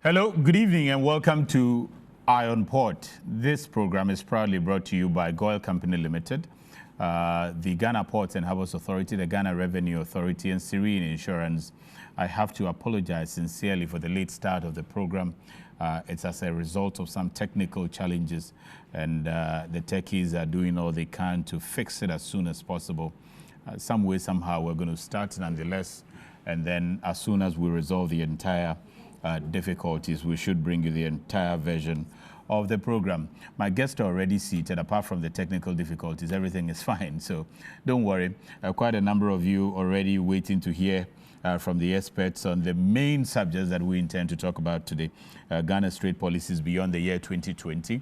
Hello, good evening, and welcome to Iron Port. This program is proudly brought to you by Goil Company Limited, the Ghana Ports and Harbours Authority, the Ghana Revenue Authority, and Serene Insurance. I have to apologize sincerely for the late start of the program. It's as a result of some technical challenges, and the techies are doing all they can to fix it as soon as possible. Some way, somehow, we're going to start nonetheless, and then as soon as we resolve the entire difficulties, we should bring you the entire version of the program. My guests are already seated. Apart from the technical difficulties, everything is fine, so don't worry. Quite a number of you already waiting to hear from the experts on the main subjects that we intend to talk about today. Ghana's trade policies beyond the year 2020.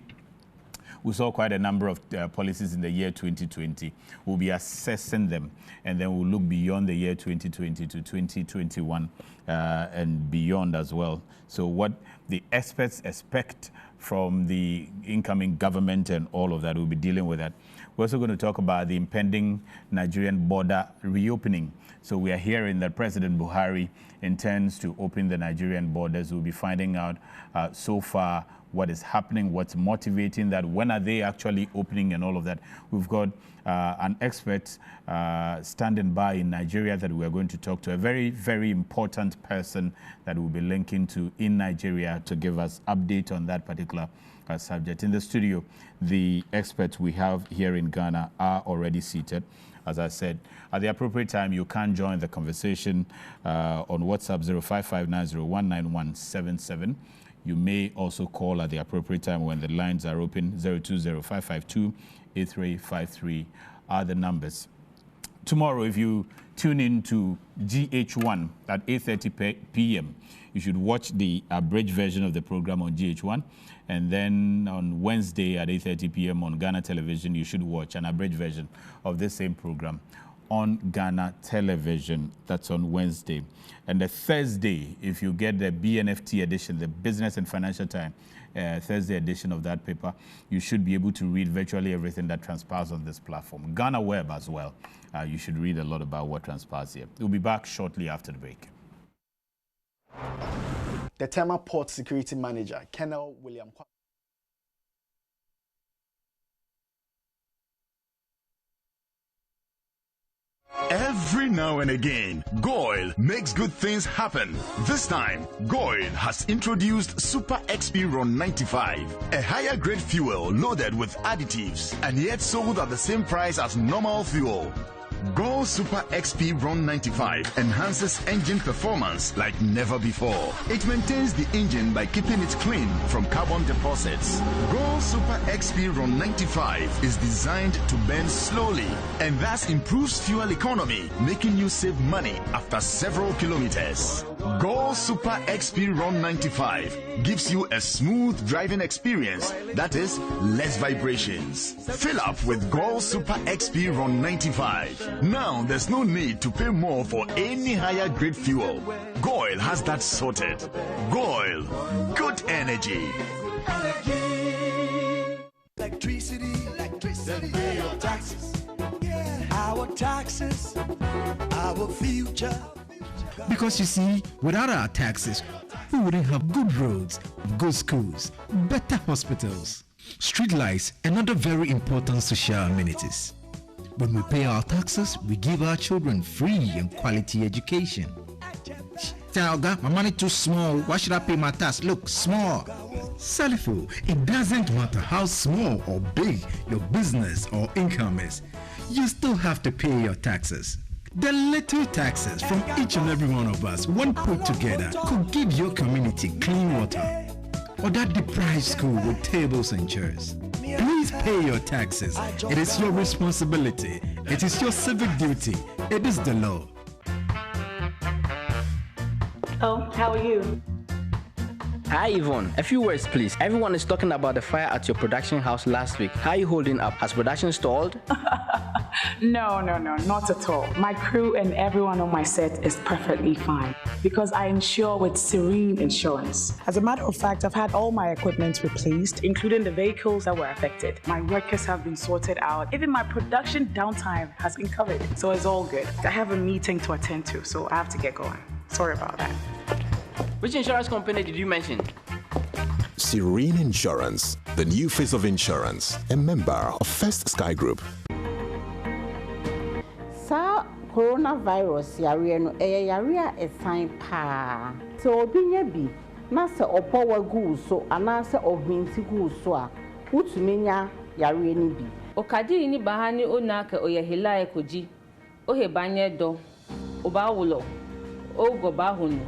We saw quite a number of policies in the year 2020. We'll be assessing them, and then we'll look beyond the year 2020 to 2021 and beyond as well. So what the experts expect from the incoming government and all of that, we'll be dealing with that. We're also going to talk about the impending Nigerian border reopening. So we are hearing that President Buhari intends to open the Nigerian borders. We'll be finding out so far what is happening, what's motivating that, when are they actually opening and all of that. We've got an expert standing by in Nigeria that we're going to talk to, a very, very important person that we'll be linking to in Nigeria to give us update on that particular subject. In the studio, the experts we have here in Ghana are already seated. As I said, at the appropriate time, you can join the conversation on WhatsApp 0559019177. You may also call at the appropriate time when the lines are open. 020-552-8353 are the numbers. Tomorrow, if you tune in to GH1 at 8:30 p.m., you should watch the abridged version of the program on GH1. And then on Wednesday at 8:30 p.m. on Ghana Television, you should watch an abridged version of the same program on Ghana Television. That's on Wednesday. And the Thursday, if you get the BNFT edition, the Business and Financial Time, Thursday edition of that paper, you should be able to read virtually everything that transpires on this platform. Ghana Web as well. You should read a lot about what transpires here. We'll be back shortly after the break. The TEMA Port Security Manager, Colonel William. Every now and again, Goil makes good things happen. This time, Goil has introduced Super XP Ron 95, a higher grade fuel loaded with additives and yet sold at the same price as normal fuel. Goil Super XP Ron 95 enhances engine performance like never before. It maintains the engine by keeping it clean from carbon deposits. Goil Super XP Ron 95 is designed to burn slowly and thus improves fuel economy, making you save money after several kilometers. Goil Super XP Ron 95 gives you a smooth driving experience, that is, less vibrations. Fill up with Goil Super XP Ron 95. Now there's no need to pay more for any higher grade fuel. Goil has that sorted. Goil, good energy. Electricity, then pay your taxes. Our taxes, our future. Because you see, without our taxes, we wouldn't have good roads, good schools, better hospitals, street lights, and other very important social amenities. When we pay our taxes, we give our children free and quality education. Talga, my money too small. Why should I pay my tax? Look, small. Salifo, it doesn't matter how small or big your business or income is. You still have to pay your taxes. The little taxes from each and every one of us, when put together, could give your community clean water or that deprived school with tables and chairs. Please pay your taxes. It is your responsibility. It is your civic duty. It is the law. Oh, how are you? Hi Yvonne, a few words please. Everyone is talking about the fire at your production house last week. How are you holding up? Has production stalled? No, not at all. My crew and everyone on my set is perfectly fine because I insure with Serene Insurance. As a matter of fact, I've had all my equipment replaced, including the vehicles that were affected. My workers have been sorted out. Even my production downtime has been covered. So it's all good. I have a meeting to attend to, so I have to get going. Sorry about that. Which insurance company did you mention? Serene Insurance, the new face of insurance, a member of First Sky Group. Sa coronavirus yare no yare a sign pa. So obinya bi na se opo wagu so ana se ohwinti gu so a utumenya yare ni bi. Okadi ni bahani onaka oyehila ekoji. Ohe banye do. Oba wulo. Ogo bahunu.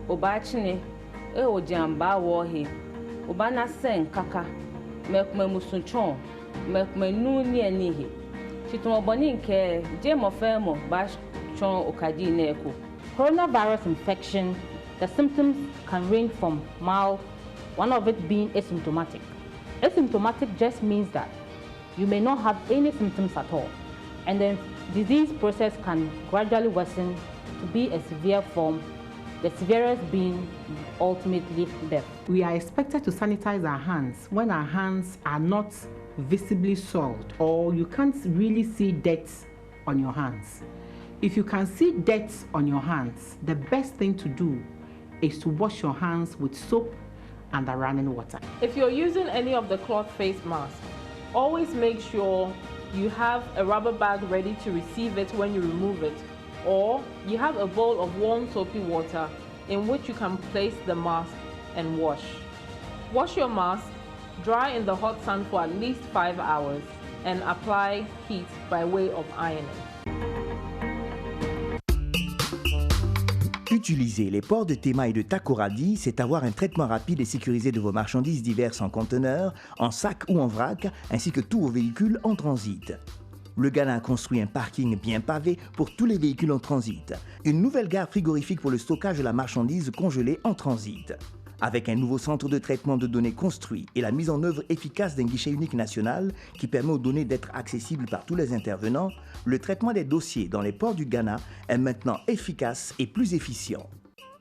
Oba chine. O jamba wohe. Oba na sen kaka. Mekme musunchon. Mekme nuni enihe. Chitomo boni nke je mo femo ba chon okadi na eko. Coronavirus infection, the symptoms can range from mild, one of it being asymptomatic. Asymptomatic just means that you may not have any symptoms at all, and the disease process can gradually worsen to be a severe form, the severest being ultimately death. We are expected to sanitize our hands when our hands are not visibly soiled or you can't really see dirt on your hands. If you can see dirt on your hands, the best thing to do is to wash your hands with soap and the running water. If you're using any of the cloth face masks, always make sure you have a rubber bag ready to receive it when you remove it, or you have a bowl of warm soapy water in which you can place the mask and wash. Wash your mask, dry in the hot sun for at least 5 hours, and apply heat by way of ironing. Utiliser les ports de TEMA et de Takoradi, c'est avoir un traitement rapide et sécurisé de vos marchandises diverses en conteneurs, en sac ou en vrac, ainsi que tous vos véhicules en transit. Le Ghana a construit un parking bien pavé pour tous les véhicules en transit. Une nouvelle gare frigorifique pour le stockage de la marchandise congelée en transit. Avec un nouveau centre de traitement de données construit et la mise en œuvre efficace d'un guichet unique national qui permet aux données d'être accessibles par tous les intervenants, le traitement des dossiers dans les ports du Ghana est maintenant efficace et plus efficient.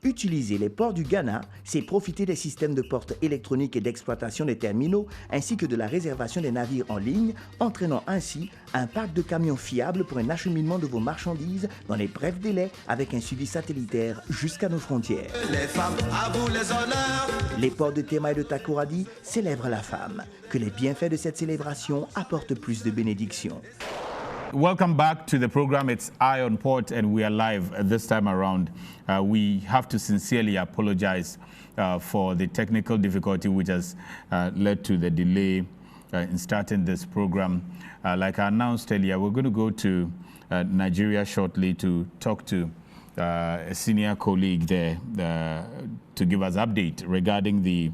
Utiliser les ports du Ghana, c'est profiter des systèmes de portes électroniques et d'exploitation des terminaux ainsi que de la réservation des navires en ligne, entraînant ainsi un parc de camions fiable pour un acheminement de vos marchandises dans les brefs délais avec un suivi satellitaire jusqu'à nos frontières. Les femmes, à vous les honneurs. Les ports de TEMA et de Takoradi célèbrent la femme. Que les bienfaits de cette célébration apportent plus de bénédictions. Welcome back to the program. It's Eye on Port, and we are live this time around. We have to sincerely apologize for the technical difficulty which has led to the delay in starting this program. Like I announced earlier, we're going to go to Nigeria shortly to talk to a senior colleague there to give us update regarding the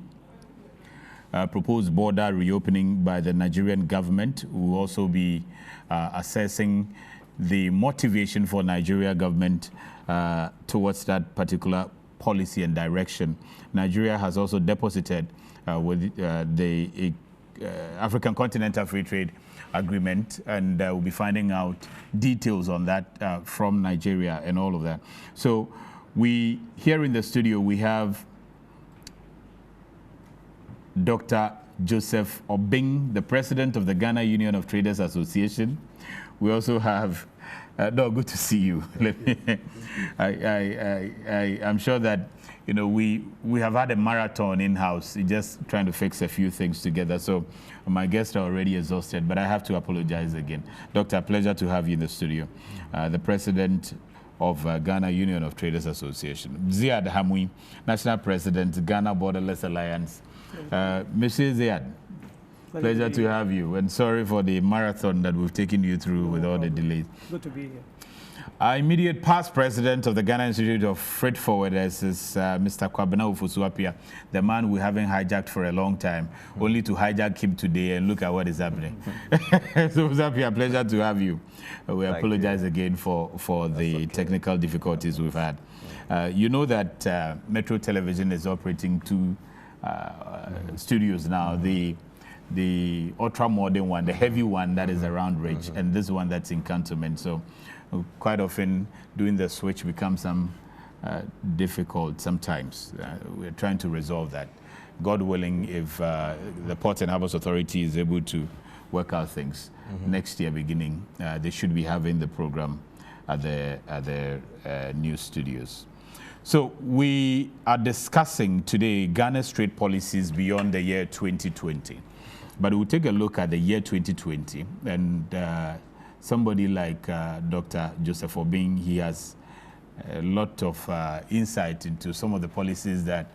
proposed border reopening by the Nigerian government. We'll also be assessing the motivation for Nigeria government towards that particular policy and direction. Nigeria has also deposited with the African Continental Free Trade Agreement, and we'll be finding out details on that from Nigeria and all of that. So we, here in the studio, we have Dr. Joseph Obing, the president of the Ghana Union of Traders Association. We also have, no, good to see you. I'm sure that, you know, we have had a marathon in-house, just trying to fix a few things together. So my guests are already exhausted, but I have to apologize again. Doctor, pleasure to have you in the studio. The president of Ghana Union of Traders Association. Ziad Hamwi, national president, Ghana Borderless Alliance. Mr. Ziad, pleasure to have you, and sorry for the marathon that we've taken you through with all the delays. Good to be here. Our immediate past president of the Ghana Institute of Freight Forwarders is Mr. Kwabena Ufosuapia, the man we haven't hijacked for a long time, only to hijack him today and look at what is happening. So, Ufosuapia, pleasure to have you. We apologize again for the technical difficulties we've had. You know that Metro Television is operating two studios now, the ultra modern one, the heavy one that is around Ridge, and this one that's in Cantonment. So quite often doing the switch becomes difficult sometimes. We're trying to resolve that. God willing, if the Port and Harbours Authority is able to work out things next year beginning, they should be having the program at their new studios. So we are discussing today Ghana's trade policies beyond the year 2020. But we'll take a look at the year 2020. And somebody like Dr. Joseph Obing, he has a lot of insight into some of the policies that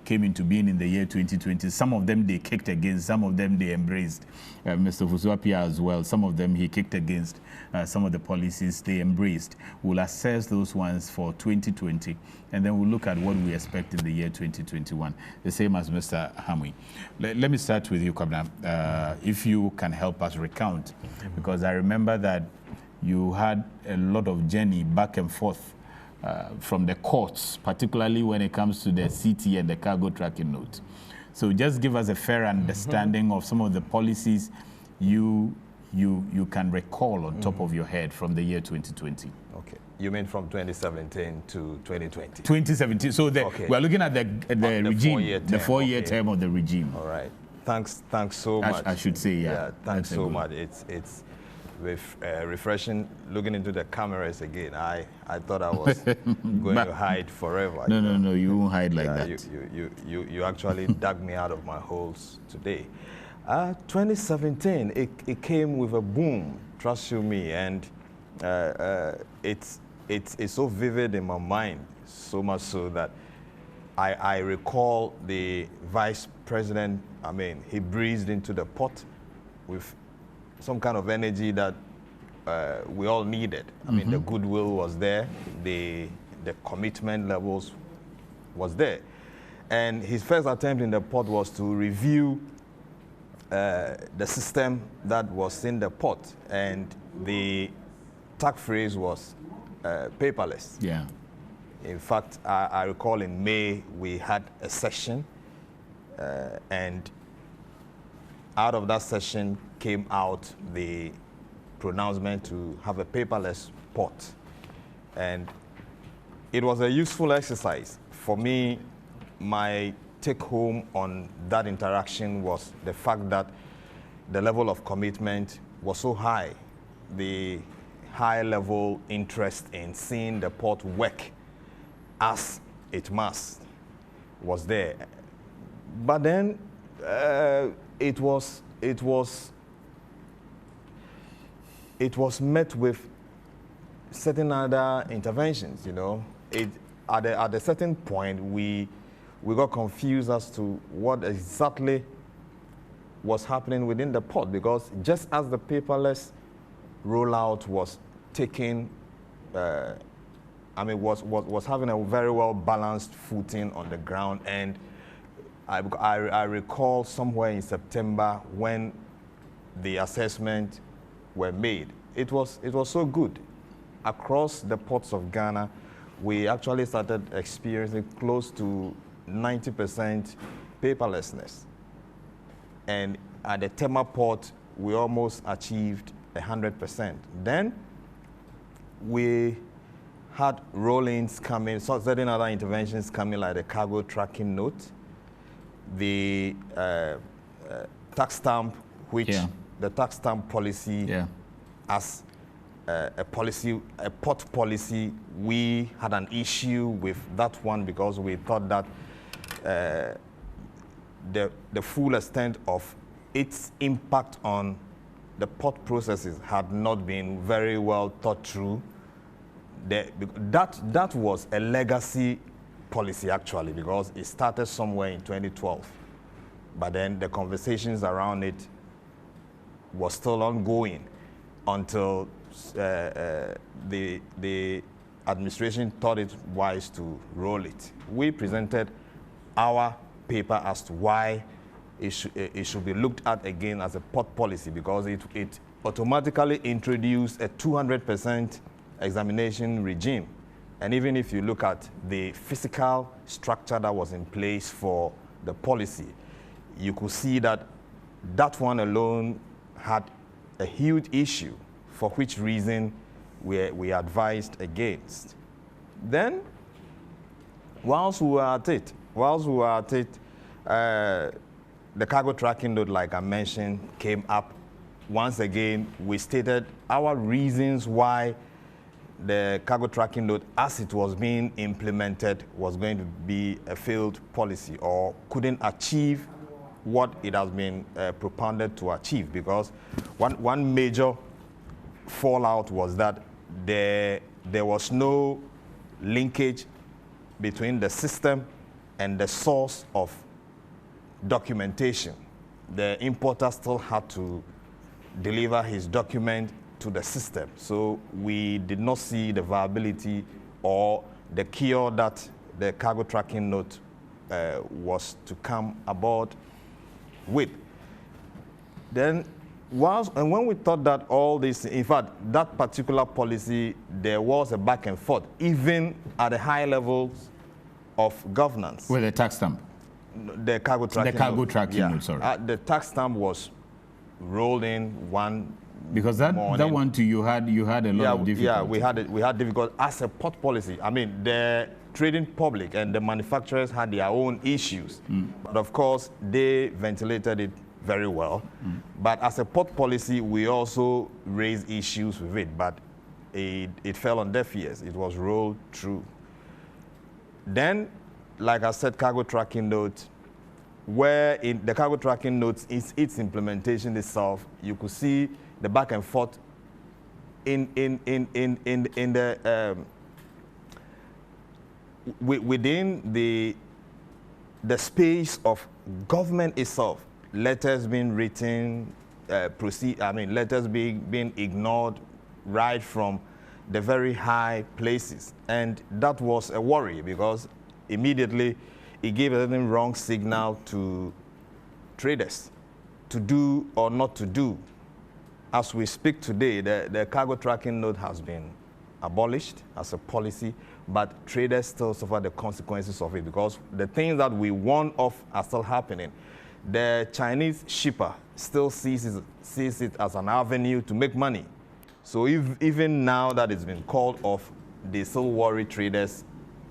came into being in the year 2020. Some of them they kicked against, some of them they embraced. Mr. Fusuapia as well, some of them he kicked against, some of the policies they embraced. We'll assess those ones for 2020, and then we'll look at what we expect in the year 2021, the same as Mr. Hamwi. Let me start with you, Kwabena, if you can help us recount, because I remember that you had a lot of journey back and forth from the courts, particularly when it comes to the CT and the cargo tracking note. So just give us a fair understanding of some of the policies you can recall on top of your head from the year 2020. Okay. You mean from 2017 to 2020? 2017. So we're looking at the regime, the four-year term of the regime. All right. Thanks so much. I should say, yeah. Thanks so much. It's with refreshing looking into the cameras again. I thought I was going to hide forever. No, you won't hide like that. You actually dug me out of my holes today. 2017, it came with a boom, trust you me, and it's so vivid in my mind, so much so that I recall the vice president, he breezed into the pot with some kind of energy that we all needed. The goodwill was there, the commitment levels was there. And his first attempt in the pot was to review the system that was in the pot. And the tag phrase was paperless. Yeah. In fact, I recall in May we had a session and out of that session came out the pronouncement to have a paperless pot. And it was a useful exercise. For me, my take home on that interaction was the fact that the level of commitment was so high. The high level interest in seeing the pot work as it must was there. But then it was met with certain other interventions, At a certain point, we got confused as to what exactly was happening within the pot, because just as the paperless rollout was taking, was having a very well balanced footing on the ground, and I recall somewhere in September when the assessment were made. It was so good. Across the ports of Ghana, we actually started experiencing close to 90% paperlessness. And at the TEMA port, we almost achieved 100%. Then we had roll-ins coming, so certain other interventions coming, like the cargo tracking note, the tax stamp, which the tax stamp policy as a port policy, we had an issue with that one because we thought that the full extent of its impact on the port processes had not been very well thought through. That was a legacy policy, actually, because it started somewhere in 2012. But then the conversations around it was still ongoing until the administration thought it wise to roll it. We presented our paper as to why it should be looked at again as a port policy, because it automatically introduced a 200% examination regime. And even if you look at the physical structure that was in place for the policy, you could see that that one alone had a huge issue, for which reason we advised against. Then, whilst we were at it, the cargo tracking note, like I mentioned, came up. Once again, we stated our reasons why the cargo tracking note, as it was being implemented, was going to be a failed policy or couldn't achieve what it has been propounded to achieve, because one major fallout was that there was no linkage between the system and the source of documentation. The importer still had to deliver his document to the system. So we did not see the viability or the cure that the cargo tracking note was to come aboard with. Then when we thought that all this, in fact, that particular policy, there was a back and forth, even at the high levels of governance. With the tax stamp? The cargo tracking note. The cargo note. tracking note, sorry. The tax stamp was rolled in one because that one too, you had a lot of difficulty. Yeah, we had difficulty as a port policy. I mean, the trading public and the manufacturers had their own issues, but of course they ventilated it very well. But as a port policy, we also raised issues with it, but it fell on deaf ears. It was rolled through. Then, like I said, cargo tracking note, where in the cargo tracking notes, its implementation itself, you could see the back and forth within the space of government itself. Letters being written, letters being ignored right from the very high places, and that was a worry because immediately it gave a wrong signal to traders to do or not to do. As we speak today, the cargo tracking note has been abolished as a policy, but traders still suffer the consequences of it because the things that we warn of are still happening. The Chinese shipper still sees it as an avenue to make money. So even now that it's been called off, they still worry traders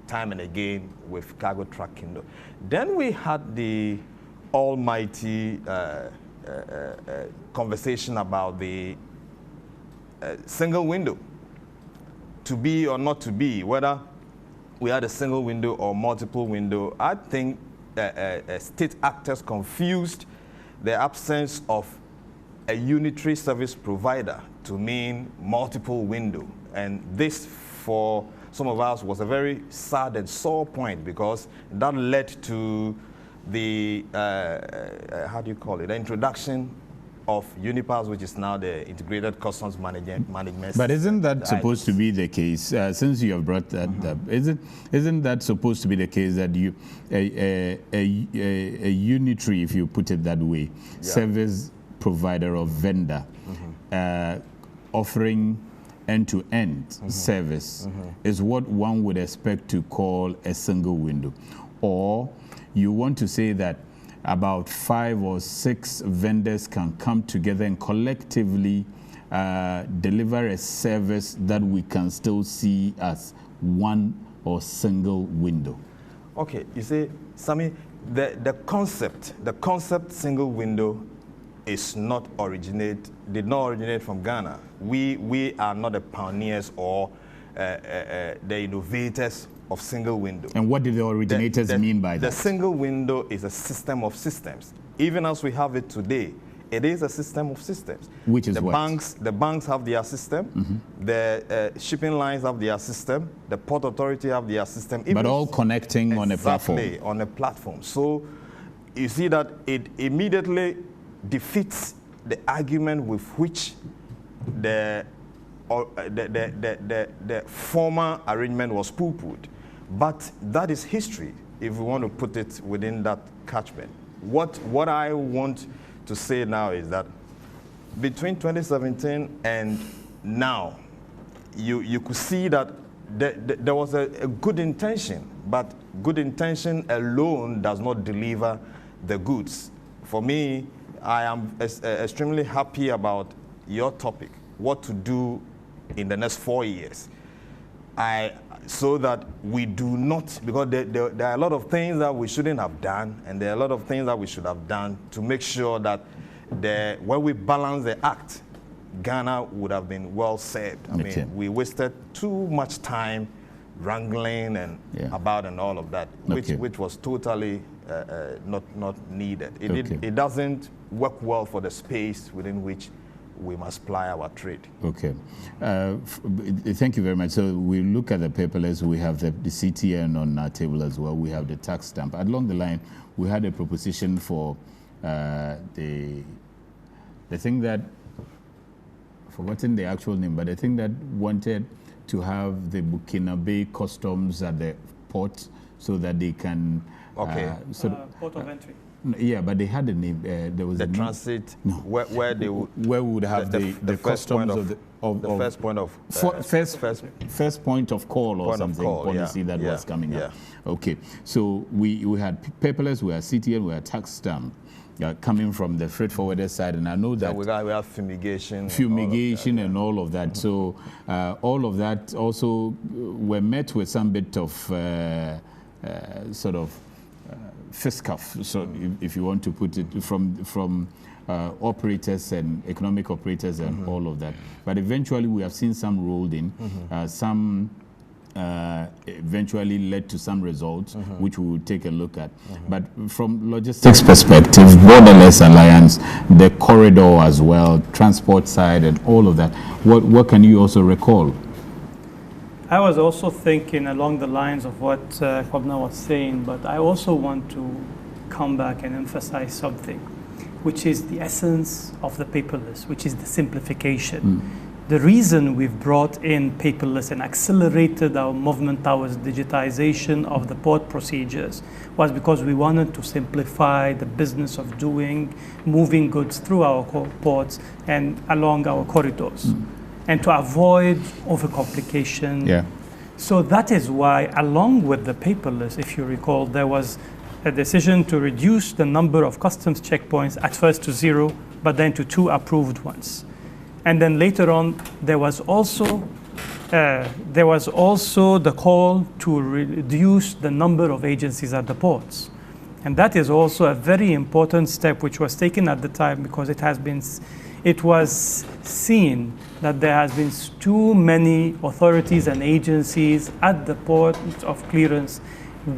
time and again with cargo tracking note. Then we had the almighty conversation about the single window, to be or not to be, whether we had a single window or multiple window. I think state actors confused the absence of a unitary service provider to mean multiple window. And this, for some of us, was a very sad and sore point because that led to the, how do you call it, the introduction of UNIPAS, which is now the Integrated Customs Management But isn't that supposed to be the case, since you have brought that up, isn't that supposed to be the case that you, a unitary, if you put it that way, service provider or vendor offering end-to-end service is what one would expect to call a single window? Or you want to say that about 5 or 6 vendors can come together and collectively deliver a service that we can still see as one or single window? Okay, you see, Sammy, the concept single window did not originate from Ghana. We are not the pioneers or the innovators of single window. And what did the originators mean by that? The single window is a system of systems. Even as we have it today, it is a system of systems. Which is the banks have their system, the shipping lines have their system, the port authority have their system. But all connecting on a platform. Exactly, on a platform. So you see that it immediately defeats the argument with which the former arrangement was poo-pooed. But that is history, if we want to put it within that catchment. What I want to say now is that between 2017 and now, you could see that there was a good intention, but good intention alone does not deliver the goods. For me, I am extremely happy about your topic, what to do in the next 4 years. So that we do not, because there are a lot of things that we shouldn't have done, and there are a lot of things that we should have done to make sure that when we balance the act, Ghana would have been well served. I mean, we wasted too much time wrangling and about and all of that, which was totally not needed. It doesn't work well for the space within which we must ply our trade. Okay. Thank you very much. So we look at the paperless. We have the CTN on our table as well. We have the tax stamp. Along the line, we had a proposition for the thing that, forgotten the actual name, but the thing that wanted to have the Burkinabe customs at the port so that they can... port of entry. Yeah, but they had a name. There was the transit, where they would... Where we would have the customs of the first point of... first point of call or something, policy that was coming up. Okay, so we had paperless, we had CTN, we had tax stamp. Coming from the freight forwarder side, and I know that we have fumigation and all of that. So all of that also were met with some bit of sort of fisticuff, so if you want to put it, from operators and economic operators and all of that. But eventually we have seen some rolled in, some eventually led to some results, which we will take a look at. But from logistics perspective, borderless alliance, the corridor as well, transport side and all of that, what can you also recall? I was also thinking along the lines of what Kwabena was saying, but I also want to come back and emphasize something, which is the essence of the paperless, which is the simplification. The reason we've brought in paperless and accelerated our movement towards digitization of the port procedures was because we wanted to simplify the business of moving goods through our ports and along our corridors, and to avoid overcomplication. So that is why, along with the paperless, if you recall, there was a decision to reduce the number of customs checkpoints at first to 0, but then to 2 approved ones. And then later on, there was also the call to reduce the number of agencies at the ports. And that is also a very important step which was taken at the time, because it was seen that there has been too many authorities and agencies at the port of clearance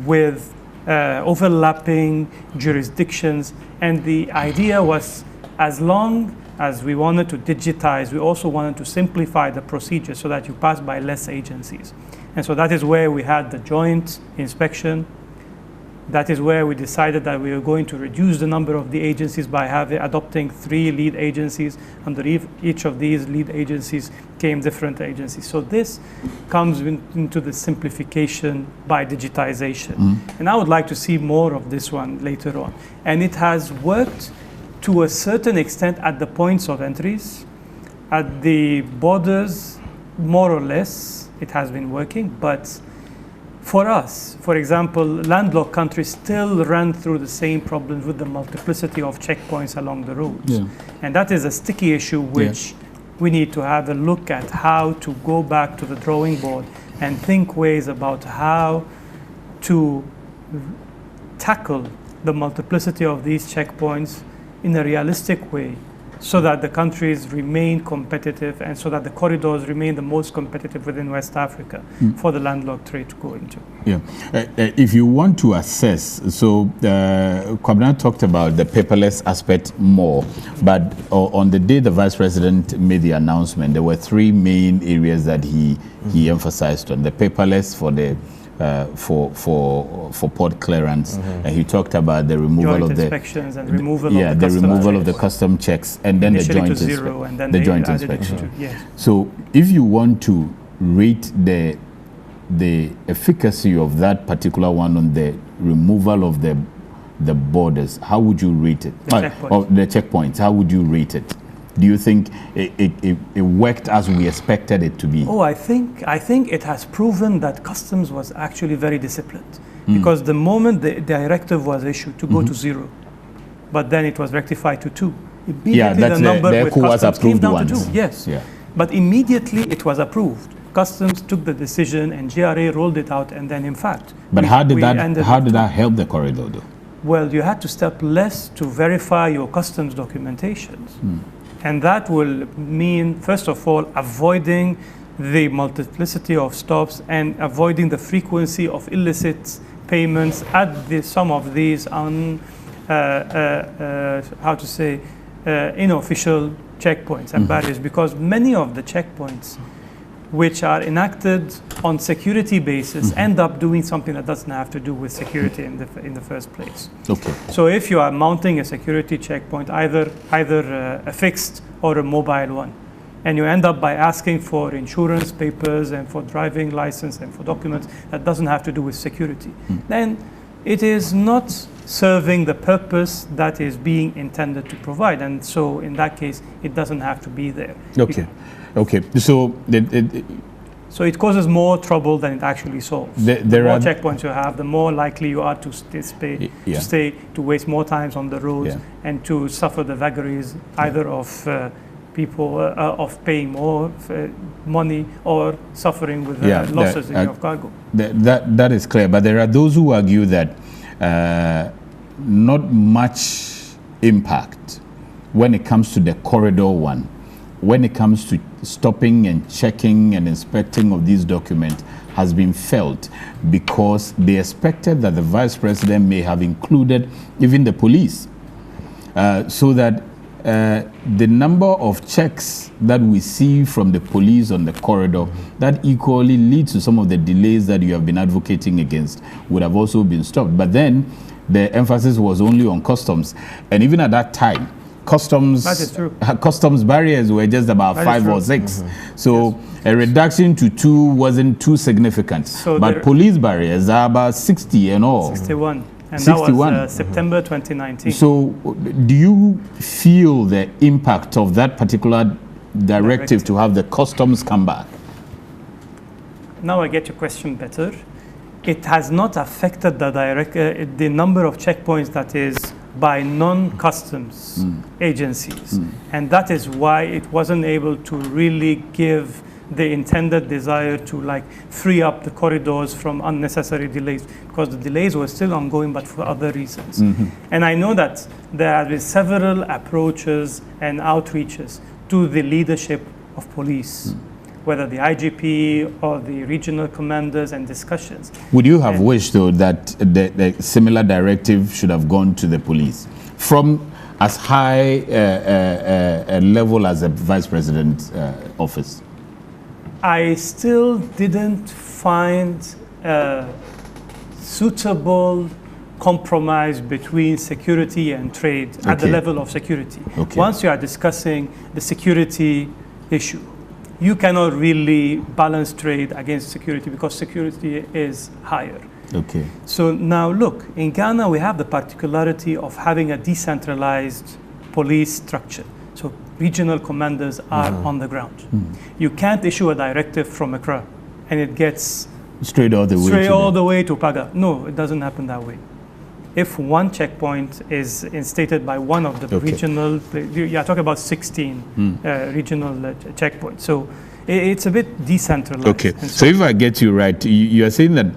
with overlapping jurisdictions. And the idea was, as long as we wanted to digitize, we also wanted to simplify the procedure so that you pass by less agencies. And so that is where we had the joint inspection. That is where we decided that we were going to reduce the number of the agencies by adopting 3 lead agencies. Under each of these lead agencies came different agencies. So this comes into the simplification by digitization. And I would like to see more of this one later on. And it has worked to a certain extent at the points of entries. At the borders, more or less, it has been working. But for us, for example, landlocked countries still run through the same problems with the multiplicity of checkpoints along the roads. And that is a sticky issue which we need to have a look at, how to go back to the drawing board and think ways about how to tackle the multiplicity of these checkpoints in a realistic way, so that the countries remain competitive and so that the corridors remain the most competitive within West Africa for the landlocked trade to go into. If you want to assess, so Kwabena talked about the paperless aspect more, but on the day the Vice President made the announcement, there were 3 main areas that he emphasized on: the paperless for the for port clearance, and he talked about the removal joint of the inspections and removal of the custom checks, and then initially the joint inspection. So if you want to rate the efficacy of that particular one on the removal of the borders, how would you rate it? The checkpoints, how would you rate it? Do you think it worked as we expected it to be? Oh, I think it has proven that customs was actually very disciplined, because the moment the directive was issued to go to 0, but then it was rectified to 2. Immediately the number with customs came down to 2. Yes, but immediately it was approved. Customs took the decision and GRA rolled it out, and then in fact. But how did that help the corridor though? Well, you had to step less to verify your customs documentations. And that will mean, first of all, avoiding the multiplicity of stops and avoiding the frequency of illicit payments at some of these unofficial checkpoints and barriers, because many of the checkpoints which are enacted on security basis end up doing something that doesn't have to do with security in the first place. Okay. So if you are mounting a security checkpoint, either a fixed or a mobile one, and you end up by asking for insurance papers and for driving license and for documents that doesn't have to do with security, then it is not serving the purpose that is being intended to provide. And so in that case, it doesn't have to be there. Okay. Okay. So it causes more trouble than it actually solves. The more checkpoints you have, the more likely you are to to waste more times on the roads and to suffer the vagaries either of people of paying more money or suffering with losses in your cargo. That is clear, but there are those who argue that not much impact when it comes to the corridor one, when it comes to stopping and checking and inspecting of these documents has been felt, because they expected that the vice president may have included even the police, so that the number of checks that we see from the police on the corridor that equally leads to some of the delays that you have been advocating against would have also been stopped. But then the emphasis was only on customs, and even at that time, customs barriers were just about 5 or 6. So a reduction to 2 wasn't too significant. But police barriers are about 60 and all. 61. And 61. That was September 2019. So do you feel the impact of that particular directive to have the customs come back? Now I get your question better. It has not affected the number of checkpoints that is by non-customs agencies. And that is why it wasn't able to really give the intended desire to free up the corridors from unnecessary delays, because the delays were still ongoing but for other reasons. And I know that there have been several approaches and outreaches to the leadership of police, whether the IGP or the regional commanders, and discussions. Would you have wished, though, that the similar directive should have gone to the police from as high a level as the vice president's office? I still didn't find a suitable compromise between security and trade at the level of security. Once you are discussing the security issue, you cannot really balance trade against security, because security is higher. So now look, in Ghana we have the particularity of having a decentralized police structure. So regional commanders are on the ground. You can't issue a directive from Accra and it gets straight all the way to Paga. No, it doesn't happen that way. If one checkpoint is instated by one of the regional, you're talking about 16 regional checkpoints. So it's a bit decentralized. So if I get you right, you are saying that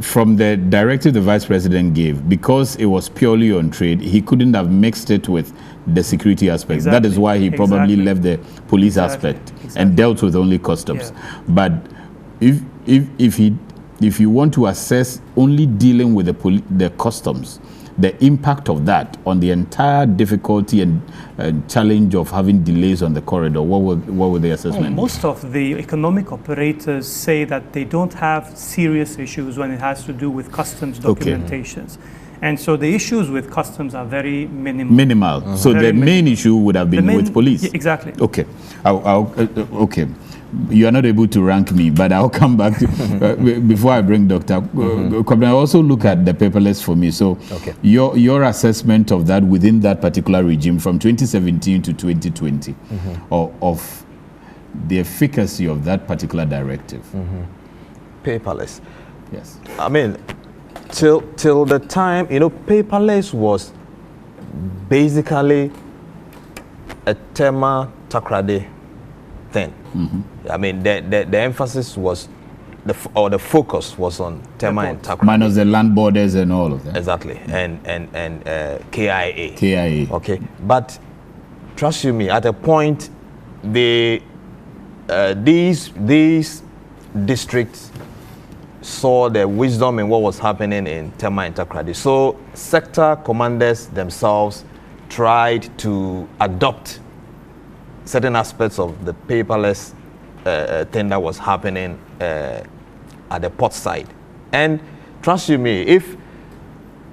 from the directive the vice president gave, because it was purely on trade, he couldn't have mixed it with the security aspect. That is why he probably left the police aspect and dealt with only customs. But if you want to assess only dealing with the customs, the impact of that on the entire difficulty and challenge of having delays on the corridor, what would the assessment be? Most of the economic operators say that they don't have serious issues when it has to do with customs documentations. And so the issues with customs are very minimal. So the main issue would have been with police. Exactly. Okay. Okay. You are not able to rank me, but I'll come back to before I bring Dr. I also look at the paperless for me. So your assessment of that within that particular regime from 2017 to 2020 of the efficacy of that particular directive. Paperless. Yes. I mean, till the time, paperless was basically a TEMA Takrade thing. I mean, the emphasis was, the focus was on TEMA and Takrade. Minus the land borders and all of that. Exactly, and KIA. KIA. Okay, but trust you me, at a point, these districts saw the wisdom in what was happening in TEMA and Takoradi. So sector commanders themselves tried to adopt certain aspects of the paperless thing that was happening at the port side. And trust you me, if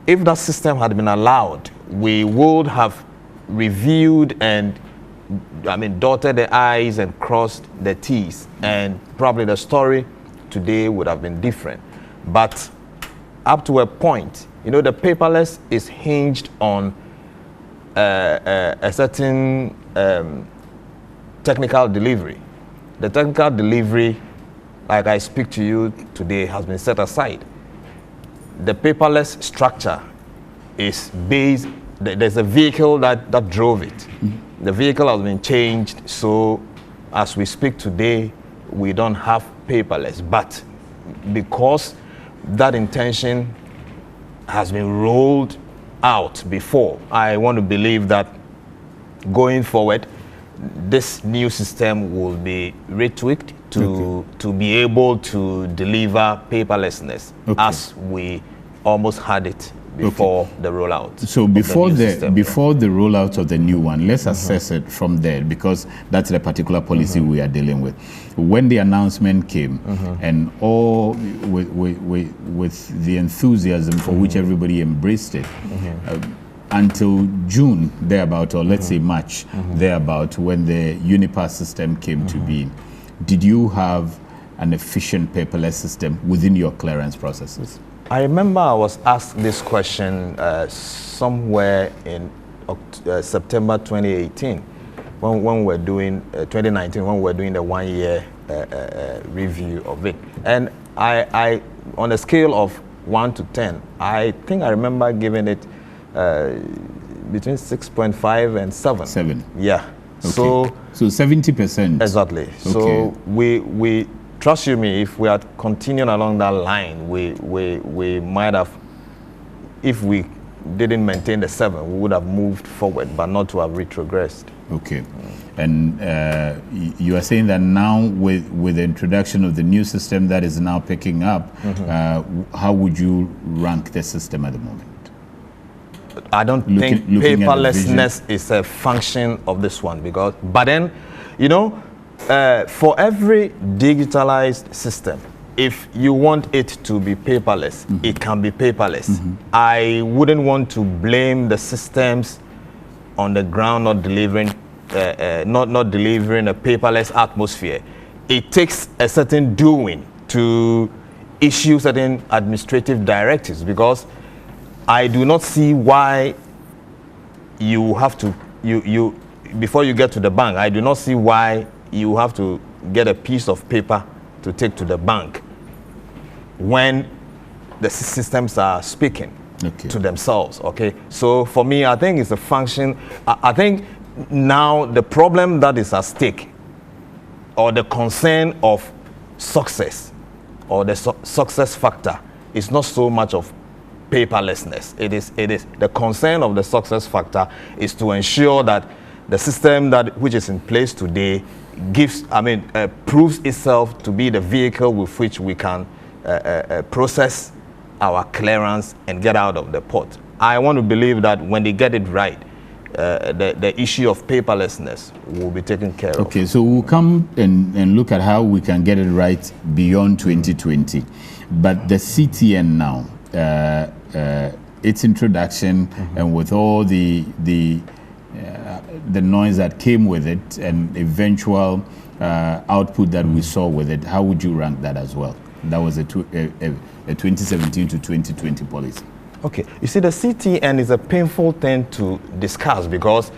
that system had been allowed, we would have reviewed and dotted the I's and crossed the T's, and probably the story today would have been different. But up to a point, the paperless is hinged on a certain technical delivery. The technical delivery, like I speak to you today, has been set aside. The paperless structure is based, there's a vehicle that drove it. The vehicle has been changed, so as we speak today, we don't have paperless. But because that intention has been rolled out before, I want to believe that going forward, this new system will be retweaked to be able to deliver paperlessness as we almost had it before the rollout. So before the rollout of the new one, let's assess it from there, because that's the particular policy we are dealing with. When the announcement came, and all with the enthusiasm for which everybody embraced it, until June thereabout, or let's say March thereabout, when the Unipass system came to be, did you have an efficient paperless system within your clearance processes? I remember I was asked this question somewhere in September 2018, when we were doing 2019, when we were doing the 1 year review of it. And I on a scale of 1 to 10, I think I remember giving it between 6.5 and 7. 7. Yeah. Okay. So 70%. Exactly. Okay. So we trust you me, if we had continued along that line, we might have, if we didn't maintain the 7, we would have moved forward, but not to have retrogressed. Okay. And you are saying that now with the introduction of the new system that is now picking up, how would you rank the system at the moment? I don't think paperlessness is a function of this one, but then, for every digitalized system, if you want it to be paperless, it can be paperless. I wouldn't want to blame the systems on the ground not delivering a paperless atmosphere. It takes a certain doing to issue certain administrative directives, because I do not see why you have to, before you get to the bank, I do not see why you have to get a piece of paper to take to the bank when the systems are speaking to themselves, okay? So for me, I think it's a function. I think now the problem that is at stake, or the concern of success, or the success factor, is not so much of paperlessness. It is the concern of the success factor is to ensure that the system which is in place today proves itself to be the vehicle with which we can process our clearance and get out of the port. I want to believe that when they get it right, the issue of paperlessness will be taken care of. Okay, so we'll come and look at how we can get it right beyond 2020. But the CTN now, its introduction, and with all the noise that came with it and eventual output that we saw with it, how would you rank that as well? That was a 2017 to 2020 policy. Okay, you see, the CTN is a painful thing to discuss, because,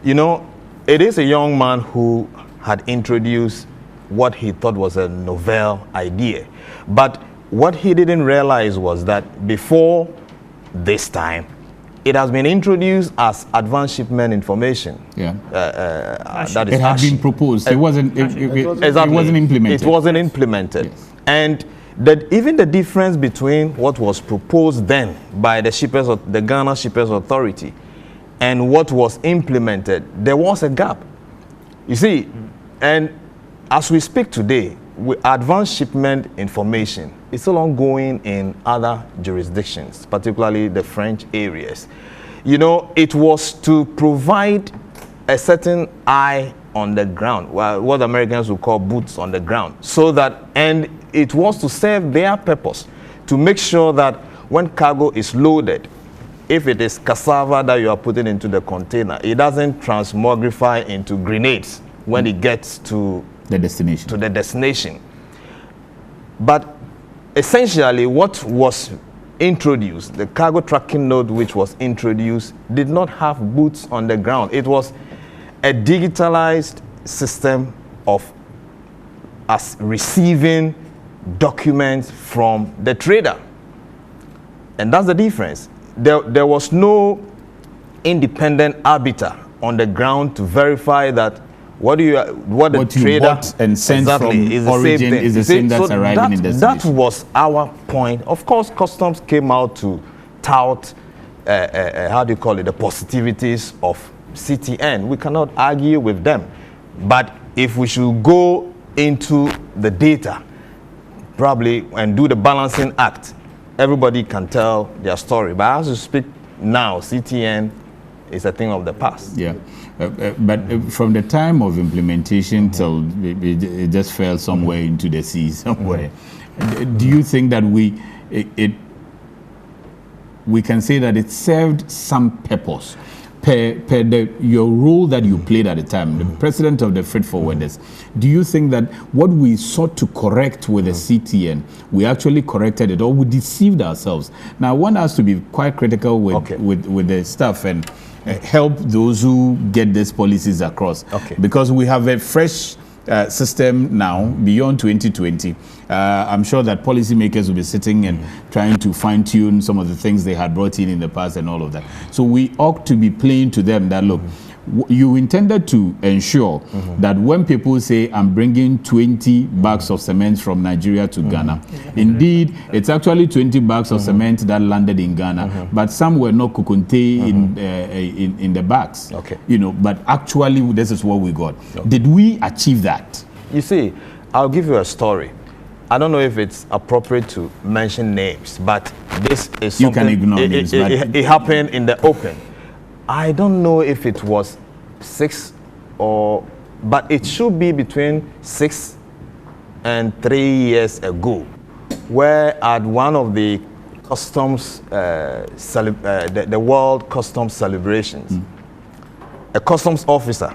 it is a young man who had introduced what he thought was a novel idea. But what he didn't realize was that before this time, it has been introduced as advanced shipment information. Yeah. That is it had been proposed. It wasn't implemented. It wasn't implemented. Yes. And even the difference between what was proposed then by the Ghana Shippers Authority and what was implemented, there was a gap. You see, and as we speak today, advanced shipment information is still ongoing in other jurisdictions, particularly the French areas. You know, it was to provide a certain eye on the ground, well, what Americans would call boots on the ground, so that, and it was to serve their purpose, to make sure that when cargo is loaded, if it is cassava that you are putting into the container, it doesn't transmogrify into grenades when it gets to the destination. But essentially what was introduced, the cargo tracking node which was introduced, did not have boots on the ground. It was a digitalized system of us receiving documents from the trader. And that's the difference. There was no independent arbiter on the ground to verify that what the trader and sent exactly from origin is the same that's arriving in destination. That was our point. Of course, customs came out to tout, how do you call it, the positivities of CTN. We cannot argue with them. But if we should go into the data, probably, and do the balancing act, everybody can tell their story. But as we speak now, CTN is a thing of the past. Yeah. But from the time of implementation till it just fell somewhere into the sea somewhere, do you think that we can say that it served some purpose per your role that you played at the time, the president of the freight forwarders? Do you think that what we sought to correct with the CTN, we actually corrected it, or we deceived ourselves? Now, I want us to be quite critical with the stuff and help those who get these policies across. Because we have a fresh system now beyond 2020. I'm sure that policymakers will be sitting and trying to fine-tune some of the things they had brought in the past and all of that. So we ought to be playing to them that, look, you intended to ensure that when people say, I'm bringing 20 bags of cement from Nigeria to Ghana, indeed, it's actually 20 bags of cement that landed in Ghana, but some were not kukunte in the bags. You know, but actually, this is what we got. Did we achieve that? You see, I'll give you a story. I don't know if it's appropriate to mention names, but this is something, you can ignore names, it happened in the open. I don't know if it was 6 or, but it should be between 6 and 3 years ago, where at one of the customs, the World Customs celebrations, a customs officer,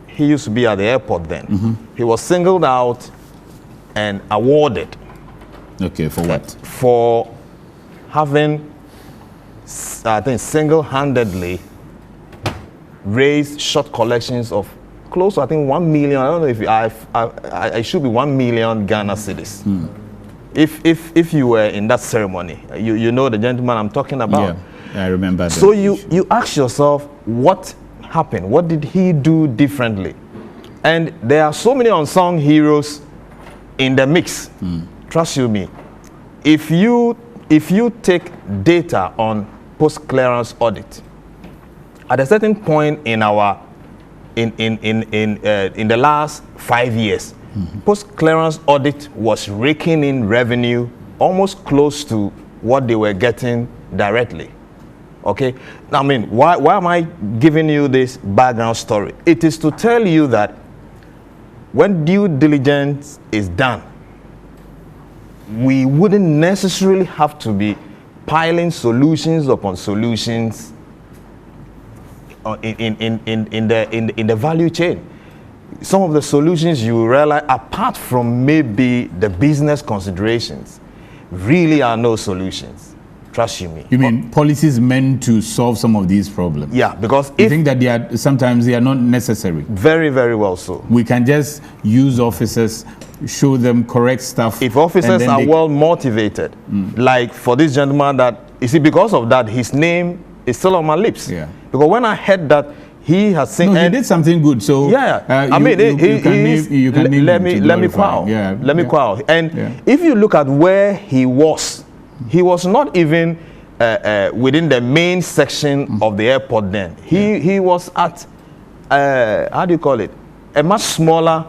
he used to be at the airport then, he was singled out and awarded. Okay, for what? For having, I think, single-handedly raised short collections of close to, I think, 1 million. I don't know if I should be 1 million Ghana cedis. If you were in that ceremony, you know the gentleman I'm talking about. Yeah, I remember that. So you ask yourself, what happened? What did he do differently? And there are so many unsung heroes in the mix. Trust you me. If you take data on post-clearance audit, at a certain point in our in the last 5 years, post-clearance audit was raking in revenue almost close to what they were getting directly. Okay, I mean, why am I giving you this background story? It is to tell you that when due diligence is done, we wouldn't necessarily have to be piling solutions upon solutions in the value chain. Some of the solutions you realize, apart from maybe the business considerations, really are no solutions. Trust you me. You mean policies meant to solve some of these problems? Yeah, because you think that sometimes they are not necessary. Very, very well so. We can just use officers, show them correct stuff. If officers are well motivated, like for this gentleman that, you see, because of that, his name is still on my lips. Yeah. Because when I heard that he has seen, he did something good. So yeah, I mean, let me quell. Let me quell. And if you look at where he was not even within the main section of the airport. Then he was at how do you call it? A much smaller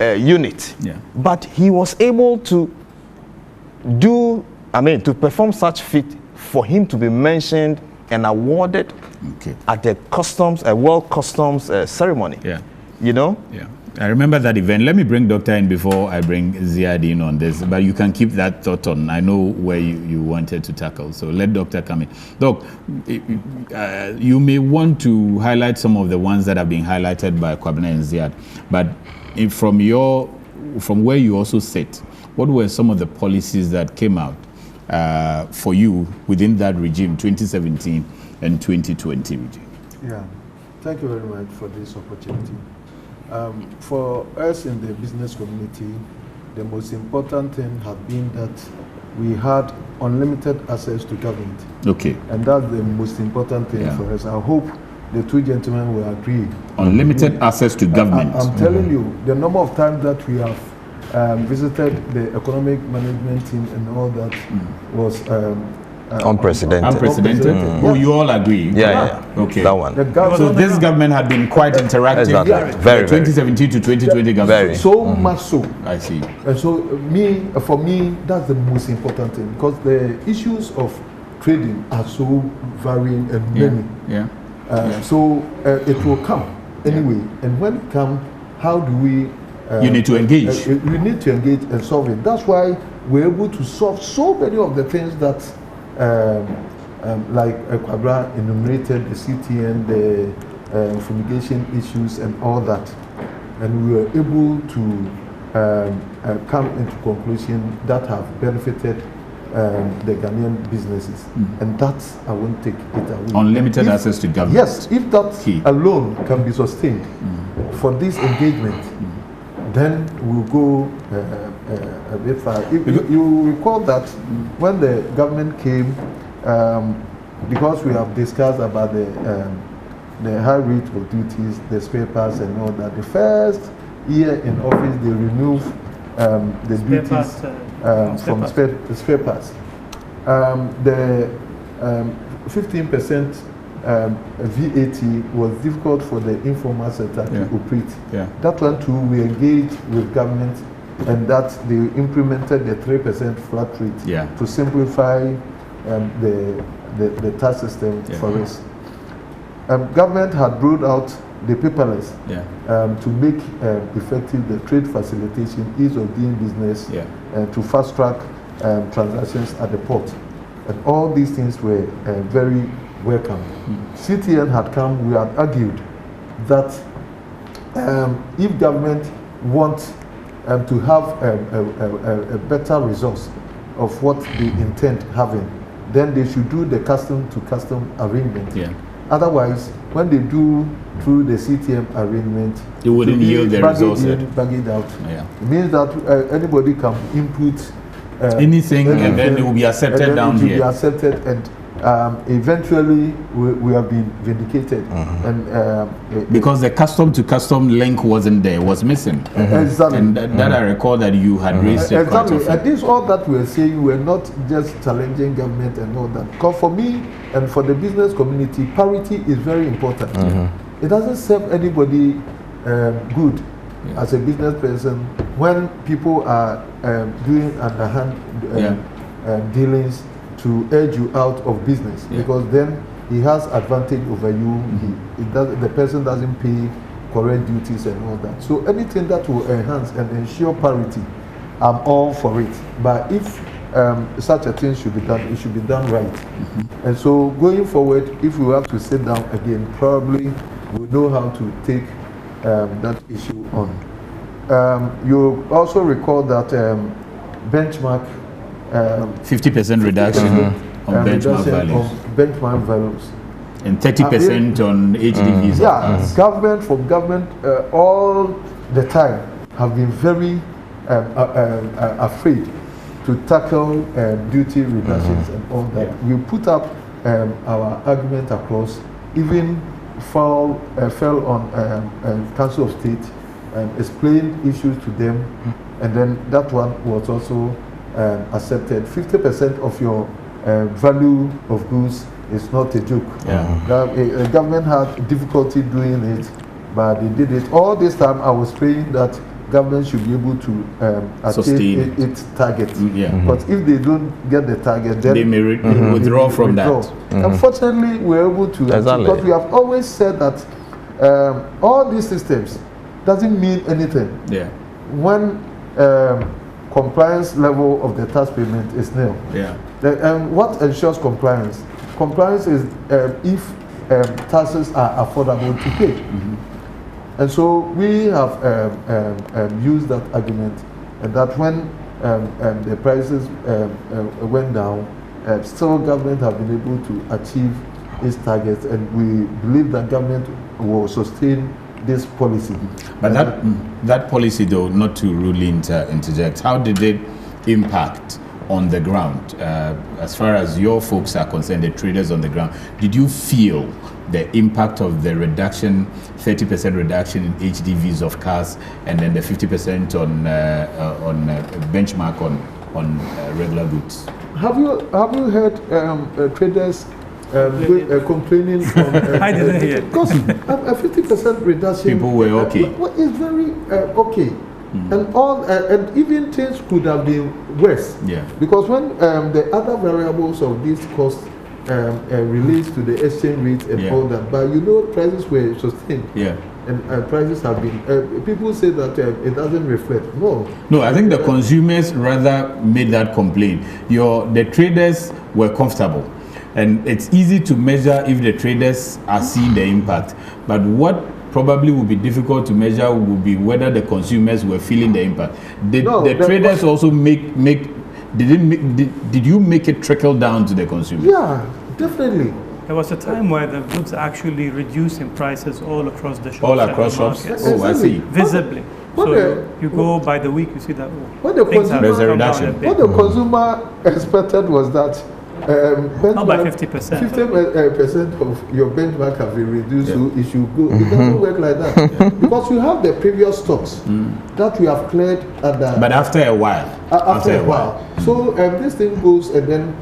unit. Yeah. But he was able to to perform such feat for him to be mentioned and awarded at a World Customs ceremony. Yeah. You know? Yeah. I remember that event. Let me bring Doctor in before I bring Ziad in on this, but you can keep that thought on. I know where you wanted to tackle, so let Doctor come in. Doc, you may want to highlight some of the ones that have been highlighted by Kwabena and Ziad, but from where you also sit, what were some of the policies that came out for you within that regime, 2017 and 2020 regime? Yeah, thank you very much for this opportunity. For us in the business community, the most important thing has been that we had unlimited access to government. Okay. And that's the most important thing for us. I hope the two gentlemen will agree. Unlimited access to government. I'm telling you, the number of times that we have visited the economic management team and all that was unprecedented. Unprecedented. Oh, you all agree? Yeah. Okay. That one. So this government had been quite interactive. Exactly. Very. 2017 to 2020 government. Very. So much so. I see. And so for me, that's the most important thing, because the issues of trading are so varying and many. Yeah. So it will come anyway. And when it comes, how do we? You need to engage. We need to engage and solve it. That's why we're able to solve so many of the things that. Like Kwabra enumerated, the CTN, the fumigation issues and all that. And we were able to come into conclusion that have benefited the Ghanaian businesses. And that I won't take it away. Unlimited access to government. Yes, if that alone can be sustained for this engagement, then we'll go a bit far. If you recall that when the government came, because we have discussed about the high rate of duties, the spare parts and all that, the first year in office they removed the duties from spare parts. The 15% VAT was difficult for the informal sector to operate. That one too, we engaged with government, and that they implemented the 3% flat rate to simplify the tax system for us. Government had rolled out the paperless to make effective the trade facilitation, ease of doing business, to fast track transactions at the port. And all these things were very welcome. CTN had come, we had argued that if government wants to have a better resource of what they intend having, then they should do the custom to custom arrangement. Otherwise, when they do through the CTM arrangement, it wouldn't yield the resources. Baggage out. It means that anybody can input anything, and then it will be accepted down here. It will be accepted, and eventually we have been vindicated. And because the custom to custom link wasn't there, was missing. Exactly. And that I recall that you had raised it. Exactly. And this all that we're saying, we're not just challenging government and all that. Because for me and for the business community, parity is very important. It doesn't serve anybody good as a business person when people are doing underhand dealings to edge you out of business, because then he has advantage over you. The person doesn't pay correct duties and all that. So anything that will enhance and ensure parity, I'm all for it. But if such a thing should be done, it should be done right. And so going forward, if we have to sit down again, probably we'll know how to take that issue on. You also recall that benchmark 50% reduction on benchmark values. And 30% on HDVs. Government all the time have been very afraid to tackle duty reductions and all that. We put up our argument across, even fell on Council of State, explained issues to them, and then that one was also accepted. 50% of your value of goods is not a joke. The government had difficulty doing it, but they did it. All this time I was praying that government should be able to achieve its target. But if they don't get the target, then they may withdraw from that. Unfortunately, we're able to, because we have always said that all these systems doesn't mean anything when compliance level of the tax payment is nil. What ensures compliance? Compliance is if taxes are affordable to pay. And so we have used that argument, and that when the prices went down, still government have been able to achieve its targets, and we believe that government will sustain this policy. But that policy, though, not to really interject, how did it impact on the ground? As far as your folks are concerned, the traders on the ground, did you feel the impact of the reduction, 30% reduction in HDVs of cars, and then the 50% on benchmark on regular goods? Have you heard traders complaining? I didn't hear. Because a 50% reduction. People were okay. Is very okay. And even things could have been worse. Because when the other variables of these costs relates to the exchange rate and all that, but prices were sustained. And prices have been. People say that it doesn't reflect. No, I think the consumers rather made that complaint. The traders were comfortable, and it's easy to measure if the traders are seeing the impact. But what probably would be difficult to measure would be whether the consumers were feeling the impact. Did the traders also did you make it trickle down to the consumers? Yeah, definitely. There was a time where the goods actually reduced in prices all across the shops. All across shops? Oh, I see. Visibly. So you go by the week, you see that there's a reduction. What the consumer expected was that not by 50%. 50% of your benchmark have been reduced, so it should go. It doesn't work like that. Because you have the previous stocks that we have cleared at the... But after a while. After a while. So this thing goes, and then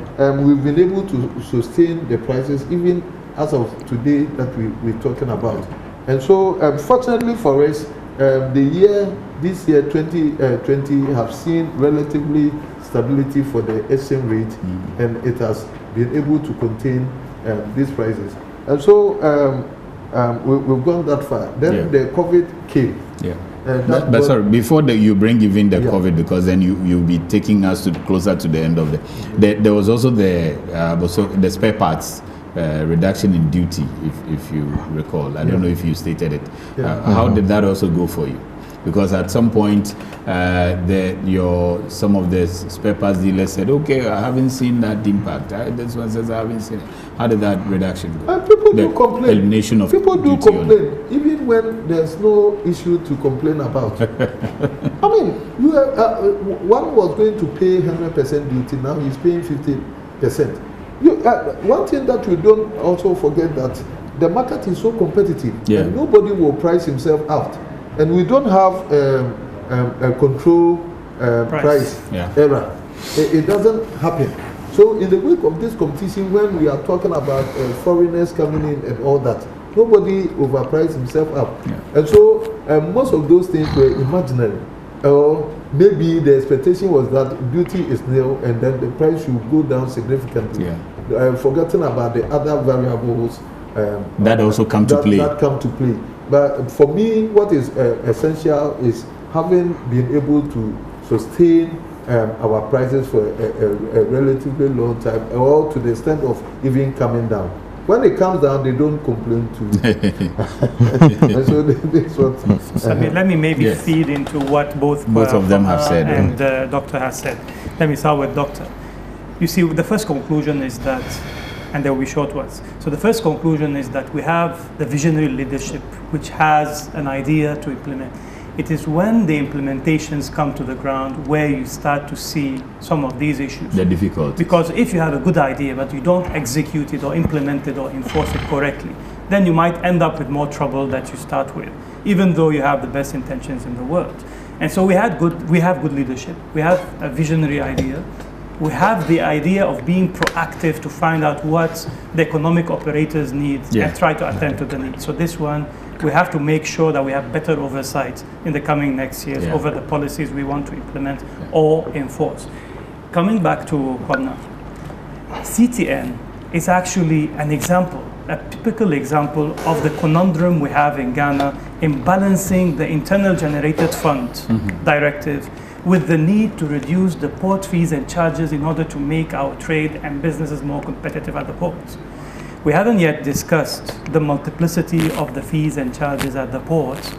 we've been able to sustain the prices even as of today that we're talking about. And so fortunately for us, this year 2020 have seen relatively stability for the exchange rate, and it has been able to contain these prices. And so we've gone that far. Then the COVID came. But sorry, before you bring even the COVID, because then you'll be taking us closer to the end of there was also the spare parts reduction in duty, if you recall. I don't know if you stated it. How did that also go for you? Because at some point, some of the spare parts dealers said, "Okay, I haven't seen that impact." This one says, "I haven't seen it." How did that reduction go? People do complain. Elimination of people do complain, even when there's no issue to complain about. I mean, one was going to pay 100% duty, now he's paying 50%. One thing that we don't also forget, that the market is so competitive, and nobody will price himself out. And we don't have a control price error. It doesn't happen. So in the wake of this competition, when we are talking about foreigners coming in and all that, nobody overpriced himself up. And so most of those things were imaginary. Or maybe the expectation was that duty is nil, and then the price should go down significantly. Forgetting about the other variables that also come to play. But for me, what is essential is having been able to sustain our prices for a relatively long time, or to the extent of even coming down. When it comes down, they don't complain too. So that's what. Let me maybe feed into what both of them have said, and the doctor has said. Let me start with doctor. You see, the first conclusion is that, and there will be short ones. So the first conclusion is that we have the visionary leadership, which has an idea to implement. It is when the implementations come to the ground where you start to see some of these issues. They're difficult. Because if you have a good idea, but you don't execute it or implement it or enforce it correctly, then you might end up with more trouble that you start with, even though you have the best intentions in the world. And so we have good leadership. We have a visionary idea. we have the idea of being proactive to find out what the economic operators need and try to attend to the needs. So this one, we have to make sure that we have better oversight in the coming next years over the policies we want to implement or enforce. Coming back to Kwabna, CTN is actually an example, a typical example of the conundrum we have in Ghana in balancing the internal generated fund directive with the need to reduce the port fees and charges in order to make our trade and businesses more competitive at the ports. We haven't yet discussed the multiplicity of the fees and charges at the ports,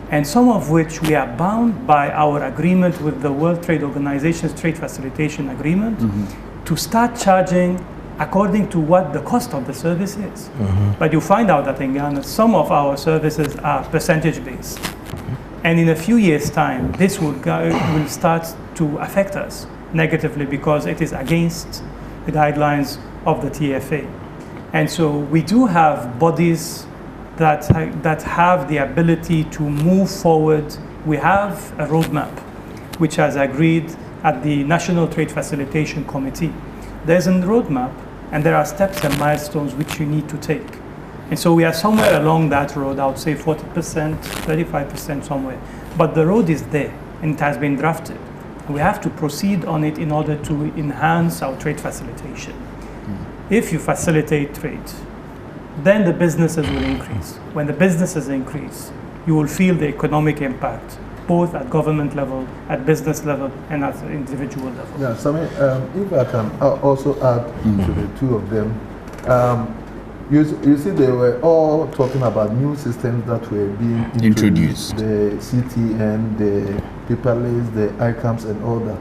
and some of which we are bound by our agreement with the World Trade Organization's Trade Facilitation Agreement to start charging according to what the cost of the service is. But you find out that in Ghana, some of our services are percentage-based. And in a few years' time, this will start to affect us negatively because it is against the guidelines of the TFA. And so we do have bodies that have the ability to move forward. We have a roadmap which has agreed at the National Trade Facilitation Committee. There's a roadmap and there are steps and milestones which you need to take. And so we are somewhere along that road, I would say 40%, 35% somewhere. But the road is there and it has been drafted. We have to proceed on it in order to enhance our trade facilitation. If you facilitate trade, then the businesses will increase. When the businesses increase, you will feel the economic impact, both at government level, at business level, and at the individual level. Yeah, Sammy, if I can also add to the two of them, you see, they were all talking about new systems that were being introduced. The CTN, the paperless, the ICAMS, and all that.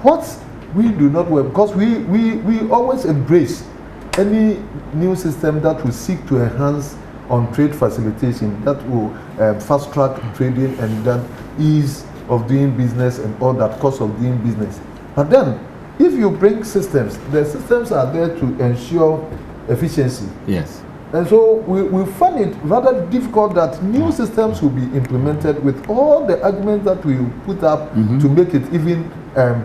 What we do not work, because we always embrace any new system that will seek to enhance on trade facilitation, that will fast track trading and then ease of doing business and all that, cost of doing business. But then, if you bring systems, the systems are there to ensure efficiency. Yes. And so we find it rather difficult that new systems will be implemented with all the arguments that we put up to make it even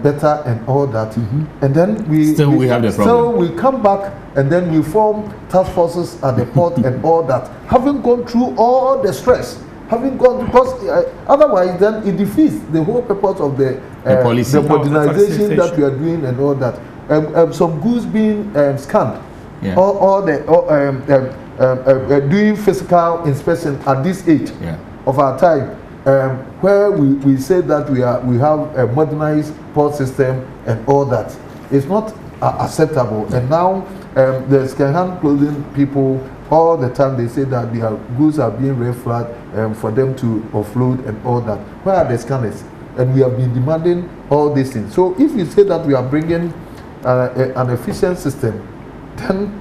better and all that. And then we have the problem. So we come back and then we form task forces at the port and all that, having gone through all the stress, having gone, because otherwise then it defeats the whole purpose of the policy, the modernization that we are doing and all that. Some goods being scanned. Doing physical inspection at this age of our time, where we say that we have a modernized port system and all that. It's not acceptable. And now the second-hand clothing people, all the time they say that their goods are being red flagged for them to offload and all that. Where are the scanners? And we have been demanding all these things. So if you say that we are bringing an efficient system, then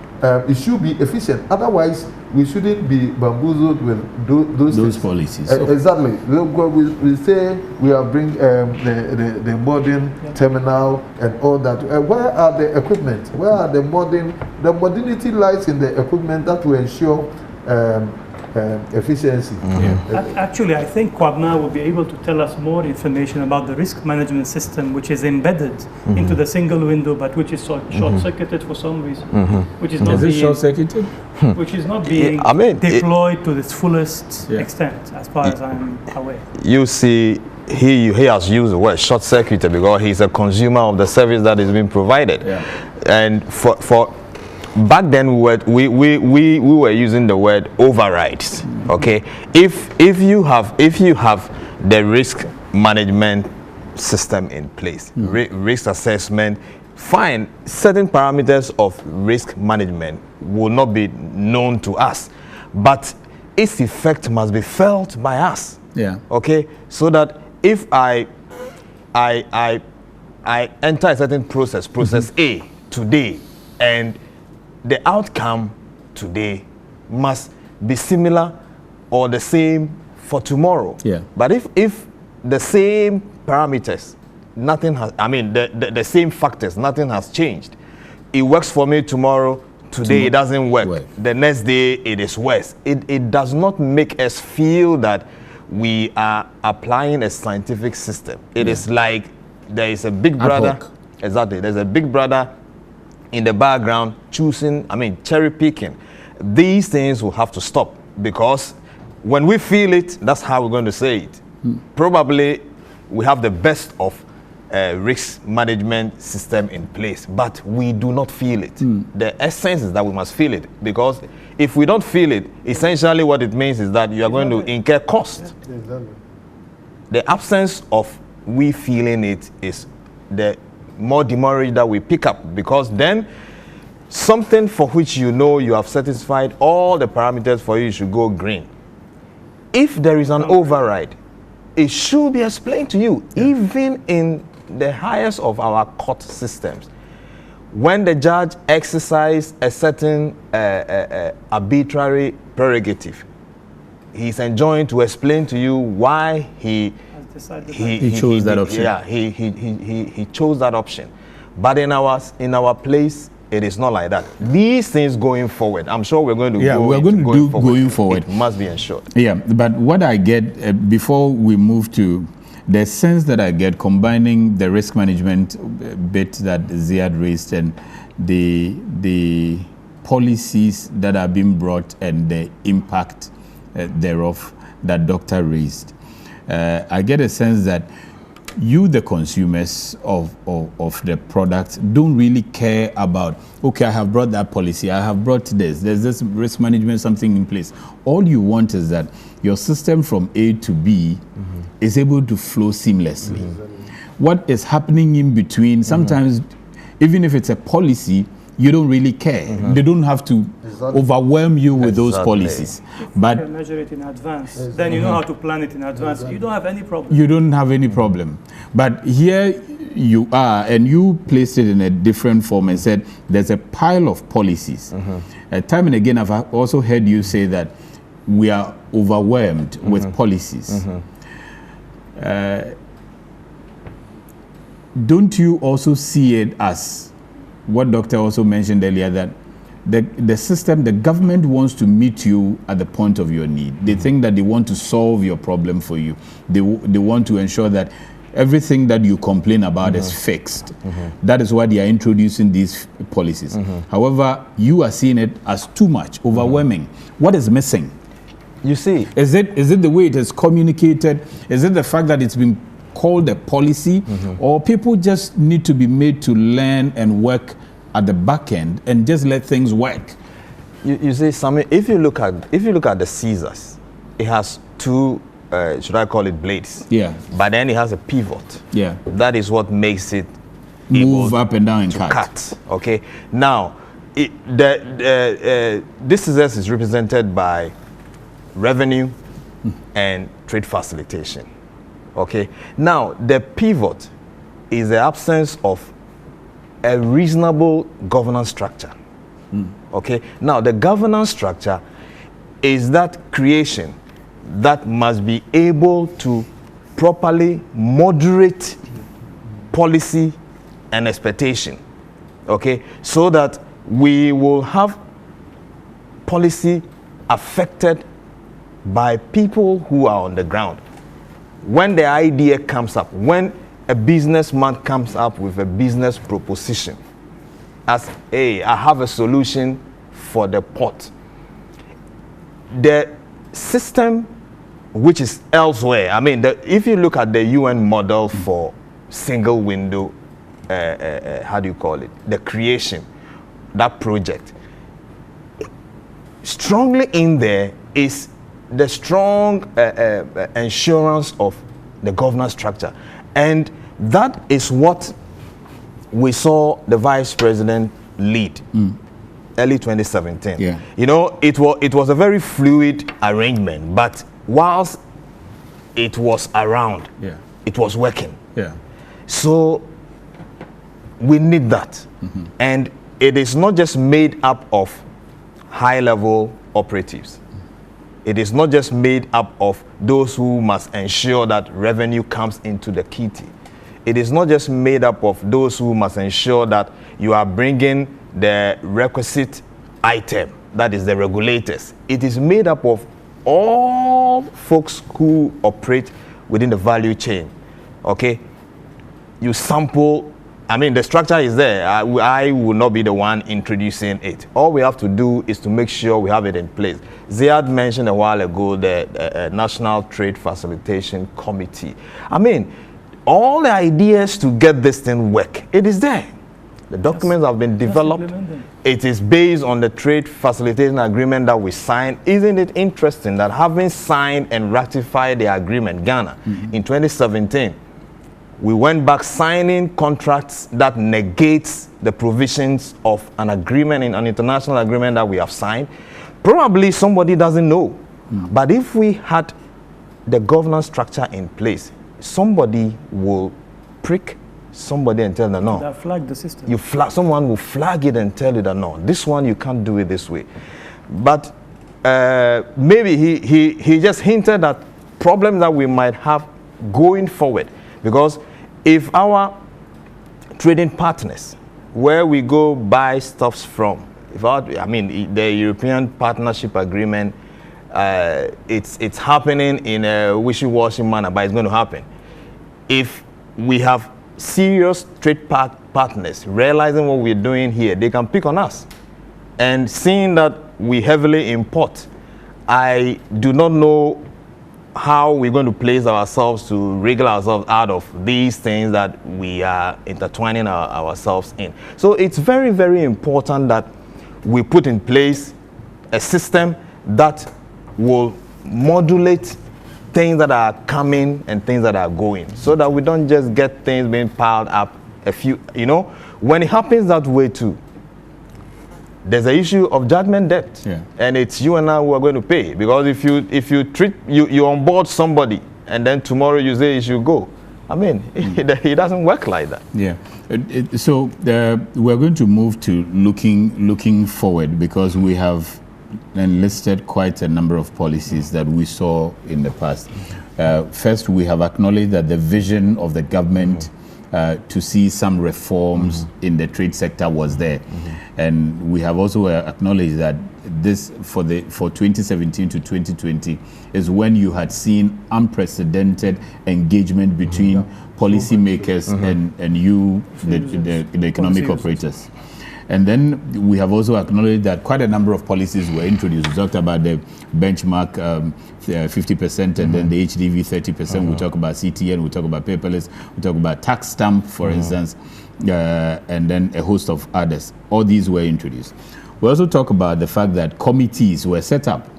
it should be efficient. Otherwise, we shouldn't be bamboozled with those policies. Exactly. We say we are bringing the modern terminal and all that. Where are the equipment? Where are the modern? The modernity lies in the equipment that will ensure efficiency. Actually, I think Kwabna will be able to tell us more information about the risk management system, which is embedded into the single window, but which is short-circuited for some reason, which is not being short-circuited, which is not being deployed to its fullest extent, as far as I'm aware. You see, he has used the word short-circuited because he's a consumer of the service that is being provided, and for back then we were using the word overrides. Okay, if you have the risk management system in place, risk assessment, fine, certain parameters of risk management will not be known to us, but its effect must be felt by us. Okay, so that if I enter a certain process A today, and the outcome today must be similar or the same for tomorrow. But if the same parameters, nothing has, the same factors, nothing has changed. It works for me tomorrow, today it doesn't work. The next day it is worse. It does not make us feel that we are applying a scientific system. It is like there is a big brother Exactly. There's a big brother in the background cherry picking. These things will have to stop, because when we feel it, that's how we're going to say it. Probably we have the best of risk management system in place, but we do not feel it. The essence is that we must feel it, because if we don't feel it, essentially what it means is that you are going to incur cost. The absence of we feeling it is the more demurrage that we pick up, because then something for which you know you have satisfied all the parameters for you should go green. If there is an override, it should be explained to you, even in the highest of our court systems. When the judge exercises a certain arbitrary prerogative, he's enjoined to explain to you why he chose that option. Yeah, he chose that option. But in our place, it is not like that. These things going forward, I'm sure we're going to going forward. It must be ensured. Yeah, but what I get before we move to the sense that I get combining the risk management bit that Ziad raised and the policies that are being brought and the impact thereof that Doctor raised, I get a sense that you, the consumers of the product, don't really care about, okay, I have brought that policy, I have brought this, there's this risk management, something in place. All you want is that your system from A to B is able to flow seamlessly. What is happening in between, sometimes, even if it's a policy, you don't really care. They don't have to overwhelm you with those policies. But you can measure it in advance. Then you know how to plan it in advance. You don't have any problem. You don't have any problem. But here you are, and you placed it in a different form and said there's a pile of policies. Time and again, I've also heard you say that we are overwhelmed with policies. Don't you also see it as what Doctor also mentioned earlier, that the system, the government wants to meet you at the point of your need. They think that they want to solve your problem for you. They want to ensure that everything that you complain about is fixed. That is why they are introducing these policies. However, you are seeing it as too much, overwhelming. What is missing? You see, is it the way it is communicated? Is it the fact that it's been called a policy, or people just need to be made to learn and work at the back end and just let things work? You see, Sammy, if you look at the scissors, it has two, should I call it blades? Yeah. But then it has a pivot. Yeah. That is what makes it move up and down and cut. Okay. Now, this scissors is represented by revenue and trade facilitation. Okay. Now, the pivot is the absence of a reasonable governance structure. Okay. Now, the governance structure is that creation that must be able to properly moderate policy and expectation. Okay. So that we will have policy affected by people who are on the ground. When the idea comes up, when a businessman comes up with a business proposition, as, hey, I have a solution for the port, the system which is elsewhere, I mean, if you look at the UN model for single window, how do you call it, the creation, that project, strongly in there is the strong assurance of the governance structure. And that is what we saw the Vice President lead early 2017. Yeah. You know, it was a very fluid arrangement, but whilst it was around, it was working. Yeah. So we need that. And it is not just made up of high-level operatives. It is not just made up of those who must ensure that revenue comes into the kitty. It is not just made up of those who must ensure that you are bringing the requisite item, that is the regulators. It is made up of all folks who operate within the value chain. Okay? You sample I mean, the structure is there. I will not be the one introducing it. All we have to do is to make sure we have it in place. Ziad mentioned a while ago the National Trade Facilitation Committee. I mean, all the ideas to get this thing work, it is there. The documents have been developed. It is based on the trade facilitation agreement that we signed. Isn't it interesting that having signed and ratified the agreement, Ghana, in 2017, we went back signing contracts that negates the provisions of an agreement, in an international agreement that we have signed? Probably somebody doesn't know. But if we had the governance structure in place, somebody will prick somebody and tell them no. That flag the system. Someone will flag it and tell you that no, this one you can't do it this way. But maybe he just hinted at problems that we might have going forward. Because if our trading partners, where we go buy stuffs from, I mean, the European Partnership Agreement, it's happening in a wishy-washy manner, but it's going to happen. If we have serious trade partners realizing what we're doing here, they can pick on us. And seeing that we heavily import, I do not know how we're going to place ourselves to wriggle ourselves out of these things that we are intertwining ourselves in. So it's very, very important that we put in place a system that will modulate things that are coming and things that are going, so that we don't just get things being piled up a few, you know. When it happens that way too, there's an issue of judgment debt, and it's you and I who are going to pay. Because if you onboard somebody and then tomorrow you say you should go, I mean, it doesn't work like that. Yeah. So we're going to move to looking forward, because we have enlisted quite a number of policies that we saw in the past. First, we have acknowledged that the vision of the government to see some reforms in the trade sector was there. And we have also acknowledged that this, for 2017 to 2020, is when you had seen unprecedented engagement between policymakers and you, the economic operators. And then we have also acknowledged that quite a number of policies were introduced. We talked about the benchmark 50% and then the HDV 30%. We talk about CTN, we talk about paperless, we talk about tax stamp, for instance, and then a host of others. All these were introduced. We also talk about the fact that committees were set up.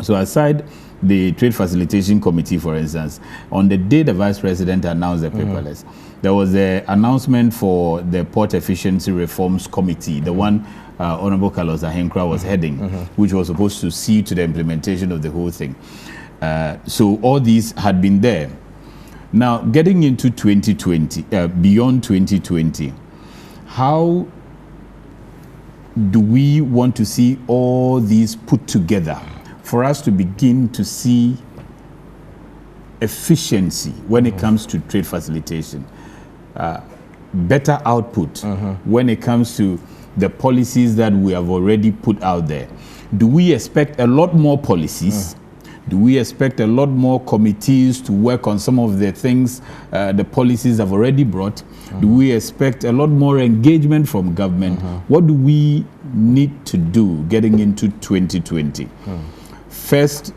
So aside the Trade Facilitation Committee, for instance, on the day the Vice President announced the paperless, there was an announcement for the Port Efficiency Reforms Committee, the one Honorable Carlos Ahenkra was heading, which was supposed to see to the implementation of the whole thing. So all these had been there. Now, getting into 2020, beyond 2020, how do we want to see all these put together for us to begin to see efficiency when it comes to trade facilitation? Better output when it comes to the policies that we have already put out there. Do we expect a lot more policies? Do we expect a lot more committees to work on some of the things the policies have already brought? Do we expect a lot more engagement from government? What do we need to do getting into 2020? First,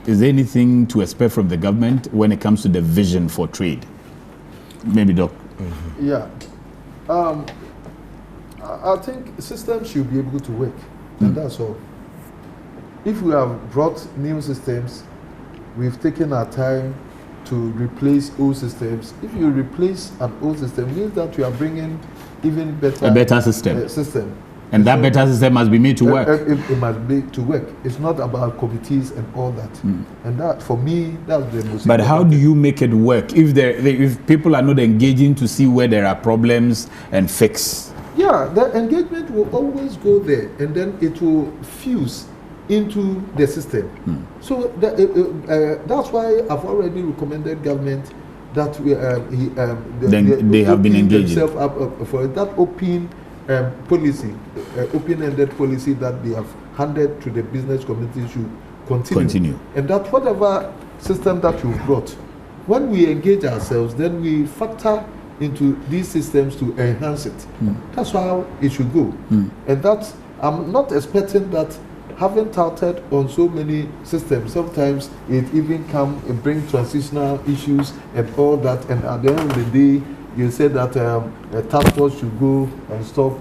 is there anything to expect from the government when it comes to the vision for trade? Maybe, Doc. Yeah. I think systems should be able to work, and that's all. If we have brought new systems, we've taken our time to replace old systems. If you replace an old system, it means that you are bringing even better, a better system. And that better system must be made to work. It must be to work. It's not about committees and all that. And that, for me, that's the most. But how do you make it work if people are not engaging to see where there are problems and fix? Yeah, the engagement will always go there, and then it will fuse into the system. So that's why I've already recommended government that they have been engaging themselves up for that open policy, open-ended policy that they have handed to the business community should continue. And that whatever system that you've brought, when we engage ourselves, then we factor into these systems to enhance it. That's how it should go. And that, I'm not expecting that having touted on so many systems, sometimes it even bring transitional issues and all that, and at the end of the day, you said that a task force should go and stop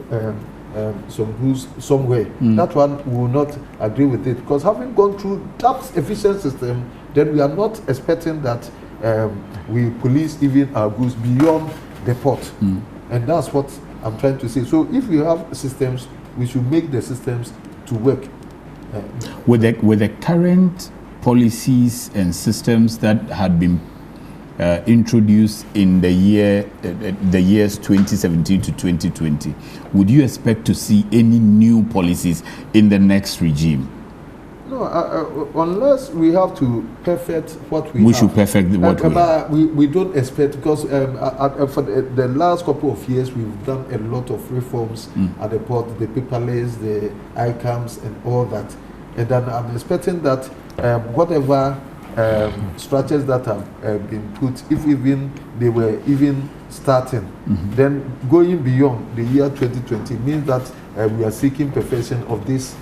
some goods somewhere. That one will not agree with it, because having gone through that efficient system, then we are not expecting that we police even our goods beyond the port. And that's what I'm trying to say. So if we have systems, we should make the systems to work. With the current policies and systems that had been introduced in the years 2017 to 2020, would you expect to see any new policies in the next regime? No, unless we have to perfect what we have. Should perfect what we have. We don't expect, because for the last couple of years, we've done a lot of reforms at the port, the paperless, the ICAMs, and all that. And then I'm expecting that whatever structures that have been put, if even they were even starting, then going beyond the year 2020 means that we are seeking perfection of these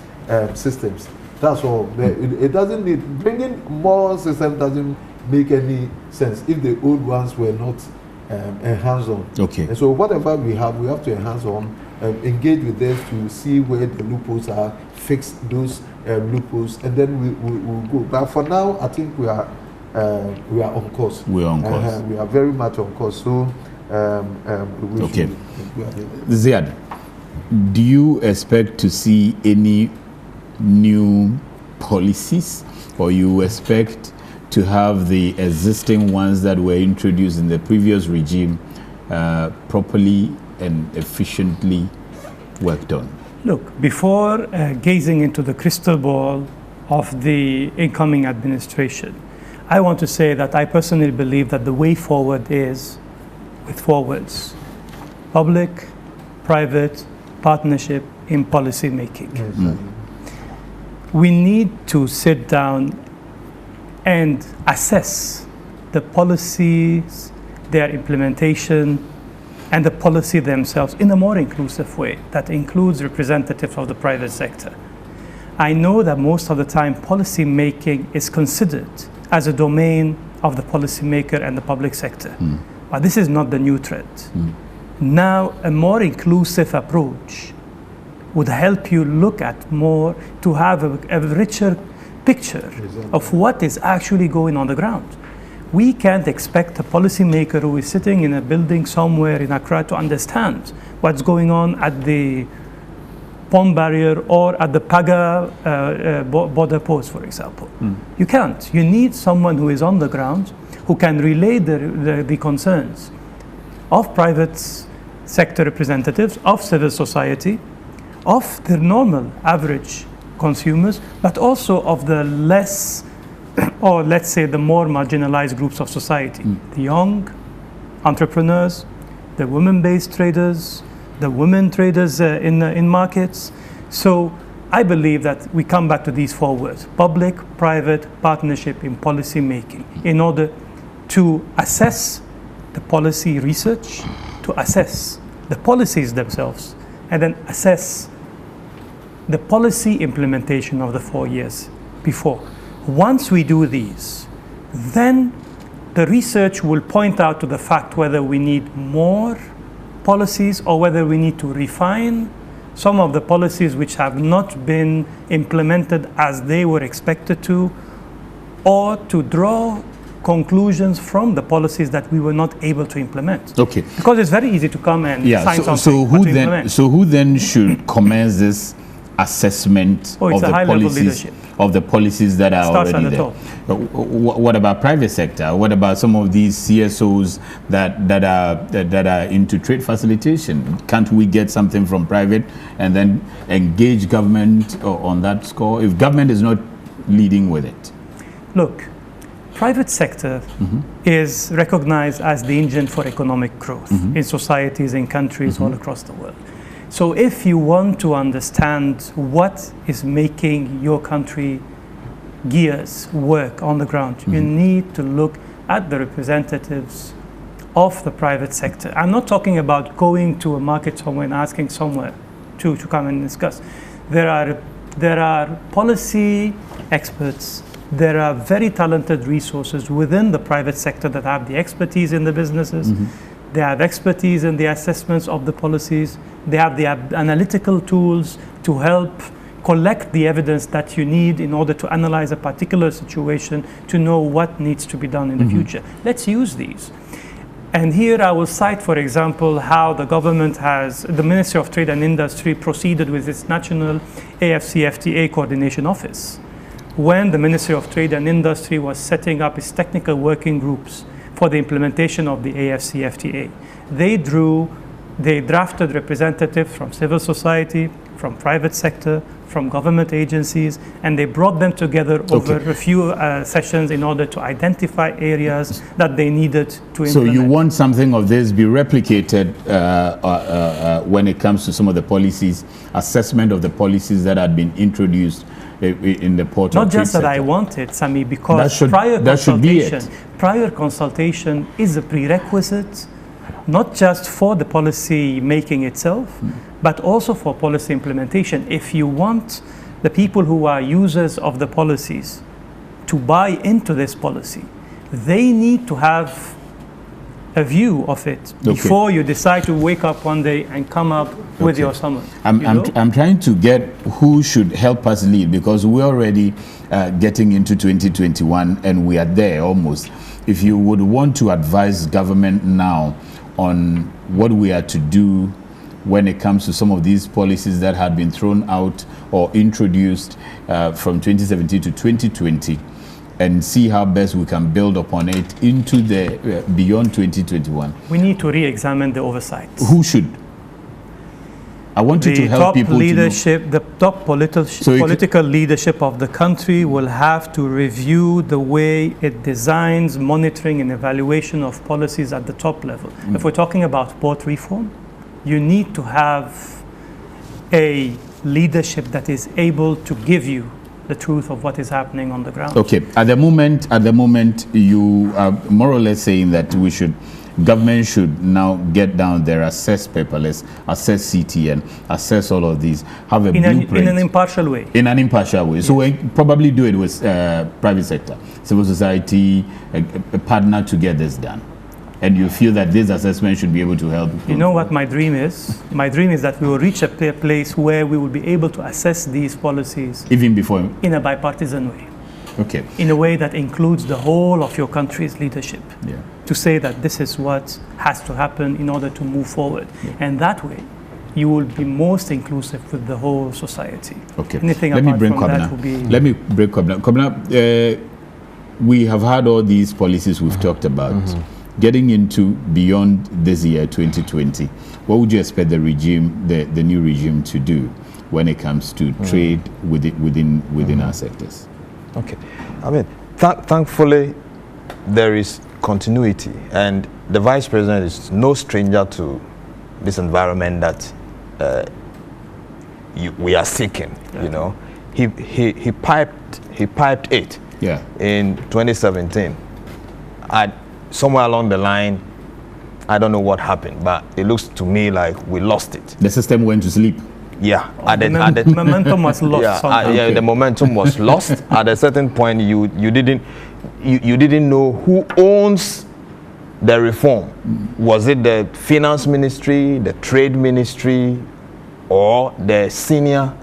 systems. That's all. It doesn't need, bringing more systems doesn't make any sense if the old ones were not enhanced on. Okay. And so whatever we have to enhance on, engage with them to see where the loopholes are, fix those loopholes, and then we'll go. But for now, I think we are on course. We are on course. We are very much on course. So okay. Ziad, do you expect to see any new policies, or you expect to have the existing ones that were introduced in the previous regime properly and efficiently worked on? Look, before gazing into the crystal ball of the incoming administration, I want to say that I personally believe that the way forward is with 4 words: public, private, partnership in policy making. We need to sit down and assess the policies, their implementation, and the policy themselves in a more inclusive way that includes representatives of the private sector. I know that most of the time policy making is considered as a domain of the policymaker and the public sector. But this is not the new trend. Now, a more inclusive approach would help you look at more, to have a richer picture of what is actually going on the ground. We can't expect a policymaker who is sitting in a building somewhere in Accra to understand what's going on at the pond barrier or at the Paga border post, for example. You can't. You need someone who is on the ground, who can relay the concerns of private sector representatives, of civil society, of the normal average consumers, but also of the less, or let's say the more marginalized groups of society. The young entrepreneurs, the women-based traders, the women traders in markets. So I believe that we come back to these 4 words: public, private, partnership in policy making, in order to assess the policy research, to assess the policies themselves, and then assess the policy implementation of the 4 years before. Once we do these, then the research will point out to the fact whether we need more policies or whether we need to refine some of the policies which have not been implemented as they were expected to, or to draw conclusions from the policies that we were not able to implement. Okay. Because it's very easy to come and sign something, so who then should commence this assessment of the policies that are already there? What about private sector? What about some of these CSOs that are into trade facilitation? Can't we get something from private and then engage government on that score if government is not leading with it? Look, private sector is recognized as the engine for economic growth in societies, in countries all across the world. So if you want to understand what is making your country gears work on the ground, you need to look at the representatives of the private sector. I'm not talking about going to a market somewhere and asking somewhere to come and discuss. There are policy experts, there are very talented resources within the private sector that have the expertise in the businesses. They have expertise in the assessments of the policies. They have the analytical tools to help collect the evidence that you need in order to analyze a particular situation to know what needs to be done in the future. Let's use these. And here I will cite, for example, how the government the Ministry of Trade and Industry proceeded with its National AFCFTA Coordination Office. When the Ministry of Trade and Industry was setting up its technical working groups for the implementation of the AFCFTA, they drafted representatives from civil society, from private sector, from government agencies, and they brought them together over a few sessions in order to identify areas that they needed to implement. So you want something of this be replicated when it comes to some of the policies, assessment of the policies that had been introduced in the port. Not just that I want it, Sami, because prior consultation is a prerequisite, not just for the policy making itself, but also for policy implementation. If you want the people who are users of the policies to buy into this policy, they need to have a view of it before you decide to wake up one day and come up with your summary. I'm trying to get who should help us lead, because we're already getting into 2021 and we are there almost. If you would want to advise government now on what we are to do when it comes to some of these policies that had been thrown out or introduced from 2017 to 2020, and see how best we can build upon it into the beyond 2021. We need to re-examine the oversight. Who should? I want you to help people leadership, the top political leadership of the country will have to review the way it designs monitoring and evaluation of policies at the top level. If we're talking about port reform, you need to have a leadership that is able to give you the truth of what is happening on the ground. Okay, at the moment, you are more or less saying that government should now get down there, assess paperless, assess CTN, assess all of these, have a blueprint. In an impartial way. In an impartial way. So we probably do it with private sector, civil society, a partner to get this done. And you feel that this assessment should be able to help? You know what my dream is? My dream is that we will reach a place where we will be able to assess these policies even before, in a bipartisan way. Okay. In a way that includes the whole of your country's leadership. Yeah. To say that this is what has to happen in order to move forward. Yeah. And that way, you will be most inclusive with the whole society. Okay. Anything Let me apart bring from that will be... Let me break Kobna. Kobna, we have had all these policies we've talked about. Getting into beyond this year, 2020, what would you expect the regime, the new regime, to do when it comes to trade within our sectors? Okay, I mean, thankfully, there is continuity, and the vice president is no stranger to this environment that we are seeking. You know, he piped it. Yeah. In 2017. Somewhere along the line, I don't know what happened, but it looks to me like we lost it. The system went to sleep. Yeah, the momentum was lost. Yeah, the momentum was lost. At a certain point, you didn't know who owns the reform. Was it the finance ministry, the trade ministry, or the senior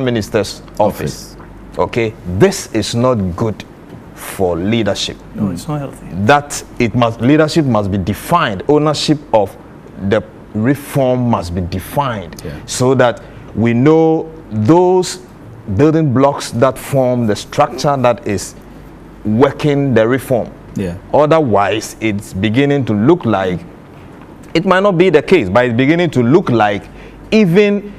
minister's office? Okay, this is not good for leadership. No, it's not healthy. Leadership must be defined. Ownership of the reform must be defined, so that we know those building blocks that form the structure that is working the reform. Otherwise, it's beginning to look like, it might not be the case, but it's beginning to look like even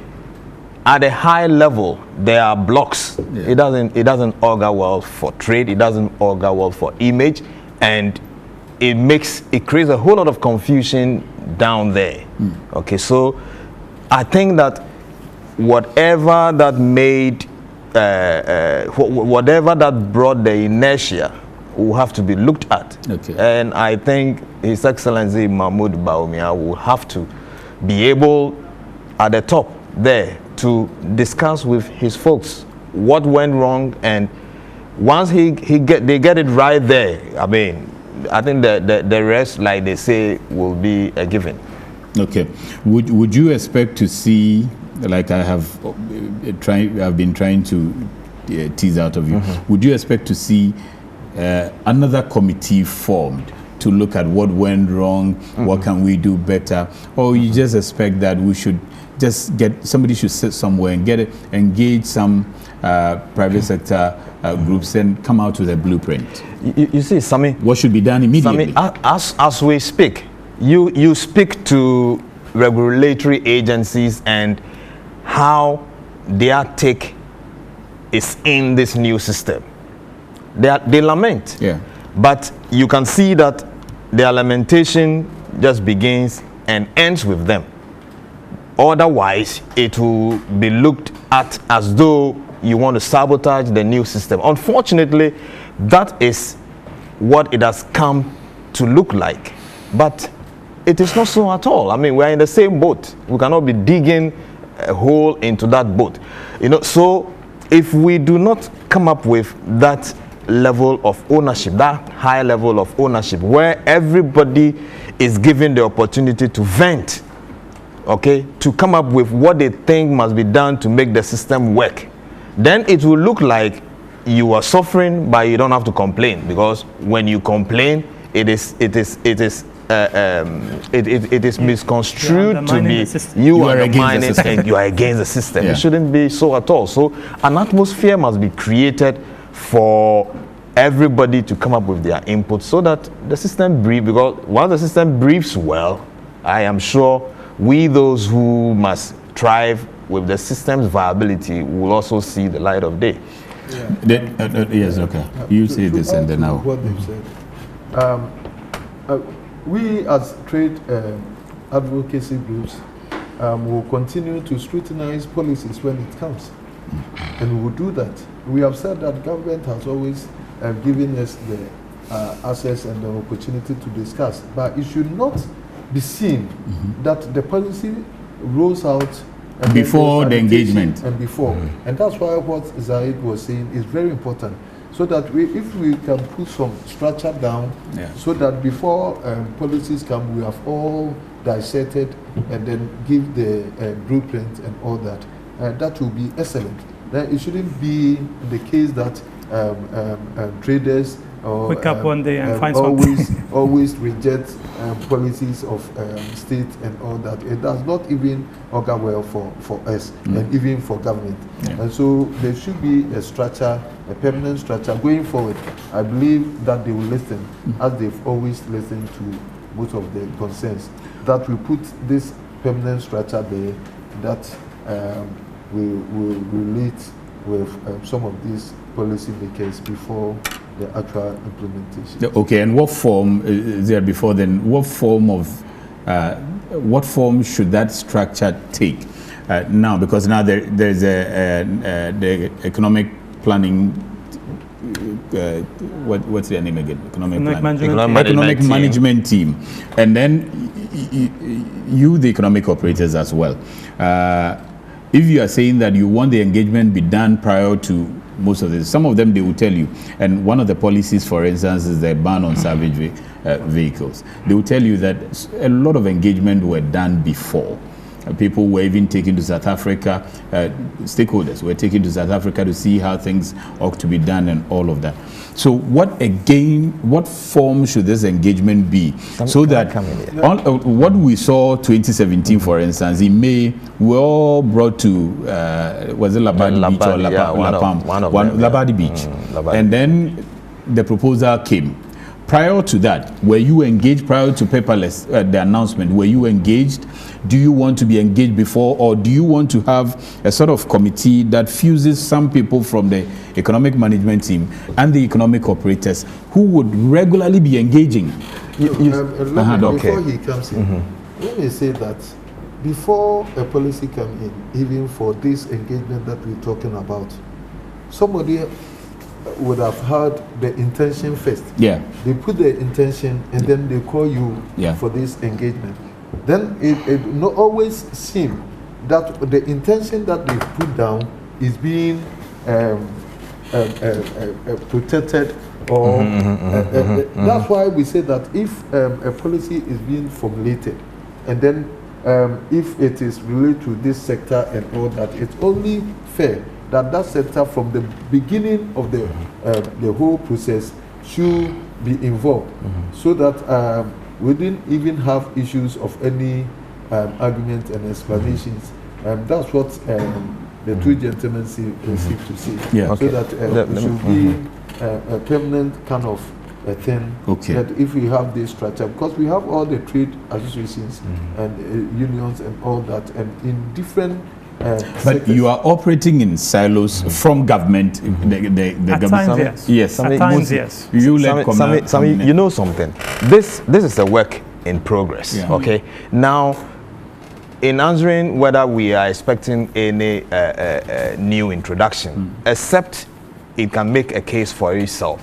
at a high level there are blocks. It doesn't augur well for trade, it doesn't augur well for image, and it creates a whole lot of confusion down there. Okay, so I think that whatever that brought the inertia will have to be looked at. Okay. And I think His Excellency Mahmoud Bawumia will have to be able at the top there to discuss with his folks what went wrong, and once they get it right there, I mean, I think the rest, like they say, will be a given. Okay. Would you expect to see, like I've been trying to tease out of you, would you expect to see another committee formed to look at what went wrong, what can we do better, or you just expect that we should just somebody should sit somewhere and engage some private sector groups and come out with a blueprint? You see, Sammy, what should be done immediately? Sammy, as we speak, you speak to regulatory agencies and how their take is in this new system. They lament, but you can see that their lamentation just begins and ends with them. Otherwise, it will be looked at as though you want to sabotage the new system. Unfortunately, that is what it has come to look like. But it is not so at all. I mean, we're in the same boat. We cannot be digging a hole into that boat. So if we do not come up with that level of ownership, that high level of ownership, where everybody is given the opportunity to vent, okay, to come up with what they think must be done to make the system work, then it will look like you are suffering, but you don't have to complain, because when you complain, it is misconstrued to be you are undermining and you are against the system. It shouldn't be so at all. So an atmosphere must be created for everybody to come up with their input so that the system breathes, because once the system breathes well, I am sure we, those who must thrive with the system's viability, will also see the light of day. Yes, okay. You say this and then now. What they've said. We as trade advocacy groups will continue to scrutinize policies when it comes. And we will do that. We have said that government has always given us the access and the opportunity to discuss, but it should not be seen that the policy rolls out before the engagement. And before. And that's why what Zaid was saying is very important. So that if we can put some structure down, so that before policies come, we have all dissected and then give the blueprint and all that. That will be excellent. Then it shouldn't be the case that traders wake up one day and find always reject policies of state and all that. It does not even augur well for us and even for government. And so there should be a structure, a permanent structure going forward. I believe that they will listen, as they've always listened to most of the concerns. That we put this permanent structure there that will relate with some of these policy makers before the actual implementation. Okay, and what form is there before then? What form should that structure take now? Because now there's the economic planning. What's their name again? Economic management team, and then you, the economic operators as well. If you are saying that you want the engagement be done prior to most of this, some of them they will tell you, and one of the policies, for instance, is the ban on salvage vehicles. They will tell you that a lot of engagement were done before. People were even taken to South Africa, stakeholders were taken to South Africa to see how things ought to be done and all of that. So what form should this engagement be? So that what we saw 2017, for instance, in May, we all brought to, was it Labadi Beach or Labadi Beach? And then the proposal came. Prior to that, were you engaged prior to paperless, the announcement? Were you engaged? Do you want to be engaged before, or do you want to have a sort of committee that fuses some people from the economic management team and the economic operators who would regularly be engaging? Before he comes in, let me say that before a policy comes in, even for this engagement that we're talking about, somebody would have had the intention first. Yeah. They put the intention and then they call you for this engagement. Then it not always seem that the intention that they put down is being protected, or that's why we say that if a policy is being formulated and then if it is related to this sector and all that, it's only fair that that sector from the beginning of the whole process should be involved, so that we didn't even have issues of any argument and explanations. That's what the two gentlemen seem to see. Yeah. So that it should be a permanent kind of a thing. Okay. That if we have this structure, because we have all the trade associations and unions and all that, and in different. But sectors. you are operating in silos from government. The At government. times, yes. At times, yes. You let Sami, you know something. This is a work in progress. Yeah. Okay. Now, in answering whether we are expecting any new introduction, except it can make a case for itself,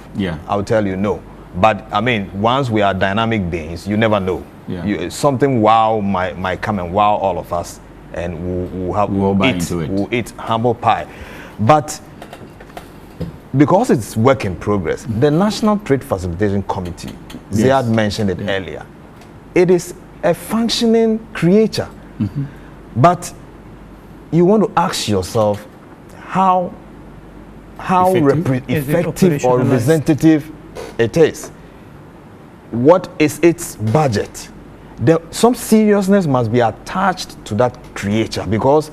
I'll tell you no. But I mean, once we are dynamic beings, you never know. Yeah. Something wow might come and wow all of us, and we'll eat humble pie. But because it's work in progress, the National Trade Facilitation Committee, Ziad mentioned it earlier, it is a functioning creature. But you want to ask yourself how effective or representative it is. What is its budget? Some seriousness must be attached to that creature, because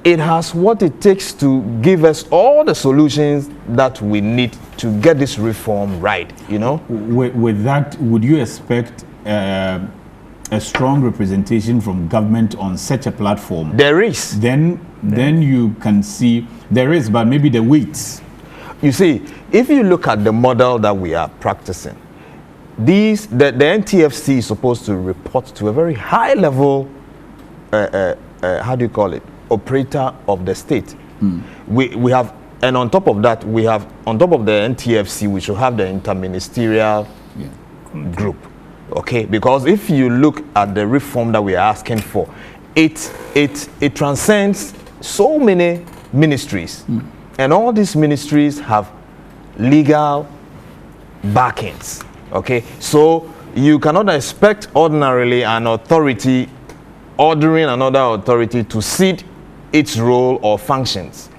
it has what it takes to give us all the solutions that we need to get this reform right, you know? With that, would you expect a strong representation from government on such a platform? There is. Then you can see there is, but maybe the weights. You see, if you look at the model that we are practicing, the NTFC is supposed to report to a very high level, how do you call it, operator of the state. We have, and on top of that, we have, on top of the NTFC, we should have the interministerial group. Okay, because if you look at the reform that we are asking for, it transcends so many ministries, and all these ministries have legal backings. Okay, so you cannot expect ordinarily an authority ordering another authority to cede its role or functions.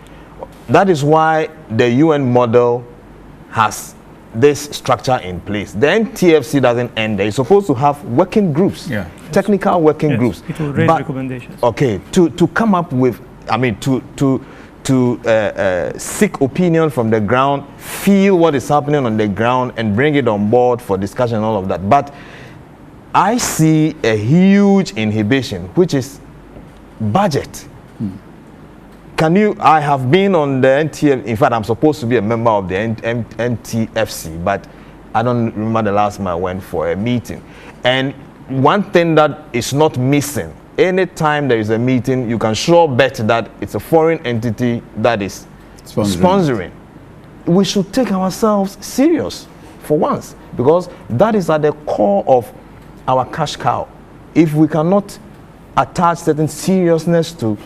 That is why the UN model has this structure in place. The NTFC doesn't end there. It's supposed to have working groups, technical working groups. It will raise recommendations. Okay, to come up with, I mean, to seek opinion from the ground, feel what is happening on the ground, and bring it on board for discussion and all of that. But I see a huge inhibition, which is budget. I have been on the NTF, in fact, I'm supposed to be a member of the NTFC, but I don't remember the last time I went for a meeting. And one thing that is not missing, anytime there is a meeting, you can sure bet that it's a foreign entity that is sponsoring. We should take ourselves serious for once, because that is at the core of our cash cow. If we cannot attach certain seriousness to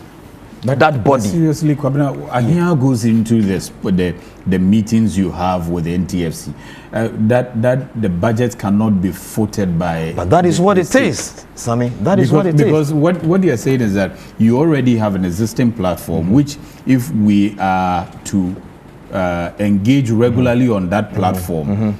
that body. Seriously, Kwabena, here goes into this, the meetings you have with the NTFC. That the budget cannot be footed by. But that is what it is, Sami. That is what it is. Because what you are saying is that you already have an existing platform, which if we are to engage regularly on that platform,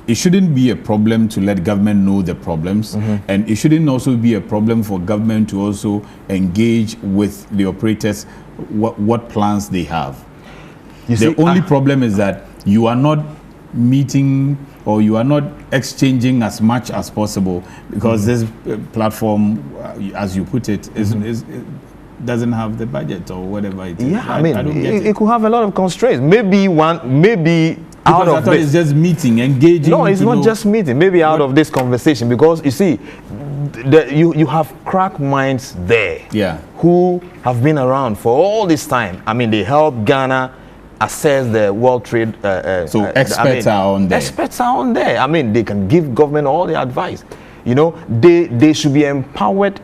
it shouldn't be a problem to let government know the problems, and it shouldn't also be a problem for government to also engage with the operators what plans they have. The only problem is that you are not meeting or you are not exchanging as much as possible, because this platform, as you put it, doesn't have the budget or whatever it is. Yeah, I mean, it could have a lot of constraints. Maybe out of this, it's just meeting, engaging. No, it's not just meeting. Maybe out of this conversation, because you see, you have crack minds there, who have been around for all this time. I mean, they helped Ghana assess the World Trade. So experts are on there. Experts are on there. I mean, they can give government all the advice. You know, they should be empowered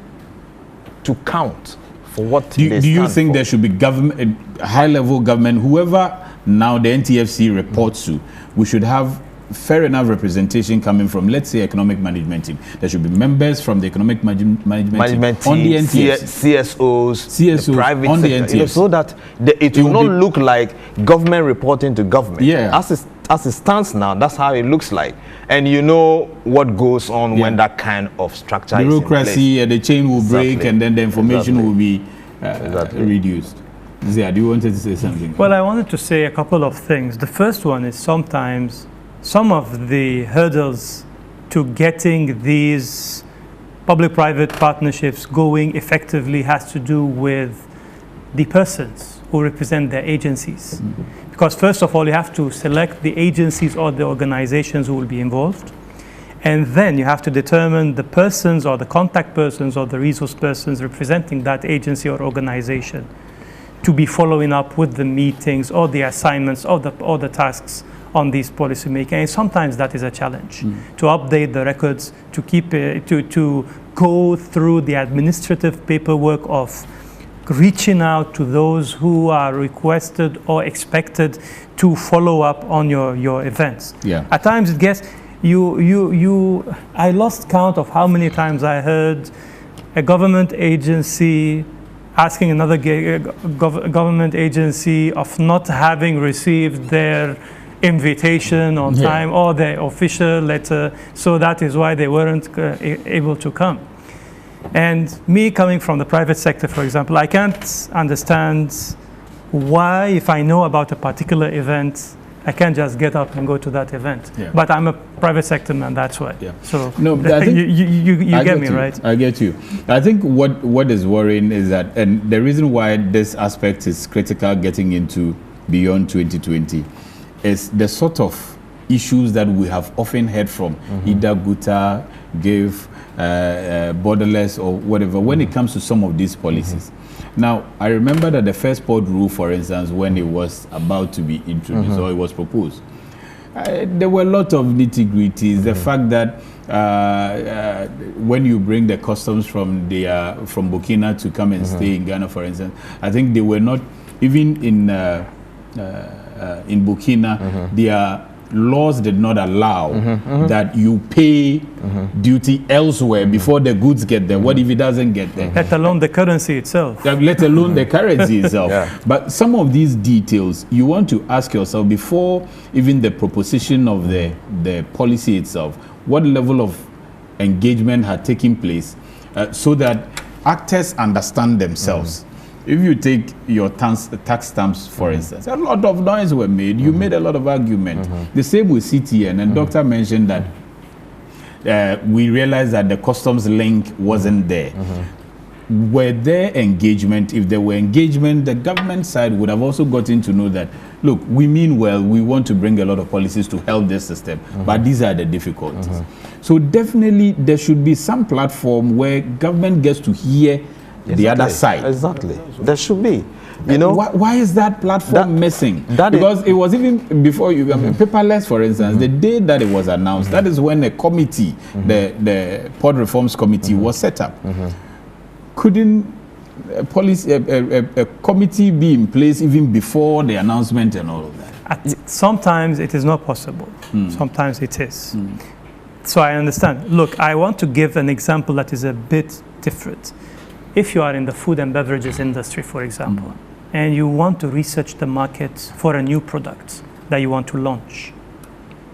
to count for what do you think there should be government, high-level government, whoever now the NTFC reports to, we should have fair enough representation coming from, let's say, economic management team. There should be members from the economic management team on the NTFC. CSOs, the private on sector, the NTFC. you know, so that it will not look like government reporting to government. Yeah. As it stands now, that's how it looks like. And you know what goes on when that kind of structure bureaucracy, is in place. The chain will break, and then the information will be reduced. Zia, do you want to say something? Well, I wanted to say a couple of things. The first one is sometimes some of the hurdles to getting these public-private partnerships going effectively has to do with the persons who represent their agencies. Mm-hmm. Because first of all, you have to select the agencies or the organizations who will be involved. And then you have to determine the persons or the contact persons or the resource persons representing that agency or organization to be following up with the meetings or the assignments or the tasks on these policy making. And sometimes that is a challenge to update the records, to keep to go through the administrative paperwork of reaching out to those who are requested or expected to follow up on your events. Yeah. At times it gets I lost count of how many times I heard a government agency asking another government agency of not having received their invitation on time or their official letter, so that is why they weren't able to come. And me coming from the private sector, for example, I can't understand why, if I know about a particular event, I can't just get up and go to that event. Yeah. But I'm a private sector man, that's why. Yeah. So no, but I think you get me, right? I get you. I think what is worrying is that, and the reason why this aspect is critical getting into beyond 2020 is the sort of issues that we have often heard from either Guta, GIF, Borderless or whatever when it comes to some of these policies. Now, I remember that the first port rule, for instance, when it was about to be introduced or it was proposed, there were a lot of nitty-gritties. The fact that when you bring the customs from Burkina to come and stay in Ghana, for instance, I think they were not, even in Burkina, their laws did not allow that you pay duty elsewhere before the goods get there. What if it doesn't get there? Let alone the currency itself. Let alone the currency itself. But some of these details, you want to ask yourself before even the proposition of the policy itself, what level of engagement had taken place so that actors understand themselves. If you take your tax stamps, for instance, a lot of noise were made. You made a lot of argument. The same with CTN, and Doctor mentioned that we realized that the customs link wasn't there. Were there engagement? If there were engagement, the government side would have also gotten to know that, look, we mean well, we want to bring a lot of policies to help this system, but these are the difficulties. So definitely there should be some platform where government gets to hear the other side. Exactly. There should be. You know, why is that platform missing? Because it was even before you paperless, for instance, the day that it was announced, that is when a committee, the Port Reforms Committee, was set up. Couldn't a committee be in place even before the announcement and all of that? Sometimes it is not possible. Sometimes it is. So I understand. Look, I want to give an example that is a bit different. If you are in the food and beverages industry, for example, and you want to research the market for a new product that you want to launch,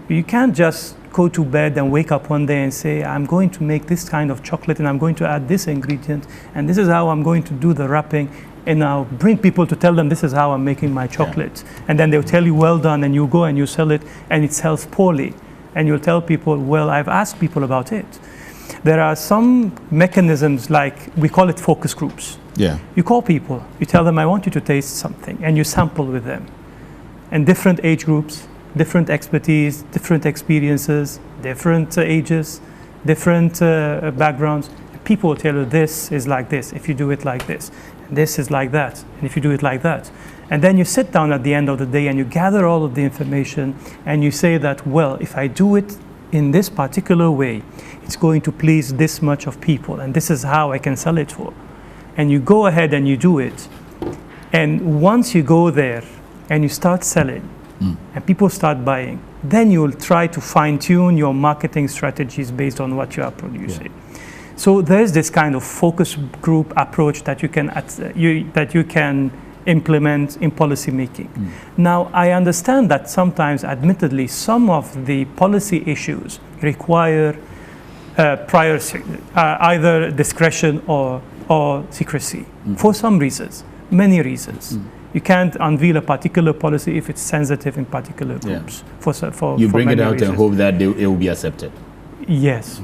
you can't just go to bed and wake up one day and say, I'm going to make this kind of chocolate and I'm going to add this ingredient and this is how I'm going to do the wrapping, and I'll bring people to tell them this is how I'm making my chocolate. And then they'll tell you, well done, and you go and you sell it and it sells poorly. And you'll tell people, well, I've asked people about it. There are some mechanisms, like we call it focus groups. Yeah. You call people, you tell them, I want you to taste something, and you sample with them. And different age groups, different expertise, different experiences, different ages, different backgrounds. People will tell you this is like this if you do it like this. And this is like that, and if you do it like that. And then you sit down at the end of the day and you gather all of the information and you say that, well, if I do it in this particular way, it's going to please this much of people, and this is how I can sell it for. And you go ahead and you do it. And once you go there and you start selling, and people start buying, then you'll try to fine-tune your marketing strategies based on what you are producing. Yeah. So there's this kind of focus group approach that you can implement in policy making. Now, I understand that sometimes, admittedly, some of the policy issues require prior either discretion or secrecy for some reasons, many reasons. You can't unveil a particular policy if it's sensitive in particular groups. Yeah. You bring it out reasons. And hope that it will be accepted. Yes.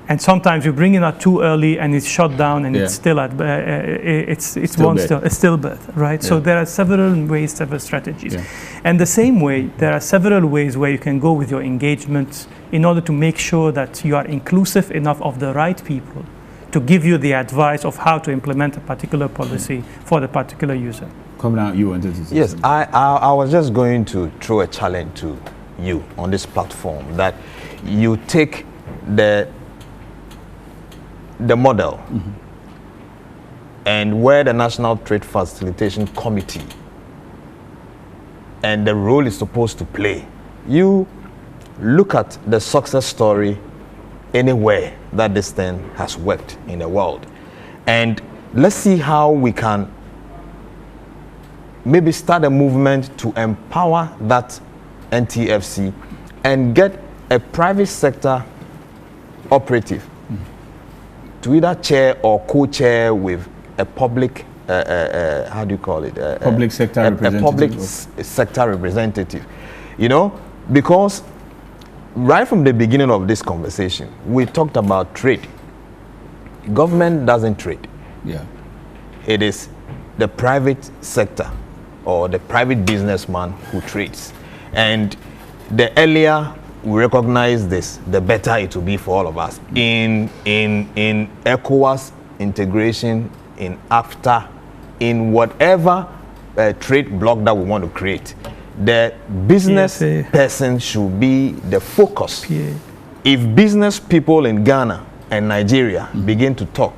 And sometimes you bring it out too early and it's shut down and it's still at it's stillbirth, right? So there are several ways, several strategies. And the same way, there are several ways where you can go with your engagement in order to make sure that you are inclusive enough of the right people to give you the advice of how to implement a particular policy for the particular user. Come now, you wanted to say Yes, I was just going to throw a challenge to you on this platform that you take the model and where the National Trade Facilitation Committee and the role is supposed to play. You look at the success story anywhere that this thing has worked in the world, and let's see how we can maybe start a movement to empower that NTFC and get a private sector operative to either chair or co-chair with a public, how do you call it? Public sector representative. A public sector representative. You know, because right from the beginning of this conversation, we talked about trade. Government doesn't trade. Yeah. It is the private sector or the private businessman who trades. And the earlier we recognize this, the better it will be for all of us. In ECOWAS integration, in AFTA, in whatever trade bloc that we want to create, the business person should be the focus. If business people in Ghana and Nigeria begin to talk,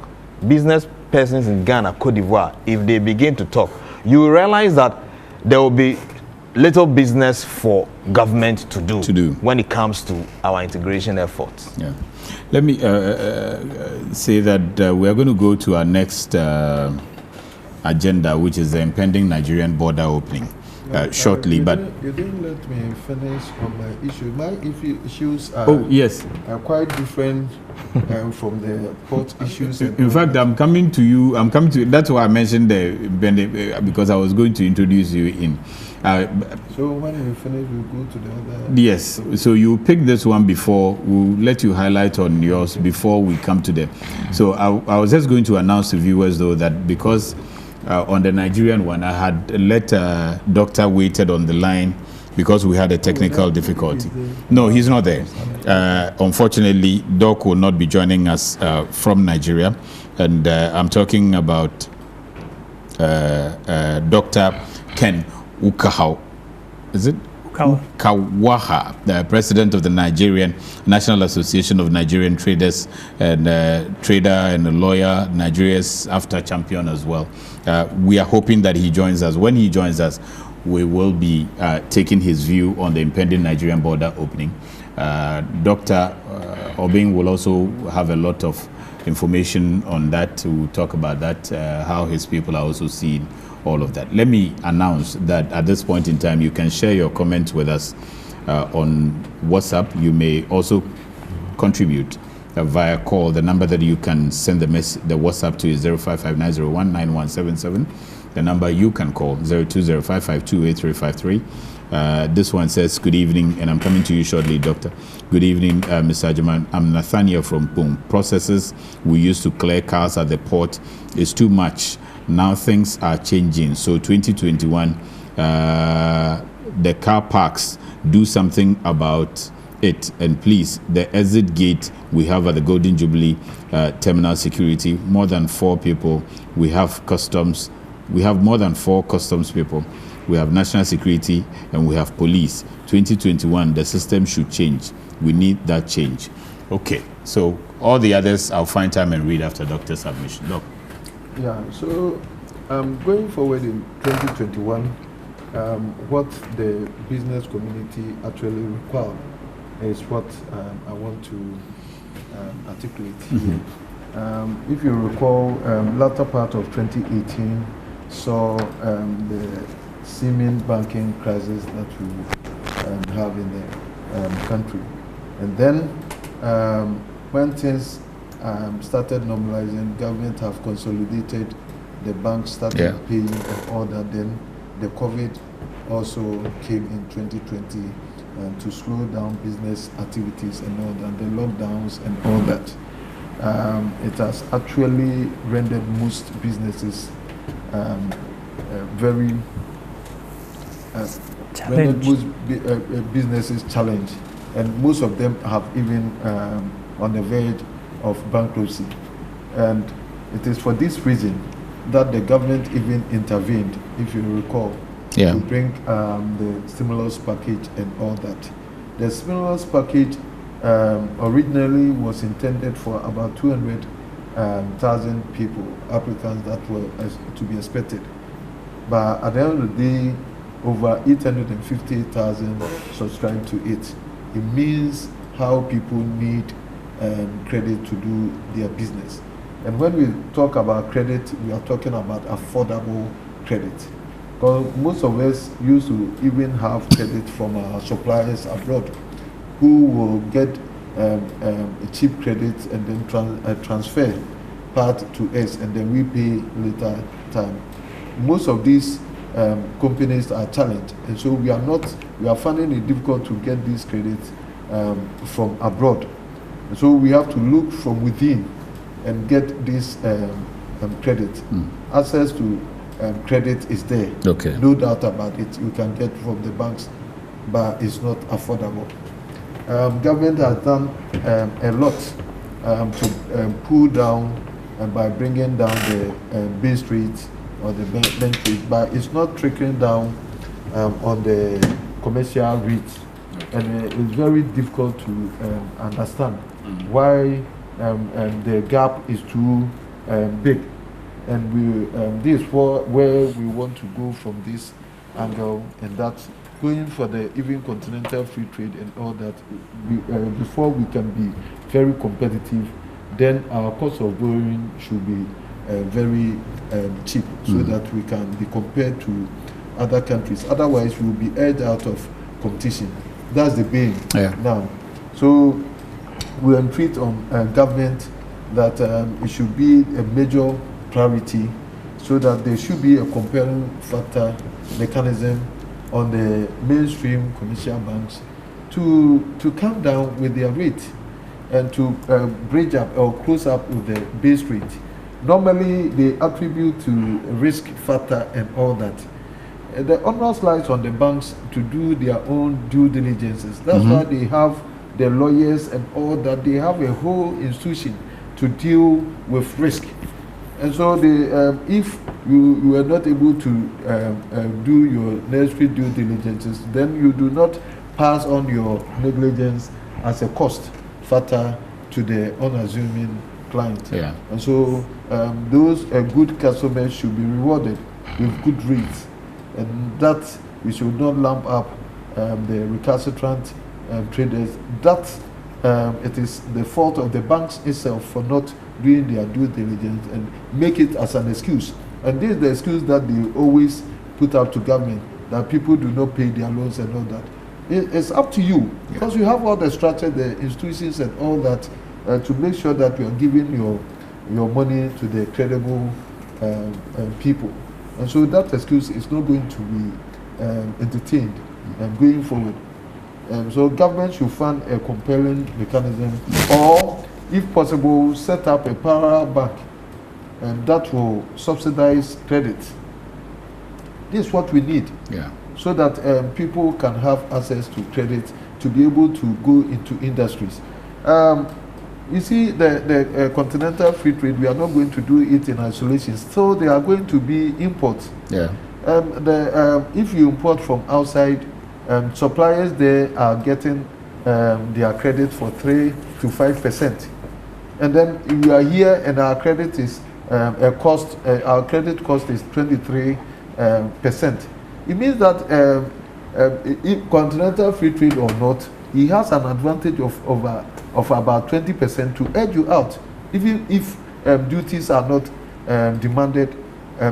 business persons in Ghana, Cote d'Ivoire, if they begin to talk, you will realize that there will be little business for government to do when it comes to our integration efforts. Yeah. Let me say that we are going to go to our next agenda, which is the impending Nigerian border opening shortly. You didn't let me finish on my issue. My issues are, are quite different from the port issues. In fact, I'm coming to you. That's why I mentioned because I was going to introduce you in. So when you finish, we'll go to the other. Yes. So you pick this one before. We'll let you highlight on yours before we come to the. So I was just going to announce to viewers though that because on the Nigerian one, I had let Doctor waited on the line because we had a technical difficulty. No, he's not there. Unfortunately, Doc will not be joining us from Nigeria, and I'm talking about Dr. Ken Ukahau. Is it? Kawaha, the president of the Nigerian National Association of Nigerian Traders, and trader and a lawyer, Nigeria's AFTA champion as well. We are hoping that he joins us. When he joins us, we will be taking his view on the impending Nigerian border opening. Dr. Obing will also have a lot of information on that to talk about that, how his people are also seeing all of that. Let me announce that at this point in time, you can share your comments with us on WhatsApp. You may also contribute via call. The number that you can send the WhatsApp to is 0559019177. The number you can call 0205528353. This one says, good evening, and I'm coming to you shortly, Doctor. Good evening, Mr. Ajaman. I'm Nathaniel from Boom. Processes we used to clear cars at the port is too much. Now things are changing. So 2021, the car parks, do something about it. And please, the exit gate we have at the Golden Jubilee Terminal Security, more than 4 people. We have customs We have more than 4 customs people. We have national security and we have police. 2021, the system should change. We need that change. Okay, so all the others I'll find time and read after Doctor's submission. Doc. Yeah, so going forward in 2021, what the business community actually require is what I want to articulate here. If you recall, latter part of 2018 saw the seeming banking crisis that we have in the country. And then when things started normalizing, government have consolidated, the banks started paying and all that. Then the COVID also came in 2020 to slow down business activities and all that, the lockdowns and all that. It has actually rendered most businesses very businesses challenged, and most of them have even on the verge of bankruptcy. And it is for this reason that the government even intervened, if you recall, to bring the stimulus package and all that. The stimulus package originally was intended for about 200,000 people, applicants that were to be expected. But at the end of the day, over 850,000 subscribed to it. It means how people need credit to do their business. And when we talk about credit, we are talking about affordable credit. Because most of us used to even have credit from our suppliers abroad, who will get a cheap credit and then transfer part to us, and then we pay later time. Most of these companies are challenged, and so we are finding it difficult to get these credits from abroad. And so we have to look from within and get this credit. Access to credit is there. Okay. No doubt about it. You can get from the banks, but it's not affordable. Government has done a lot to pull down by bringing down the base rate or the bench rate, but it's not trickling down on the commercial rates. And it's very difficult to understand why the gap is too big. And this is where we want to go from this angle, and that's going for the even continental free trade and all that. Before we can be very competitive, then our cost of borrowing should be very cheap, so that we can be compared to other countries. Otherwise, we will be edged out of competition. That's the bane now. So we entreat on government that it should be a major priority, so that there should be a compelling factor mechanism on the mainstream commercial banks to come down with their rate and to bridge up or close up with the base rate. Normally, they attribute to risk factor and all that. The onus lies on the banks to do their own due diligences. That's why they have the lawyers and all that. They have a whole institution to deal with risk. And so if you are not able to do your necessary due diligences, then you do not pass on your negligence as a cost factor to the unassuming client. And so those good customers should be rewarded with good rates, and that we should not lump up the recalcitrant traders. That it is the fault of the banks itself for not doing their due diligence and make it as an excuse. And this is the excuse that they always put up to government, that people do not pay their loans and all that. It's up to you, because you have all the structure, the institutions and all that, to make sure that you are giving your money to the credible people. And so that excuse is not going to be entertained going forward. So government should fund a compelling mechanism, or if possible, set up a parallel bank that will subsidize credit. This is what we need, so that people can have access to credit to be able to go into industries. you see, the continental free trade, we are not going to do it in isolation. So there are going to be imports. Yeah. If you import from outside, suppliers there are getting their credit for 3 to 5%. And then we are here and our credit is our credit cost is 23%. It means that if continental free trade or not, he has an advantage of about 20% to edge you out. Even if duties are not demanded,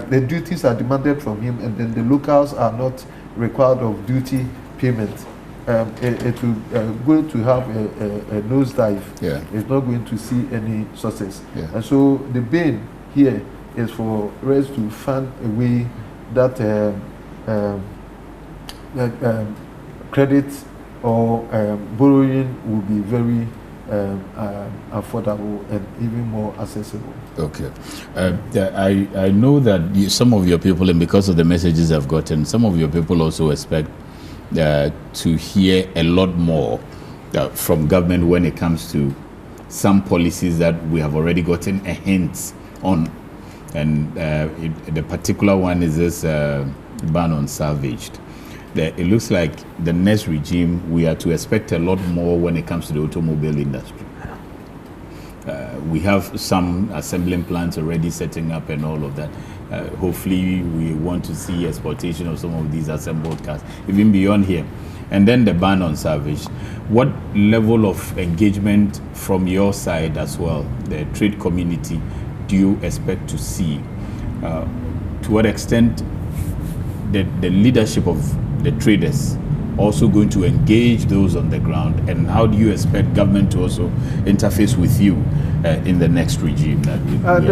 the duties are demanded from him, and then the locals are not required of duty payment. It will going to have a nosedive. Yeah. It's not going to see any success. Yeah. And so the bane here is for us to find a way that credit or borrowing will be very affordable and even more accessible. Okay. I know that some of your people, and because of the messages I've gotten, some of your people also expect to hear a lot more from government when it comes to some policies that we have already gotten a hint on. And the particular one is this ban on salvaged. It looks like the next regime, we are to expect a lot more when it comes to the automobile industry. We have some assembling plants already setting up and all of that. Hopefully we want to see exportation of some of these assembled cars, even beyond here. And then the ban on salvage. What level of engagement from your side as well, the trade community, do you expect to see? To what extent the leadership of the traders also going to engage those on the ground, and how do you expect government to also interface with you in the next regime? There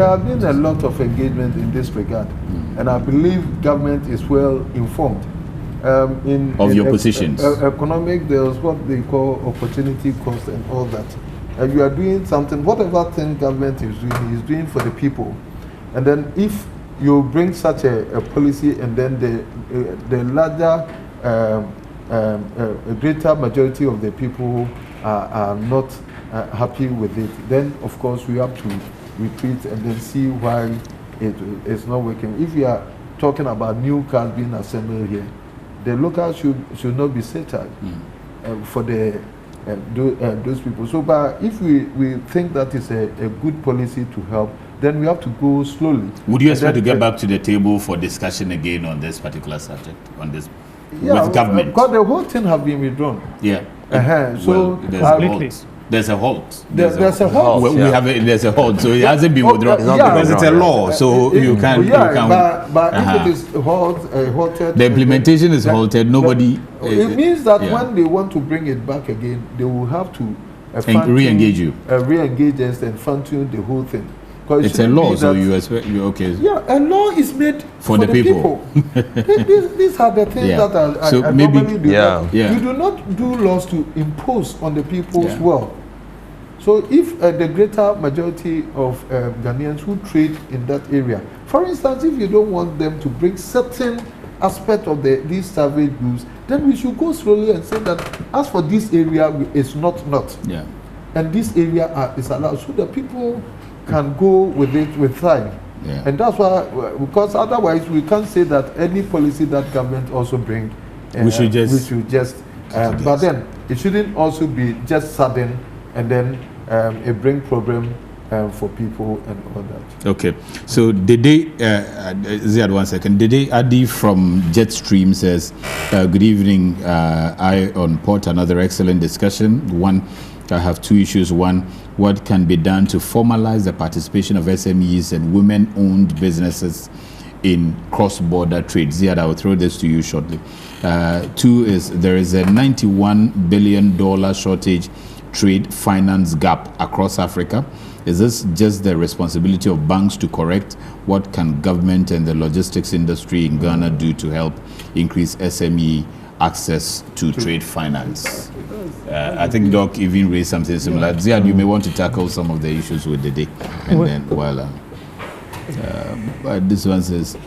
have been a lot of engagement in this regard, and I believe government is well informed. In your positions? Economic, there's what they call opportunity cost and all that. If you are doing something, whatever thing government is doing for the people. And then if you bring such a policy, and then the larger, a greater majority of the people are not happy with it, then of course we have to retreat and then see why it is not working. If you are talking about new cars being assembled here, the locals should not be settled for those people. So, but if we think that is a good policy to help, then we have to go slowly. Would you expect to get back to the table for discussion again on this particular subject, on this, with government? Because the whole thing have been withdrawn. Yeah. So there's a halt. There's a halt. We have there's a halt, so it hasn't been withdrawn because it's a law. So you can. But if it is halted, the implementation is halted. Nobody. It means that when they want to bring it back again, they will have to re-engage you, re-engage us, and fine-tune the whole thing. It's a law, so you expect okay. Yeah, a law is made for the people. These are the things that I normally do. You do not do laws to impose on the people's will. So if the greater majority of Ghanaians who trade in that area, for instance, if you don't want them to bring certain aspect of these salvage goods, then we should go slowly and say that as for this area, it's not. Yeah. And this area is allowed, so the people can go with it with time. Yeah. And that's why, because otherwise we can't say that any policy that government also bring, we should just but then it shouldn't also be just sudden and then it bring problem for people and all that. Okay, so Dede, Ziad, 1 second. Dede Adi from Jetstream says, good evening, I on Port, another excellent discussion. One, I have two issues. One, what can be done to formalize the participation of SMEs and women-owned businesses in cross-border trade? Ziad, I will throw this to you shortly. Two is, there is a $91 billion shortage trade finance gap across Africa. Is this just the responsibility of banks to correct? What can government and the logistics industry in Ghana do to help increase SME access to trade finance? I think Doc even raised something similar. Ziad, you may want to tackle some of the issues with the day, and then while this one says,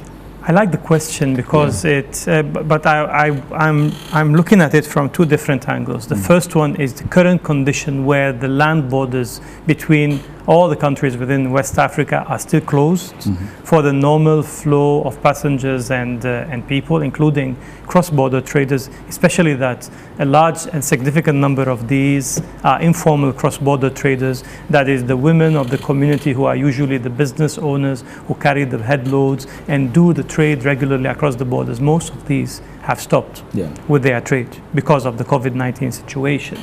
I like the question because but I'm looking at it from two different angles. The first one is the current condition where the land borders between all the countries within West Africa are still closed for the normal flow of passengers and people, including cross-border traders, especially that a large and significant number of these are informal cross-border traders. That is the women of the community who are usually the business owners who carry the headloads and do the trade regularly across the borders. Most of these have stopped with their trade because of the COVID-19 situation.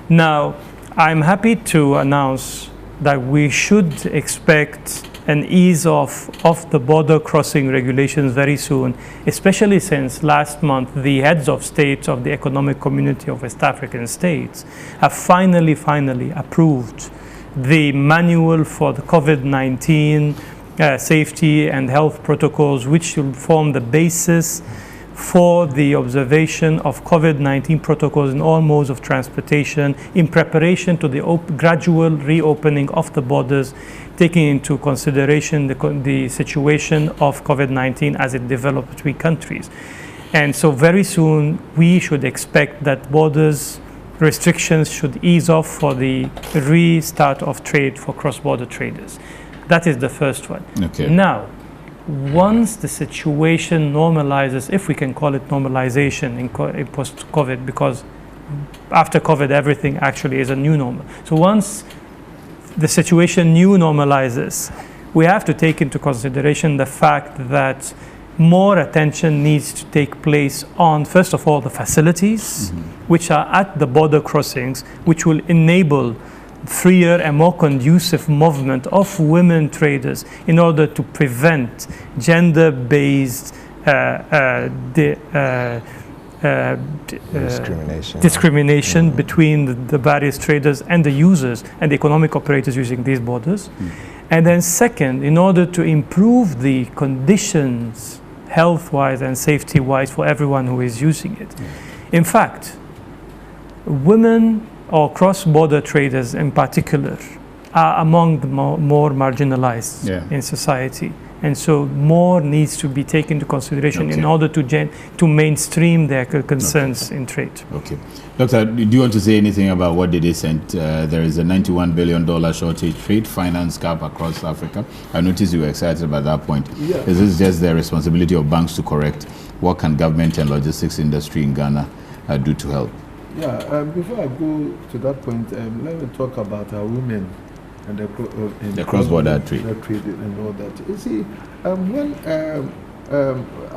Now, I'm happy to announce that we should expect an ease off of the border crossing regulations very soon, especially since last month the heads of state of the Economic Community of West African States have finally approved the manual for the COVID-19 safety and health protocols, which will form the basis for the observation of COVID-19 protocols in all modes of transportation in preparation to the gradual reopening of the borders, taking into consideration the situation of COVID-19 as it develops between countries. And so very soon we should expect that borders restrictions should ease off for the restart of trade for cross-border traders. That is the first one. Okay. Now, once the situation normalizes, if we can call it normalization in post-COVID, because after COVID everything actually is a new normal. So once the situation normalizes, we have to take into consideration the fact that more attention needs to take place on, first of all, the facilities which are at the border crossings, which will enable freer and more conducive movement of women traders in order to prevent gender-based discrimination between the various traders and the users and the economic operators using these borders. And then second, in order to improve the conditions health-wise and safety-wise for everyone who is using it. In fact, women or cross-border traders in particular are among the more marginalized in society. And so more needs to be taken into consideration in order to mainstream their concerns in trade. Okay. Doctor, do you want to say anything about what they sent? There is a $91 billion shortage trade finance gap across Africa. I noticed you were excited about that point. Yeah. Is this just the responsibility of banks to correct? What can government and logistics industry in Ghana do to help? Yeah, before I go to that point, let me talk about our women and the cross-border trade. And all that. You see, when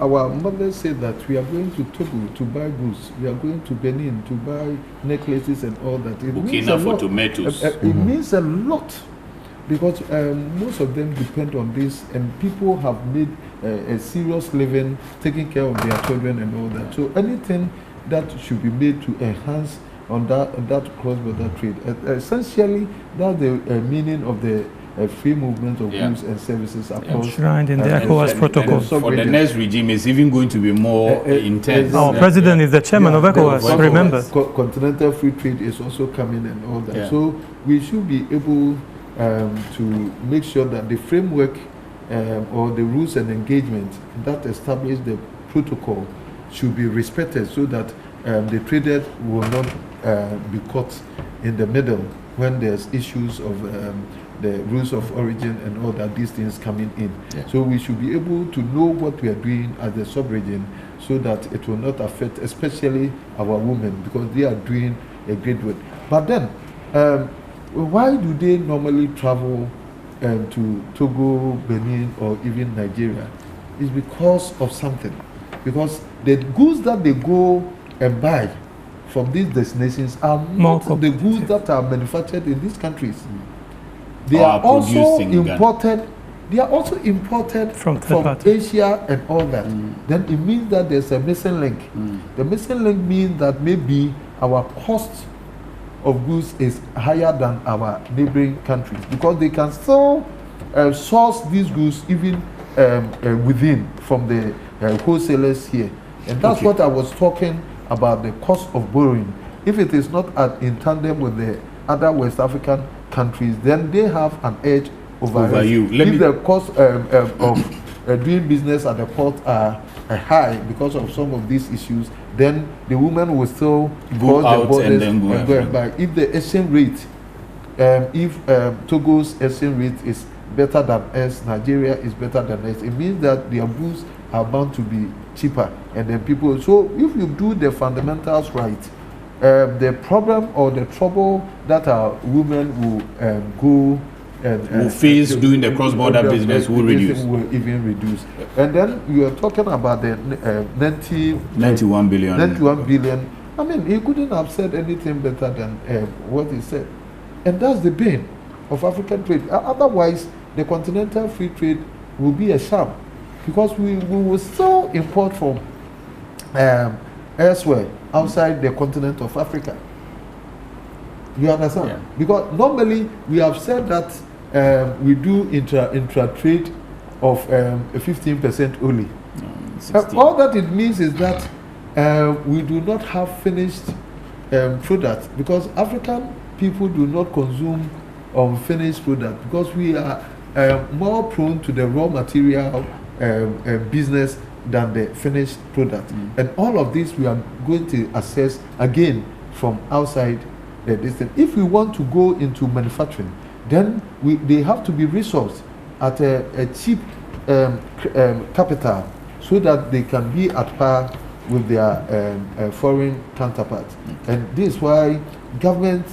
our mothers said that we are going to Togo to buy goods, we are going to Benin to buy necklaces and all that, it means a lot. Tomatoes. It means a lot, because most of them depend on this, and people have made a serious living taking care of their children and all that. So anything that should be made to enhance on that cross-border trade. Essentially, that's the meaning of the free movement of goods and services across. Enshrined in the ECOWAS protocol. For the next regime, it's even going to be more intense. Our president is the chairman of ECOWAS, remember. Continental free trade is also coming and all that. Yeah. So we should be able to make sure that the framework or the rules and engagement that establish the protocol should be respected, so that the traders will not be caught in the middle when there's issues of the rules of origin and all that, these things coming in. Yeah. So we should be able to know what we are doing as the sub-region, so that it will not affect especially our women, because they are doing a great work. But then, why do they normally travel to Togo, Benin, or even Nigeria? It's because of something. Because the goods that they go and buy from these destinations are not the goods that are manufactured in these countries. They are also imported. They are also imported from Asia and all that. Then it means that there's a missing link. The missing link means that maybe our cost of goods is higher than our neighboring countries, because they can still source these goods even within from the wholesalers here. And that's what I was talking about, the cost of borrowing. If it is not in tandem with the other West African countries, then they have an edge over you. If the cost of doing business at the port are high because of some of these issues, then the women will still go cross out the borders and then go and back. If the exchange rate, if Togo's exchange rate is better than us, Nigeria is better than us, it means that their goods are bound to be cheaper, and then people. So if you do the fundamentals right, the problem or the trouble that our women will go and will face doing the cross-border business will reduce. Will even reduce. And then you are talking about the 91 billion. 91 billion. I mean, he couldn't have said anything better than what he said. And that's the bane of African trade. Otherwise, the continental free trade will be a sham, because we will still import from elsewhere outside the continent of Africa. You understand? Yeah. Because normally we have said that we do intra trade of 15% only. All that it means is that we do not have finished products, because African people do not consume finished products, because we are more prone to the raw material business than the finished product. And all of this we are going to assess again from outside the distance. If we want to go into manufacturing, then they have to be resourced at a cheap capital, so that they can be at par with their foreign counterparts. And this is why government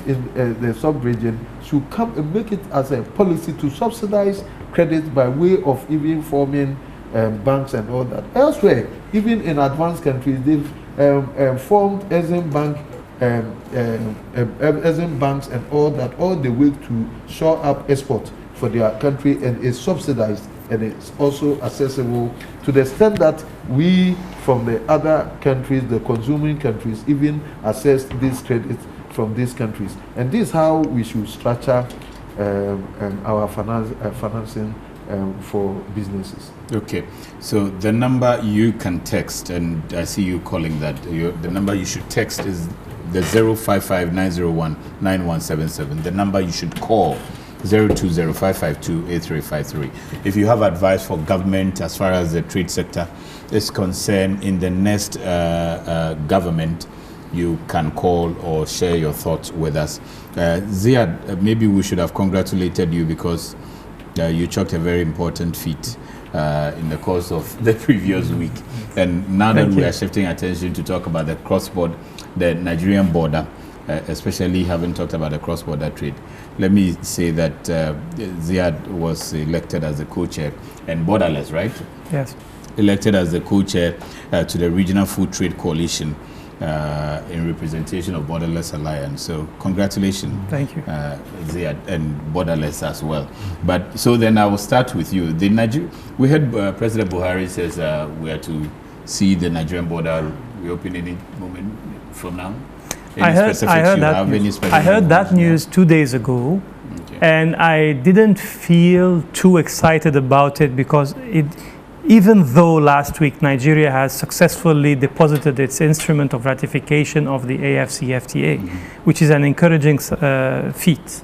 in the sub-region should come and make it as a policy to subsidize credit by way of even forming banks and all that. Elsewhere, even in advanced countries, they've formed Exim banks and all that, all the way to shore up export for their country, and is subsidized, and it's also accessible to the extent that we from the other countries, the consuming countries, even access these credits from these countries. And this is how we should structure our financing for businesses. Okay, so the number you can text, and I see you calling that, the number you should text is the 055-901-9177. The number you should call, 020-552-8353. If you have advice for government as far as the trade sector is concerned in the next government, you can call or share your thoughts with us. Ziad, maybe we should have congratulated you, because you chalked a very important feat in the course of the previous week. And now that we are shifting attention to talk about the cross-border, the Nigerian border, especially having talked about the cross-border trade, let me say that Ziad was elected as the co-chair, and Borderless, right? Yes. Elected as the co-chair to the Regional Food Trade Coalition in representation of Borderless Alliance. So congratulations. Thank you. Ziad, and Borderless as well. But so then I will start with you. We heard President Buhari says we are to see the Nigerian border reopen any moment from now. I heard that news 2 days ago, and I didn't feel too excited about it, because even though last week Nigeria has successfully deposited its instrument of ratification of the AFCFTA, which is an encouraging feat,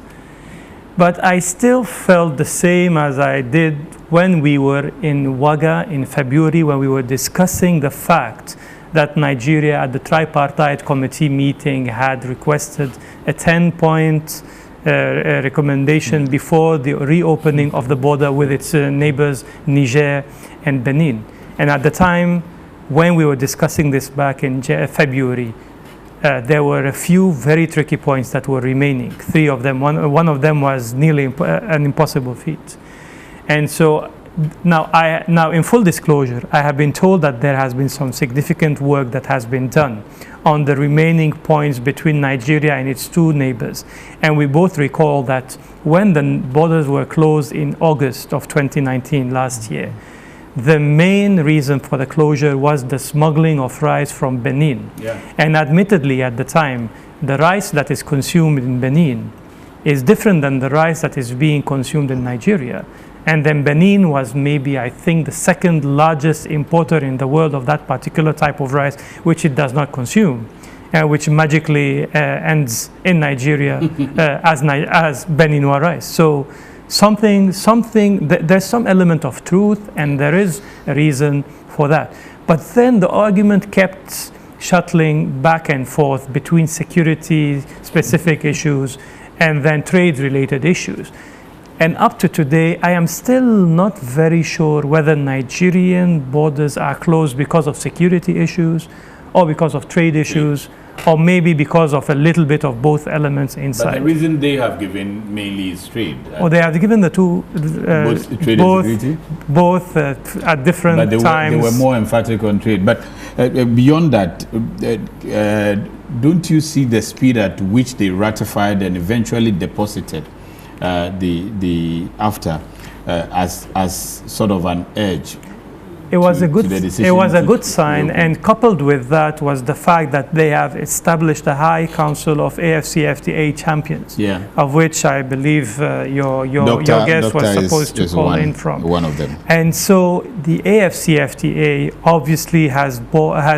but I still felt the same as I did when we were in Wagga in February, when we were discussing the fact that Nigeria at the tripartite committee meeting had requested a 10-point recommendation before the reopening of the border with its neighbors Niger and Benin. And at the time when we were discussing this back in February, there were a few very tricky points that were remaining. 3 of them, one of them was nearly an impossible feat. And so now in full disclosure, I have been told that there has been some significant work that has been done on the remaining points between Nigeria and its 2 neighbors. And we both recall that when the borders were closed in August of 2019 last year, the main reason for the closure was the smuggling of rice from Benin. Yeah. And admittedly at the time, the rice that is consumed in Benin is different than the rice that is being consumed in Nigeria. And then Benin was maybe, I think, the 2nd largest importer in the world of that particular type of rice, which it does not consume, which magically ends in Nigeria as Beninois rice. So there's some element of truth, and there is a reason for that. But then the argument kept shuttling back and forth between security-specific issues and then trade-related issues. And up to today, I am still not very sure whether Nigerian borders are closed because of security issues or because of trade issues, or maybe because of a little bit of both elements inside. But the reason they have given mainly is trade. Or they have given the two, both trade and security? Both at different but times. They were more emphatic on trade. But beyond that, don't you see the speed at which they ratified and eventually deposited the AFTA as sort of an edge? It was a good sign, and coupled with that was the fact that they have established a high council of AFCFTA champions, of which I believe your guest was supposed to call in from. One of them. And so the AFCFTA obviously has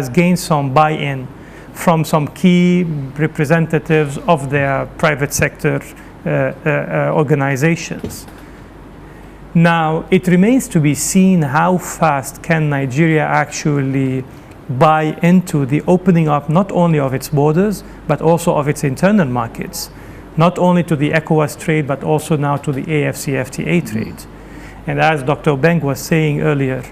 gained some buy-in from some key representatives of their private sector organizations. Now, it remains to be seen how fast can Nigeria actually buy into the opening up not only of its borders, but also of its internal markets, not only to the ECOWAS trade, but also now to the AFCFTA trade. And as Dr. Obeng was saying earlier,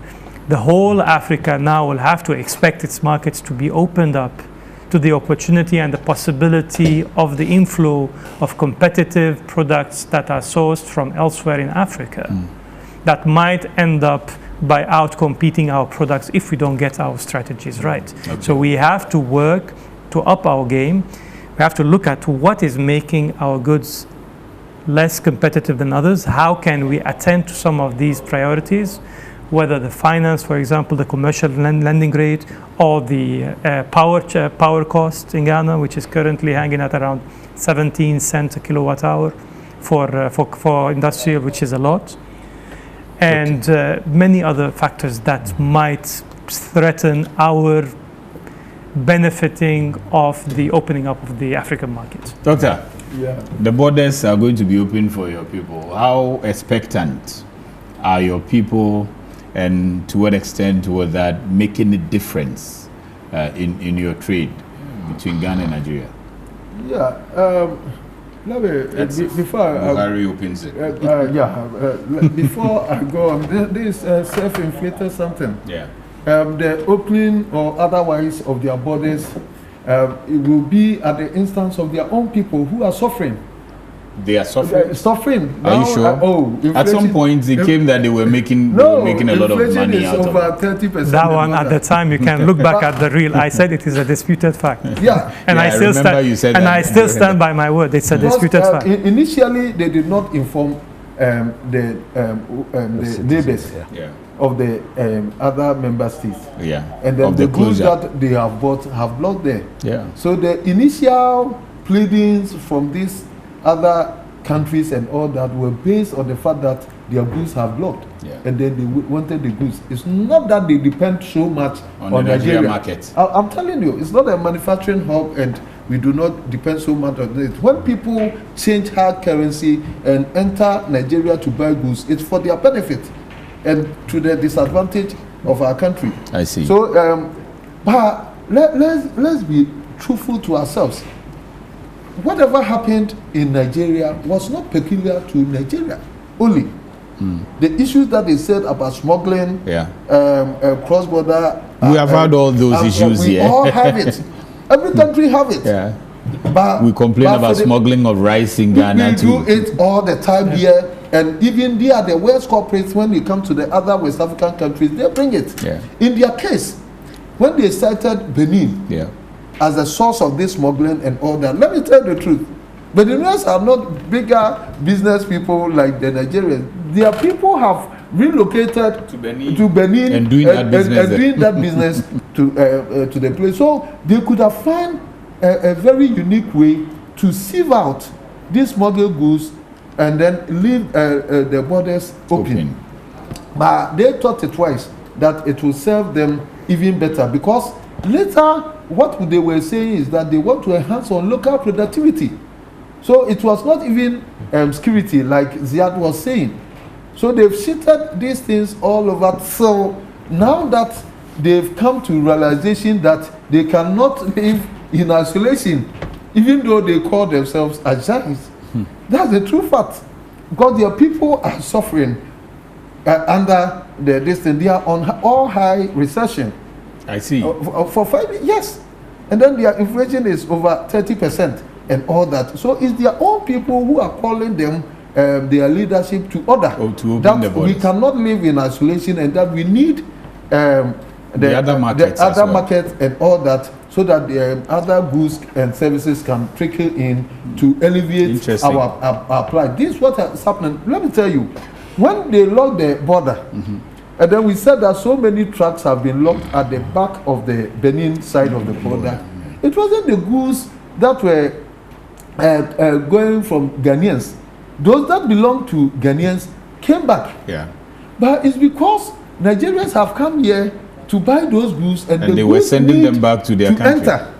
the whole Africa now will have to expect its markets to be opened up to the opportunity and the possibility of the inflow of competitive products that are sourced from elsewhere in Africa that might end up by outcompeting our products if we don't get our strategies right. Okay. So we have to work to up our game. We have to look at what is making our goods less competitive than others. How can we attend to some of these priorities? Whether the finance, for example, the commercial lending rate, or the power cost in Ghana, which is currently hanging at around 17 cents a kilowatt hour for industrial, which is a lot, and many other factors that might threaten our benefiting of the opening up of the African market. Doctor, the borders are going to be open for your people. How expectant are your people? And to what extent was that making a difference in your trade between Ghana and Nigeria? Before Buhari opens it. Before I go on, this self-inflicted something. Yeah. The opening or otherwise of their borders, it will be at the instance of their own people who are suffering. They are suffering. Suffering. Are you sure? At some point, it came that they were making a lot of money out of it. 30%. That one at the time, you can look back at the real. I said it is a disputed fact. Yeah. And I still stand by my word. It's a disputed fact. Initially, they did not inform the neighbors of the other member states. Yeah. And then the goods that they have bought have blocked there. Yeah. So the initial pleadings from these other countries and all that were based on the fact that their goods have blocked, and then they wanted the goods. It's not that they depend so much on the Nigeria market. I'm telling you, it's not a manufacturing hub, and we do not depend so much on it. When people change hard currency and enter Nigeria to buy goods, it's for their benefit and to the disadvantage of our country. I see. So, but let's be truthful to ourselves. Whatever happened in Nigeria was not peculiar to Nigeria only. The issues that they said about smuggling, cross-border. We have had all those issues here. We all have it. Every country have it. Yeah. But we complain about smuggling of rice in Ghana too. We do it all the time here. And even they are the worst corporates when they come to the other West African countries, they bring it. Yeah. In their case, when they cited Benin, as a source of this smuggling and all that. Let me tell you the truth. Beninese are not bigger business people like the Nigerians. Their people have relocated to Benin and doing that business to the place. So they could have found a very unique way to sieve out these smuggled goods and then leave the borders open. But they thought it twice that it will serve them even better, because later what they were saying is that they want to enhance on local productivity. So it was not even security, like Ziad was saying. So they've shifted these things all over. So now that they've come to realization that they cannot live in isolation, even though they call themselves Ajanis. That's the true fact. Because their people are suffering under this thing. They are on all high recession. I see. For 5 years, yes. And then their inflation is over 30% and all that. So it's their own people who are calling them their leadership to order. To open that the we cannot live in isolation, and that we need the other markets, markets and all that, so that the other goods and services can trickle in to alleviate our plight. This is what is happening. Let me tell you, when they locked the border, and then we said that so many trucks have been locked at the back of the Benin side of the border. It wasn't the goods that were going from Ghanaians. Those that belong to Ghanaians came back. Yeah. But it's because Nigerians have come here to buy those goods, and they were sending them back to their country. Enter.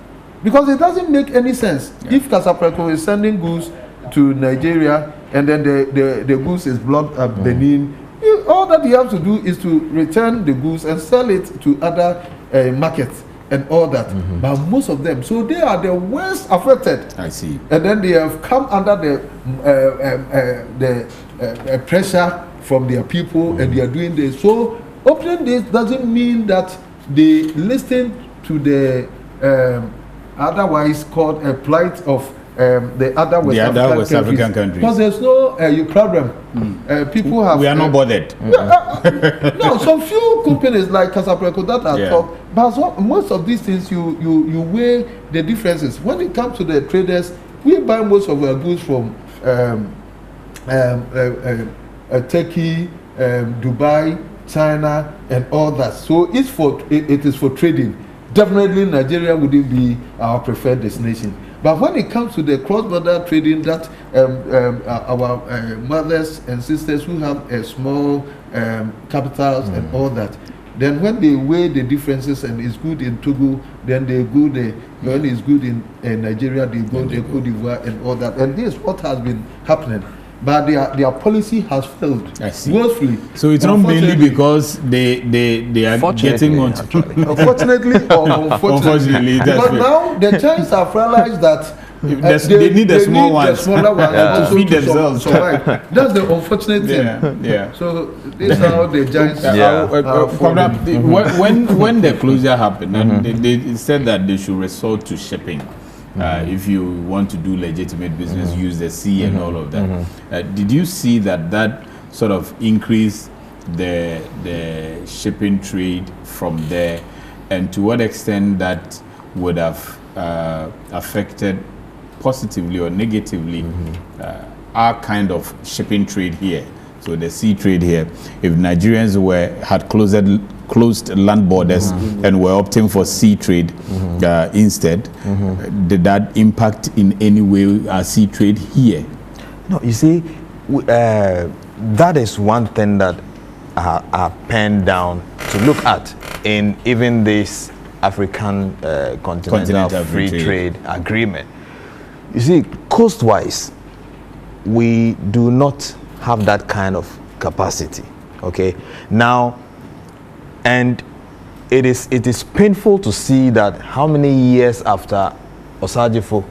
Because it doesn't make any sense. If Casapreco is sending goods to Nigeria and then the goods is blocked at Benin, all that you have to do is to return the goods and sell it to other markets and all that. But most of them, so they are the worst affected. I see. And then they have come under the pressure from their people, and they are doing this. So opening this doesn't mean that they listen to the otherwise called a plight of the other West African countries. Because there's no problem. People have. We are not bothered. No, some few companies like Casapreco that are top, but most of these things you weigh the differences. When it comes to the traders, we buy most of our goods from Turkey, Dubai, China, and all that. So it is for trading. Definitely Nigeria wouldn't be our preferred destination. But when it comes to the cross-border trading, that our mothers and sisters who have small capitals and all that, then when they weigh the differences and it's good in Togo, then they go there. When it's good in Nigeria, they go to Cote d'Ivoire and all that. And this is what has been happening. But their policy has failed woefully. So it's not mainly because they are getting on. Unfortunately or unfortunately. But now the Chinese have realized that they need the small ones to feed themselves. That's the unfortunate thing. Yeah. So this is how the Giants when the closure happened, and they said that they should resort to shipping. If you want to do legitimate business, use the sea and all of that. Did you see that sort of increased the shipping trade from there, and to what extent that would have affected positively or negatively our kind of shipping trade here? So the sea trade here, if Nigerians had closed land borders and were opting for sea trade instead, did that impact in any way our sea trade here? No, you see, that is one thing that are penned down to look at in even this African continental free trade agreement. You see, coast-wise, we do not have that kind of capacity. Okay, now, and it is painful to see that how many years after Osajifo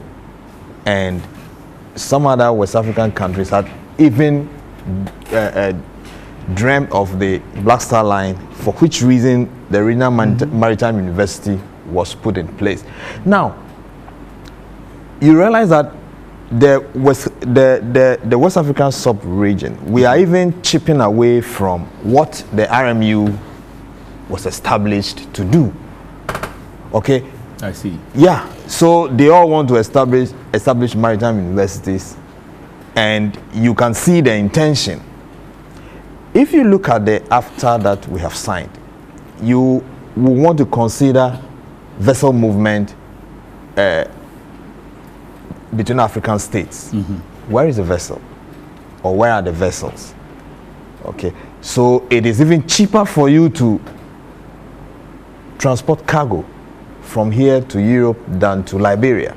and some other West African countries had even dreamt of the Black Star Line, for which reason the Regional Maritime University was put in place. Now, you realize that the West African sub-region, we are even chipping away from what the RMU was established to do. Okay? I see. Yeah. So they all want to establish maritime universities, and you can see the intention. If you look at the AFTA that we have signed, you will want to consider vessel movement between African states. Where is the vessel? Or where are the vessels? Okay, so it is even cheaper for you to transport cargo from here to Europe than to Liberia.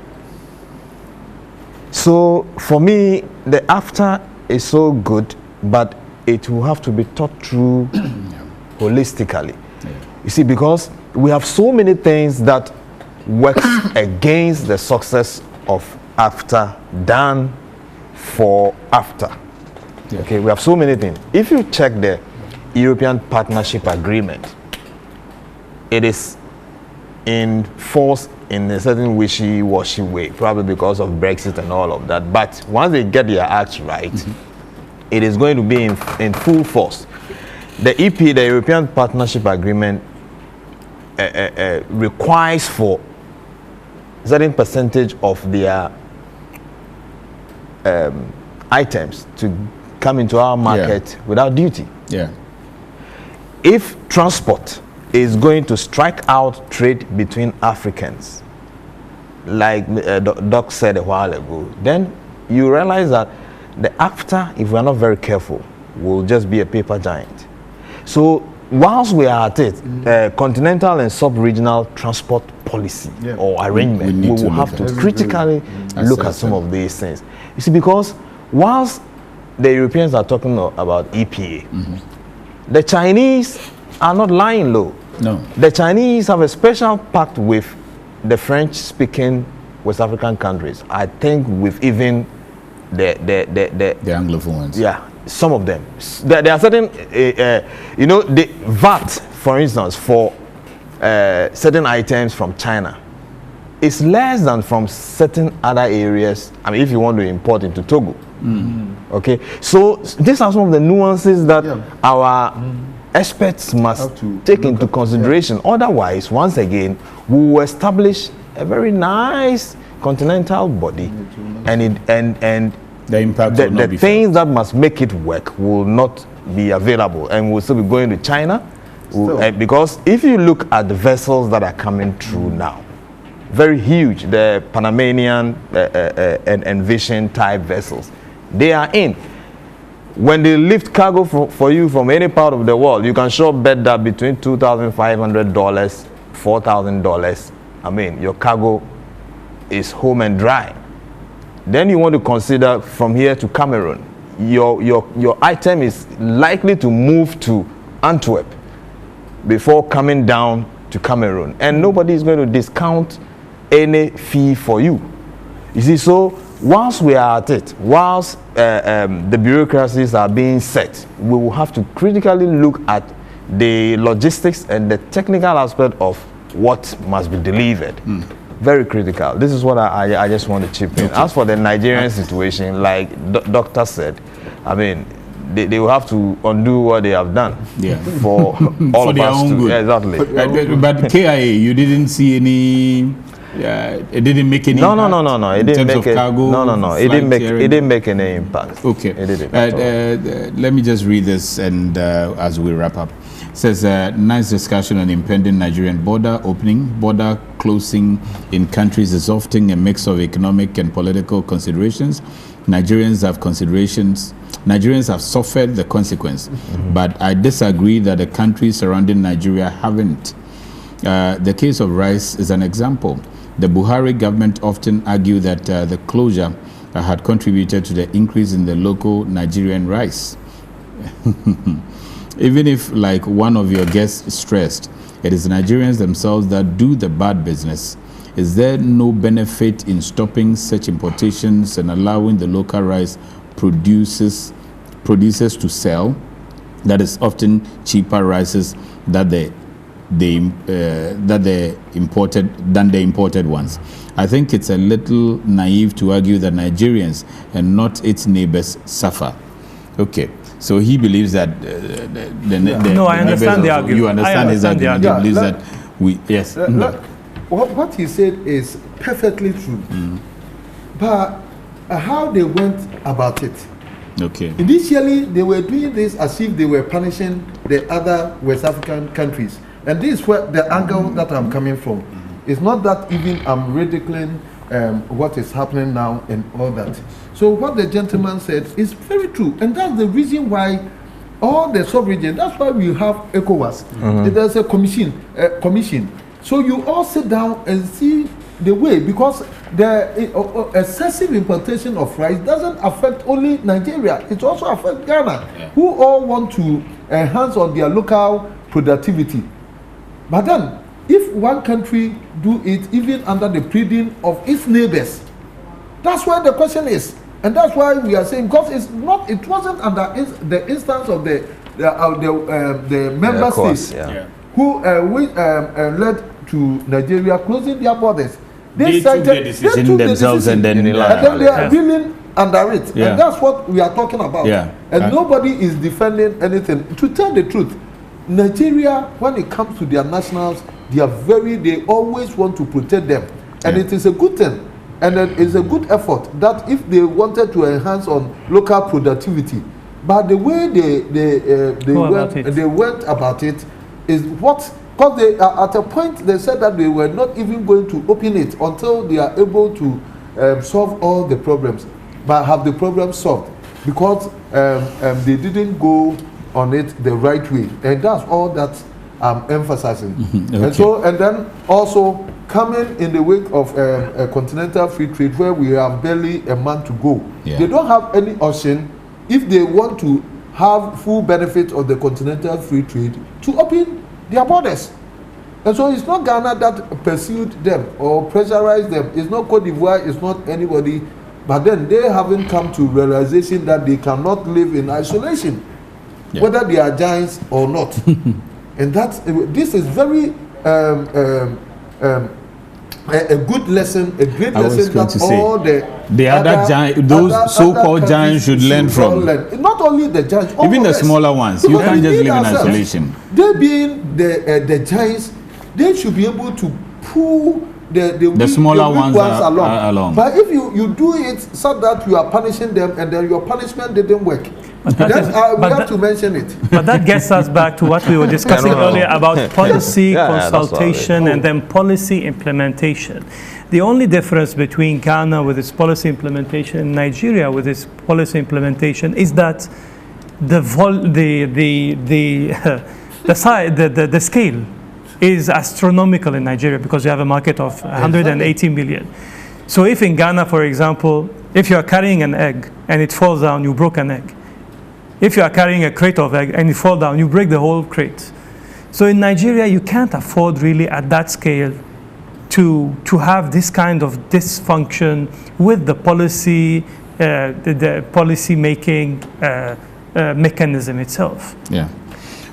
So for me, the after is so good, but it will have to be thought through holistically. You see, because we have so many things that work against the success of after than for after. Okay, we have so many things. If you check the European Partnership Agreement, it is in force in a certain wishy-washy way, probably because of Brexit and all of that. But once they get their acts right, it is going to be in full force. The EP, the European Partnership Agreement, requires for a certain percentage of their items to come into our market without duty. If transport is going to strike out trade between Africans, like Doc said a while ago, then you realize that the after, if we're not very careful, will just be a paper giant. So whilst we are at it, continental and sub-regional transport policy or arrangement, we will have to critically look at some of these things. You see, because whilst the Europeans are talking about EPA, the Chinese are not lying low. No. The Chinese have a special pact with the French-speaking West African countries. I think with even the Anglophone ones. Yeah, some of them. There are certain, you know, the VAT, for instance, for certain items from China is less than from certain other areas. I mean, if you want to import into Togo. Okay, so these are some of the nuances that our experts must take into consideration. Otherwise, once again, we will establish a very nice continental body, and the impact the things that must make it work will not be available, and we'll still be going to China. Because if you look at the vessels that are coming through now, very huge, the Panamanian and Vision type vessels, they are in. When they lift cargo for you from any part of the world, you can sure bet that between $2,500, $4,000, I mean, your cargo is home and dry. Then you want to consider from here to Cameroon, your item is likely to move to Antwerp before coming down to Cameroon, and nobody is going to discount any fee for you. You see, so whilst we are at it, whilst the bureaucracies are being set, we will have to critically look at the logistics and the technical aspect of what must be delivered. Very critical. This is what I just want to chip in. As for the Nigerian situation, like Doctor said, I mean, they will have to undo what they have done for all for of their us own to. good. Exactly. But KIA, you didn't see any. It didn't make any. No. It didn't make it. Cargo, No. It didn't make any impact. Okay. It didn't. Let me just read this, and as we wrap up, it says nice discussion on impending Nigerian border opening. Border closing in countries is often a mix of economic and political considerations. Nigerians have suffered the consequence, but I disagree that the countries surrounding Nigeria haven't. The case of rice is an example. The Buhari government often argued that the closure had contributed to the increase in the local Nigerian rice. Even if, like one of your guests stressed, it is Nigerians themselves that do the bad business, is there no benefit in stopping such importations and allowing the local rice producers to sell? That is often cheaper rices than the imported ones. I think it's a little naive to argue that Nigerians and not its neighbors suffer. Okay, so he believes that no, I understand the argument. You understand his argument. He believes that we what he said is perfectly true, but how they went about it. Okay. Initially, they were doing this as if they were punishing the other West African countries. And this is where the angle that I'm coming from. It's not that even I'm ridiculing what is happening now and all that. So what the gentleman said is very true. And that's the reason why all the sub-region, that's why we have ECOWAS. There's a commission. So you all sit down and see the way, because the excessive importation of rice doesn't affect only Nigeria, it also affects Ghana, who all want to enhance on their local productivity. But then, if one country do it even under the pleading of its neighbors, that's where the question is. And that's why we are saying, because it wasn't under the instance of the member states who led to Nigeria closing their borders. They took the decision themselves and then they are willing under it. And that's what we are talking about. And nobody is defending anything. To tell the truth, Nigeria, when it comes to their nationals, they always want to protect them. And it is a good thing. And it's a good effort that if they wanted to enhance on local productivity, but the way they went about it is what, because they at a point they said that they were not even going to open it until they are able to solve all the problems, but have the problem solved, because they didn't go on it the right way, and that's all that I'm emphasizing. And then also coming in the wake of a continental free trade where we have barely a month to go, they don't have any option if they want to have full benefit of the continental free trade to open their borders. And so it's not Ghana that pursued them or pressurized them. It's not Cote d'Ivoire, it's not anybody. But then they haven't come to realization that they cannot live in isolation, whether they are giants or not. And this is very a good lesson, a great lesson that all those so-called giants should learn from. Not only the giants, even the smaller ones. You can't just live in isolation. They being the giants, they should be able to pull the smaller ones along. But if you do it so that you are punishing them and then your punishment didn't work, we have to mention it. But that gets us back to what we were discussing earlier about policy consultation and then policy implementation. The only difference between Ghana with its policy implementation and Nigeria with its policy implementation is that the scale is astronomical in Nigeria, because you have a market of 180 million. So if in Ghana, for example, if you are carrying an egg and it falls down, you broke an egg. If you are carrying a crate of egg and it falls down, you break the whole crate. So in Nigeria, you can't afford really at that scale to have this kind of dysfunction with the policy, the policy making mechanism itself.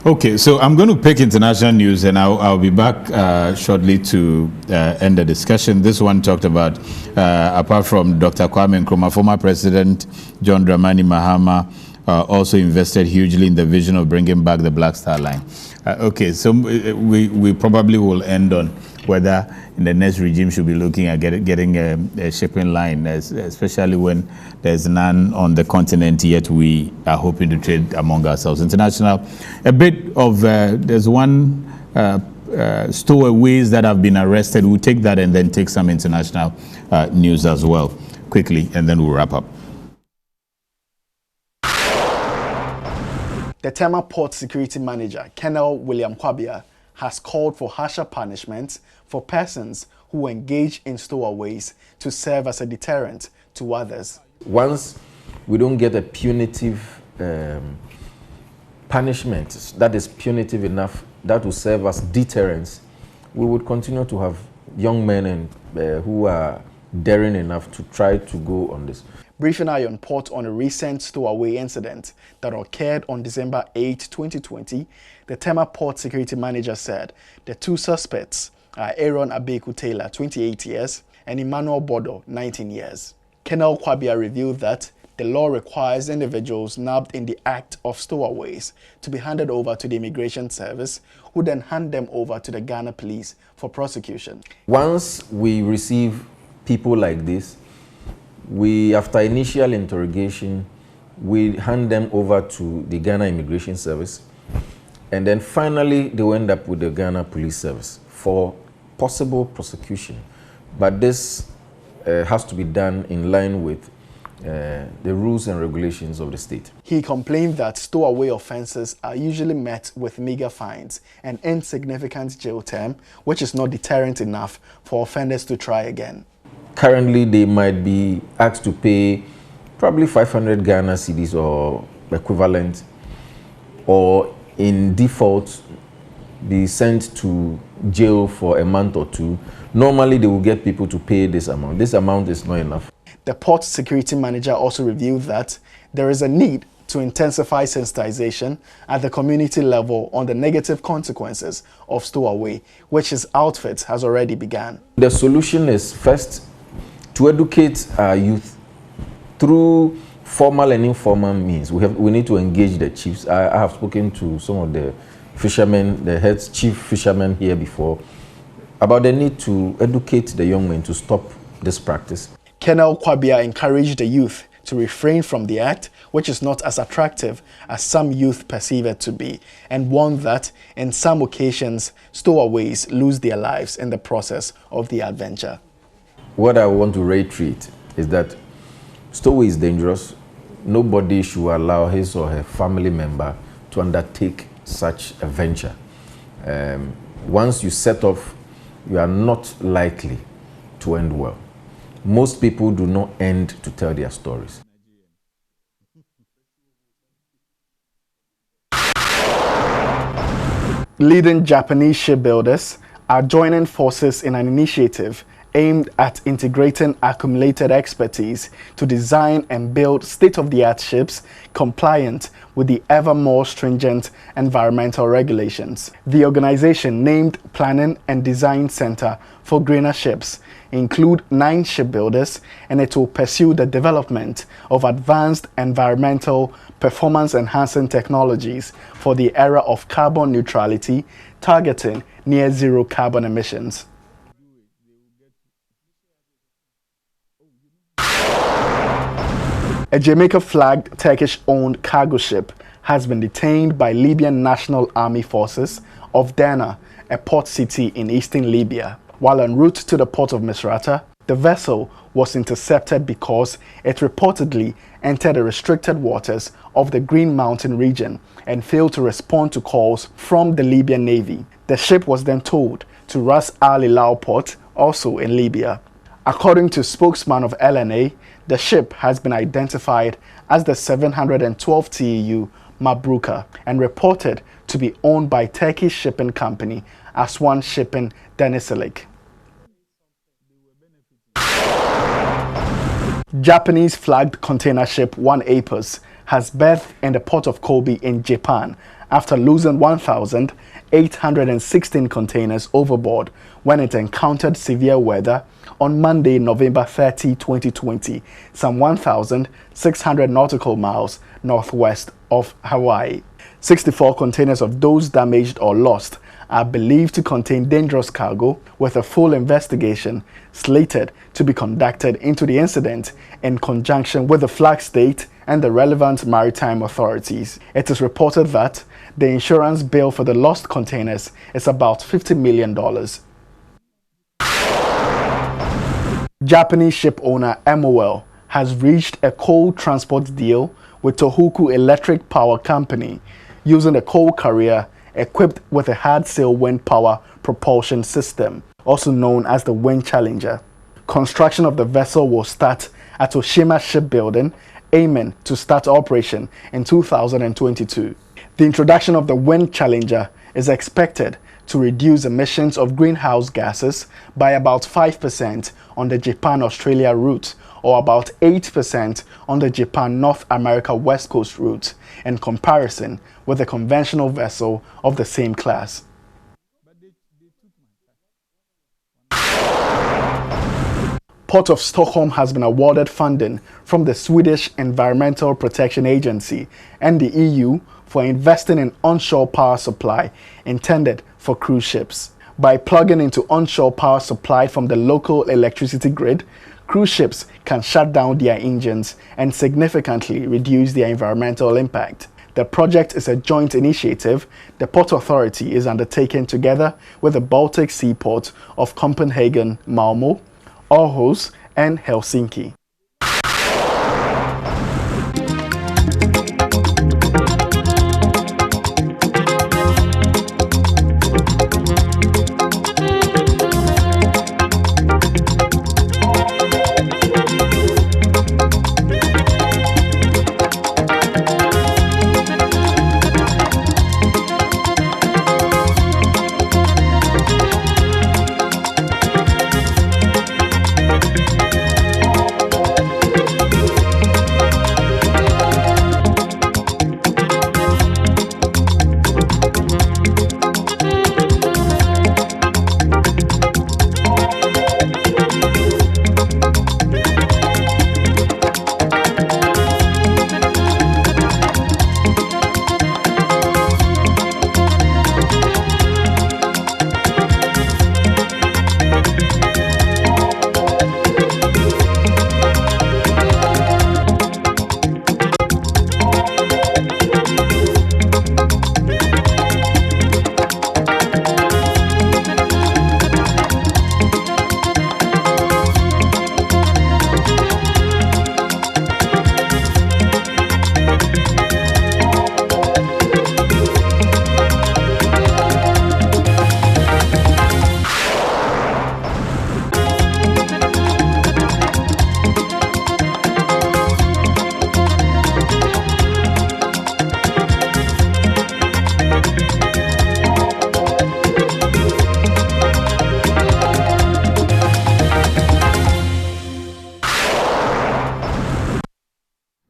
Okay, so I'm going to pick international news, and I'll be back shortly to end the discussion. This one talked about, apart from Dr. Kwame Nkrumah, former President John Dramani Mahama also invested hugely in the vision of bringing back the Black Star Line. Okay, so we probably will end on whether in the next regime should be looking at getting a shipping line, especially when there's none on the continent yet. We are hoping to trade among ourselves. International, a bit of, there's one stowaways that have been arrested. We'll take that and then take some international news as well, quickly, and then we'll wrap up. The TEMA Port Security Manager, Colonel William Kwabia, has called for harsher punishments for persons who engage in stowaways to serve as a deterrent to others. Once we don't get a punitive punishment that is punitive enough, that will serve as deterrence, we would continue to have young men who are daring enough to try to go on this. Briefing Iron Port on a recent stowaway incident that occurred on December 8, 2020, the TEMA Port Security Manager said the two suspects are Aaron Abeku Taylor, 28 years, and Emmanuel Bodo, 19 years. Colonel Kwabia revealed that the law requires individuals nabbed in the act of stowaways to be handed over to the Immigration Service, who then hand them over to the Ghana Police for prosecution. Once we receive people like this, we, after initial interrogation, we hand them over to the Ghana Immigration Service, and then finally they will end up with the Ghana Police Service for possible prosecution. But this has to be done in line with the rules and regulations of the state. He complained that stowaway offences are usually met with meagre fines and insignificant jail term, which is not deterrent enough for offenders to try again. Currently, they might be asked to pay probably 500 Ghana cedis or equivalent, or in default, be sent to jail for a month or two. Normally, they will get people to pay this amount. This amount is not enough. The port security manager also revealed that there is a need to intensify sensitization at the community level on the negative consequences of stowaway, which his outfit has already begun. The solution is first to educate our youth through formal and informal means. We need to engage the chiefs. I have spoken to some of the fishermen, the head chief fishermen here before, about the need to educate the young men to stop this practice. Colonel Kwabia encouraged the youth to refrain from the act, which is not as attractive as some youth perceive it to be, and warned that in some occasions, stowaways lose their lives in the process of the adventure. What I want to reiterate is that stowaway is dangerous. Nobody should allow his or her family member to undertake such a venture. Once you set off, you are not likely to end well. Most people do not end to tell their stories. Leading Japanese shipbuilders are joining forces in an initiative aimed at integrating accumulated expertise to design and build state-of-the-art ships compliant with the ever more stringent environmental regulations. The organization, named Planning and Design Center for Greener Ships, include 9 shipbuilders, and it will pursue the development of advanced environmental performance-enhancing technologies for the era of carbon neutrality, targeting near-zero carbon emissions. A Jamaica-flagged Turkish-owned cargo ship has been detained by Libyan National Army forces of Derna, a port city in eastern Libya. While en route to the port of Misrata, the vessel was intercepted because it reportedly entered the restricted waters of the Green Mountain region and failed to respond to calls from the Libyan Navy. The ship was then towed to Ras Al Hilal port, also in Libya. According to spokesman of LNA, the ship has been identified as the 712 TEU Mabruka and reported to be owned by Turkish shipping company Aswan Shipping Denizcilik. Japanese flagged container ship 1 Apus has berthed in the port of Kobe in Japan after losing 1,816 containers overboard when it encountered severe weather on Monday, November 30, 2020, some 1,600 nautical miles northwest of Hawaii. 64 containers of those damaged or lost are believed to contain dangerous cargo, with a full investigation slated to be conducted into the incident in conjunction with the flag state and the relevant maritime authorities. It is reported that the insurance bill for the lost containers is about $50 million. Japanese ship owner MOL has reached a coal transport deal with Tohoku Electric Power Company, using a coal carrier equipped with a hard sail wind power propulsion system, also known as the Wind Challenger. Construction of the vessel will start at Oshima Shipbuilding, aiming to start operation in 2022. The introduction of the Wind Challenger is expected to reduce emissions of greenhouse gases by about 5% on the Japan-Australia route, or about 8% on the Japan-North America West Coast route, in comparison with a conventional vessel of the same class. Port of Stockholm has been awarded funding from the Swedish Environmental Protection Agency and the EU for investing in onshore power supply intended for cruise ships. By plugging into onshore power supply from the local electricity grid, cruise ships can shut down their engines and significantly reduce their environmental impact. The project is a joint initiative the Port Authority is undertaking together with the Baltic seaport of Copenhagen, Malmö, Aarhus, and Helsinki.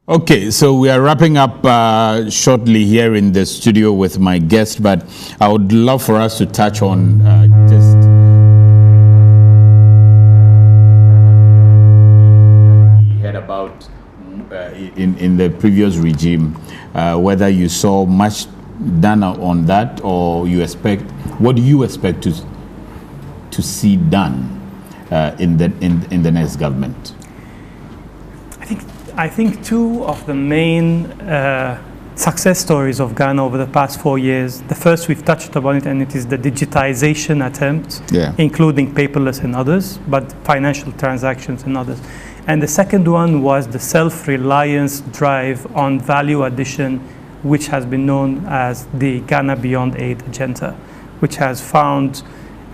Okay, so we are wrapping up shortly here in the studio with my guest, but I would love for us to touch on just we heard about in the previous regime, whether you saw much done on that, or you expect, what do you expect to see done in the next government? I think two of the main success stories of Ghana over the past 4 years, the first we've touched upon it, and it is the digitization attempt, including paperless and others, but financial transactions and others. And the second one was the self-reliance drive on value addition, which has been known as the Ghana Beyond Aid agenda, which has found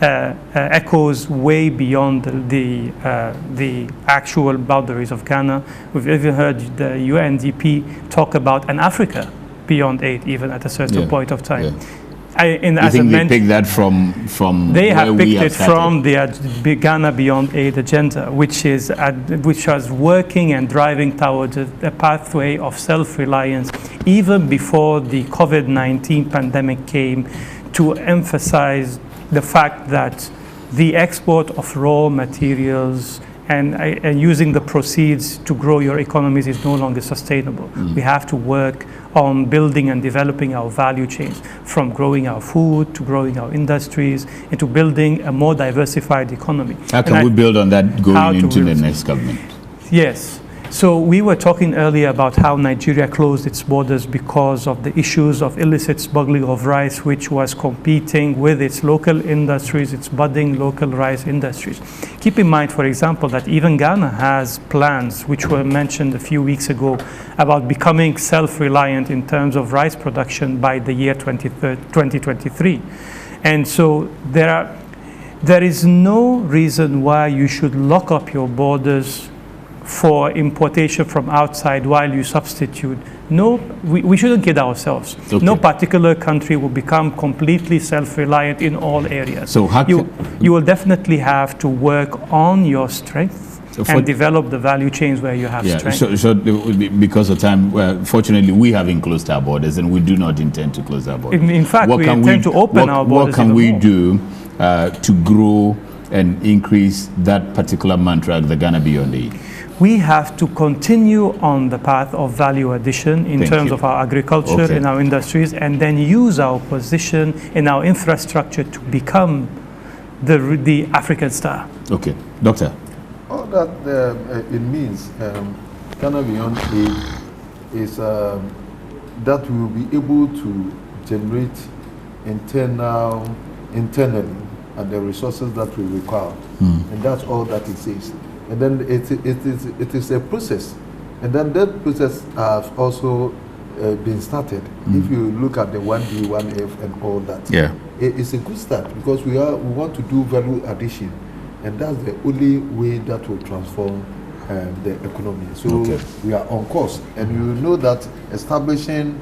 echoes way beyond the actual boundaries of Ghana. We've even heard the UNDP talk about an Africa beyond aid, even at a certain point of time. You think they picked that from they have picked it from the Ghana Beyond Aid agenda, which was working and driving towards a pathway of self-reliance even before the COVID-19 pandemic came, to emphasize the fact that the export of raw materials and using the proceeds to grow your economies is no longer sustainable. We have to work on building and developing our value chains, from growing our food to growing our industries, into building a more diversified economy. How can we build on that going into the next government? Yes. So we were talking earlier about how Nigeria closed its borders because of the issues of illicit smuggling of rice, which was competing with its local industries, its budding local rice industries. Keep in mind, for example, that even Ghana has plans, which were mentioned a few weeks ago, about becoming self-reliant in terms of rice production by the year 2023. And so there is no reason why you should lock up your borders for importation from outside while you substitute. No, we shouldn't kid ourselves. Okay. No particular country will become completely self-reliant in all areas. So you will definitely have to work on your strength and develop the value chains where you have strength. So because of time, fortunately, we haven't closed our borders, and we do not intend to close our borders. In fact, we intend to open our borders. What can we do to grow and increase that particular mantra, the Ghana Beyond Aid? We have to continue on the path of value addition in terms of our agriculture, in our industries, and then use our position in our infrastructure to become the African star. Okay. Doctor? All that it means, Ghana Beyond Aid, is that we will be able to generate internally and the resources that we require. And that's all that it says. And then it is a process, and then that process has also been started. If you look at the 1D, 1F, and all that, it's a good start, because we want to do value addition, and that's the only way that will transform the economy. So we are on course, and you know that establishing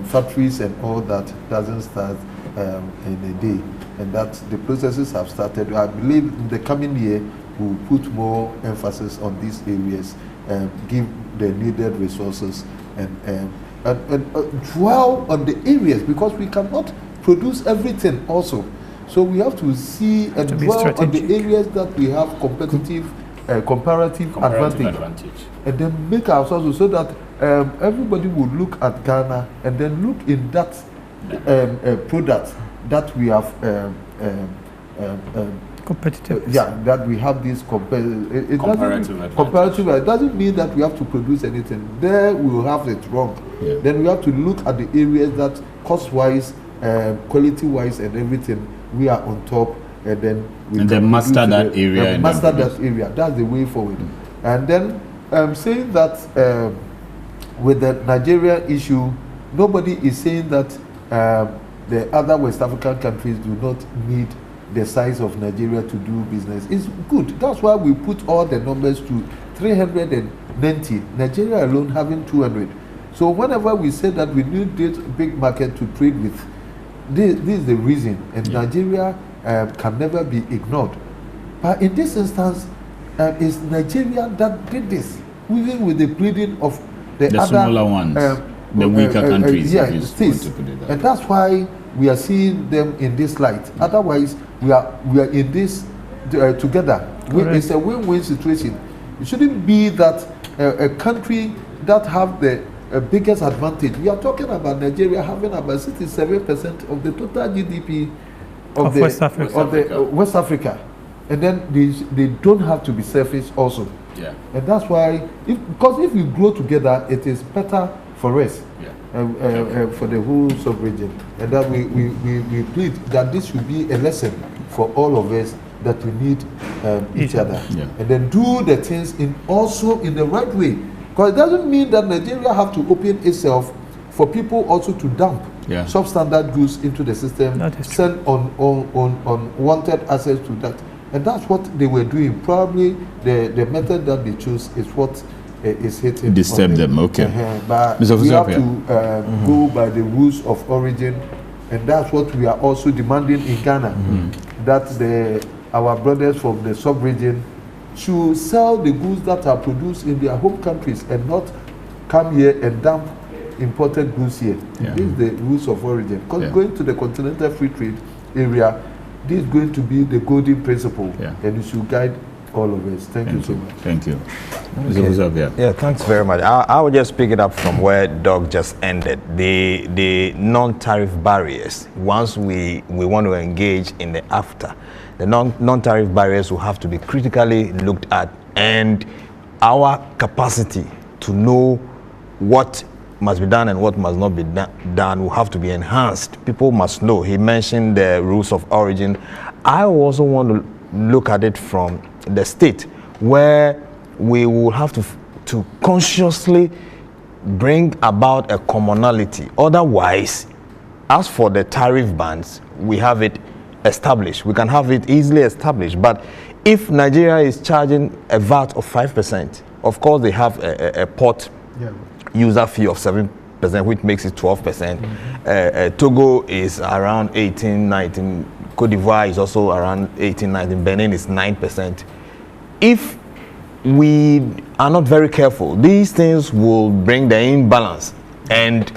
factories and all that doesn't start in a day, and that the processes have started. I believe in the coming year we'll put more emphasis on these areas and give the needed resources and dwell on the areas, because we cannot produce everything also. So we have to see and dwell on the areas that we have comparative advantage, and then make ourselves so that everybody will look at Ghana and then look in that product that we have competitive. That we have this comparative advantage. It doesn't mean that we have to produce anything. There we will have it wrong. Then we have to look at the areas that cost-wise, quality-wise, and everything, we are on top, and then we master that area. That's the way forward. And then saying that with the Nigeria issue, nobody is saying that the other West African countries do not need the size of Nigeria to do business. It's good. That's why we put all the numbers to 390. Nigeria alone having 200. So whenever we say that we need this big market to trade with, this is the reason. And Nigeria can never be ignored. But in this instance, it's Nigeria that did this, even with the pleading of the other smaller ones, the weaker countries. Yes, and that's why we are seeing them in this light. Otherwise, we are in this together. It's a win-win situation. It shouldn't be that a country that have the biggest advantage. We are talking about Nigeria having about 67% of the total GDP of West Africa. And then they don't have to be selfish also. Yeah. And that's why, because if we grow together, it is better for us, for the whole sub-region. And that we plead that this should be a lesson for all of us, that we need each other. Yeah. And then do the things also in the right way. Because it doesn't mean that Nigeria have to open itself for people also to dump substandard goods into the system, send unwanted access to that. And that's what they were doing. Probably the method that they chose is what is hitting. Disturb them, okay. But we have to go by the rules of origin, and that's what we are also demanding in Ghana. That our brothers from the sub-region should sell the goods that are produced in their home countries and not come here and dump imported goods here. This is the rules of origin. Because going to the continental free trade area, this is going to be the golden principle, and it should guide all of us. Thank you so much. Thank you. Yeah, thanks very much. I will just pick it up from where Doug just ended. The non-tariff barriers, once we want to engage in the after, the non-tariff barriers will have to be critically looked at, and our capacity to know what must be done and what must not be done will have to be enhanced. People must know. He mentioned the rules of origin. I also want to look at it from the state, where we will have to consciously bring about a commonality. Otherwise, as for the tariff bans, we have it established. We can have it easily established. But if Nigeria is charging a VAT of 5%, of course they have a port user fee of 7%, which makes it 12%. Togo is around 18, 19. Cote d'Ivoire is also around 18, 19. Benin is 9%. If we are not very careful, these things will bring the imbalance, and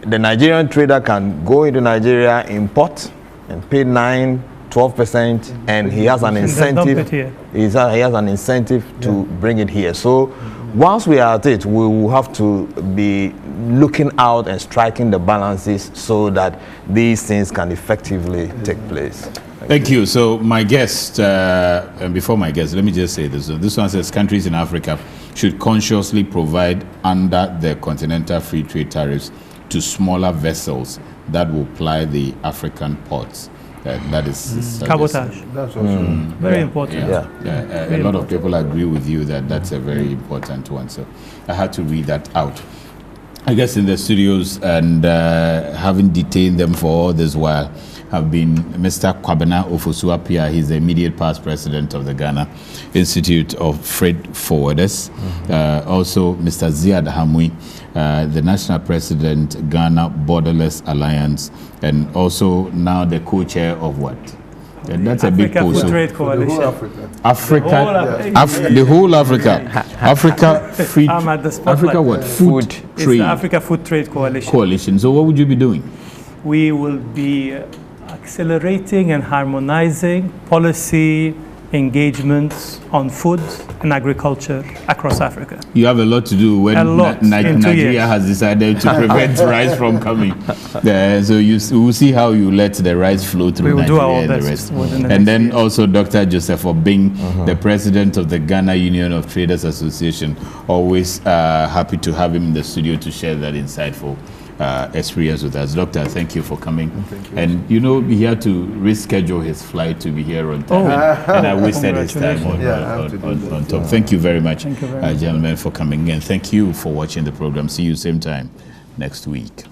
the Nigerian trader can go into Nigeria, import, and pay 9-12%, and he has an incentive. He has an incentive to bring it here. So once we are at it, we will have to be looking out and striking the balances so that these things can effectively take place. Thank you. So my guest, and before my guest, let me just say this. This one says countries in Africa should consciously provide under the continental free trade tariffs to smaller vessels that will ply the African ports. That is cabotage. That's also very important. A lot of people agree with you that that's a very important one. So I had to read that out. I guess in the studios, and having detained them for all this while, have been Mr. Kwabena Ofosu-Appiah. He's the immediate past president of the Ghana Institute of Freight Forwarders. Also, Mr. Ziad Hamwi, the national president, Ghana Borderless Alliance, and also now the co-chair of what? And that's a big post. Food Trade Coalition. The whole Africa. Africa Free. Africa what? Food Trade. It's the Africa Food Trade Coalition. So what would you be doing? We will be accelerating and harmonizing policy engagements on food and agriculture across Africa. You have a lot to do when Nigeria has decided to prevent rice from coming. So we'll see how you let the rice flow through Nigeria and the rest. And then also Dr. Joseph Obing, the president of the Ghana Union of Traders Association. Always happy to have him in the studio to share that insightful experience with us. Doctor, thank you for coming. Thank you. And you know, he had to reschedule his flight to be here on time, and I wasted his time on top. Thank you very much, gentlemen, for coming in. Thank you for watching the program. See you same time next week.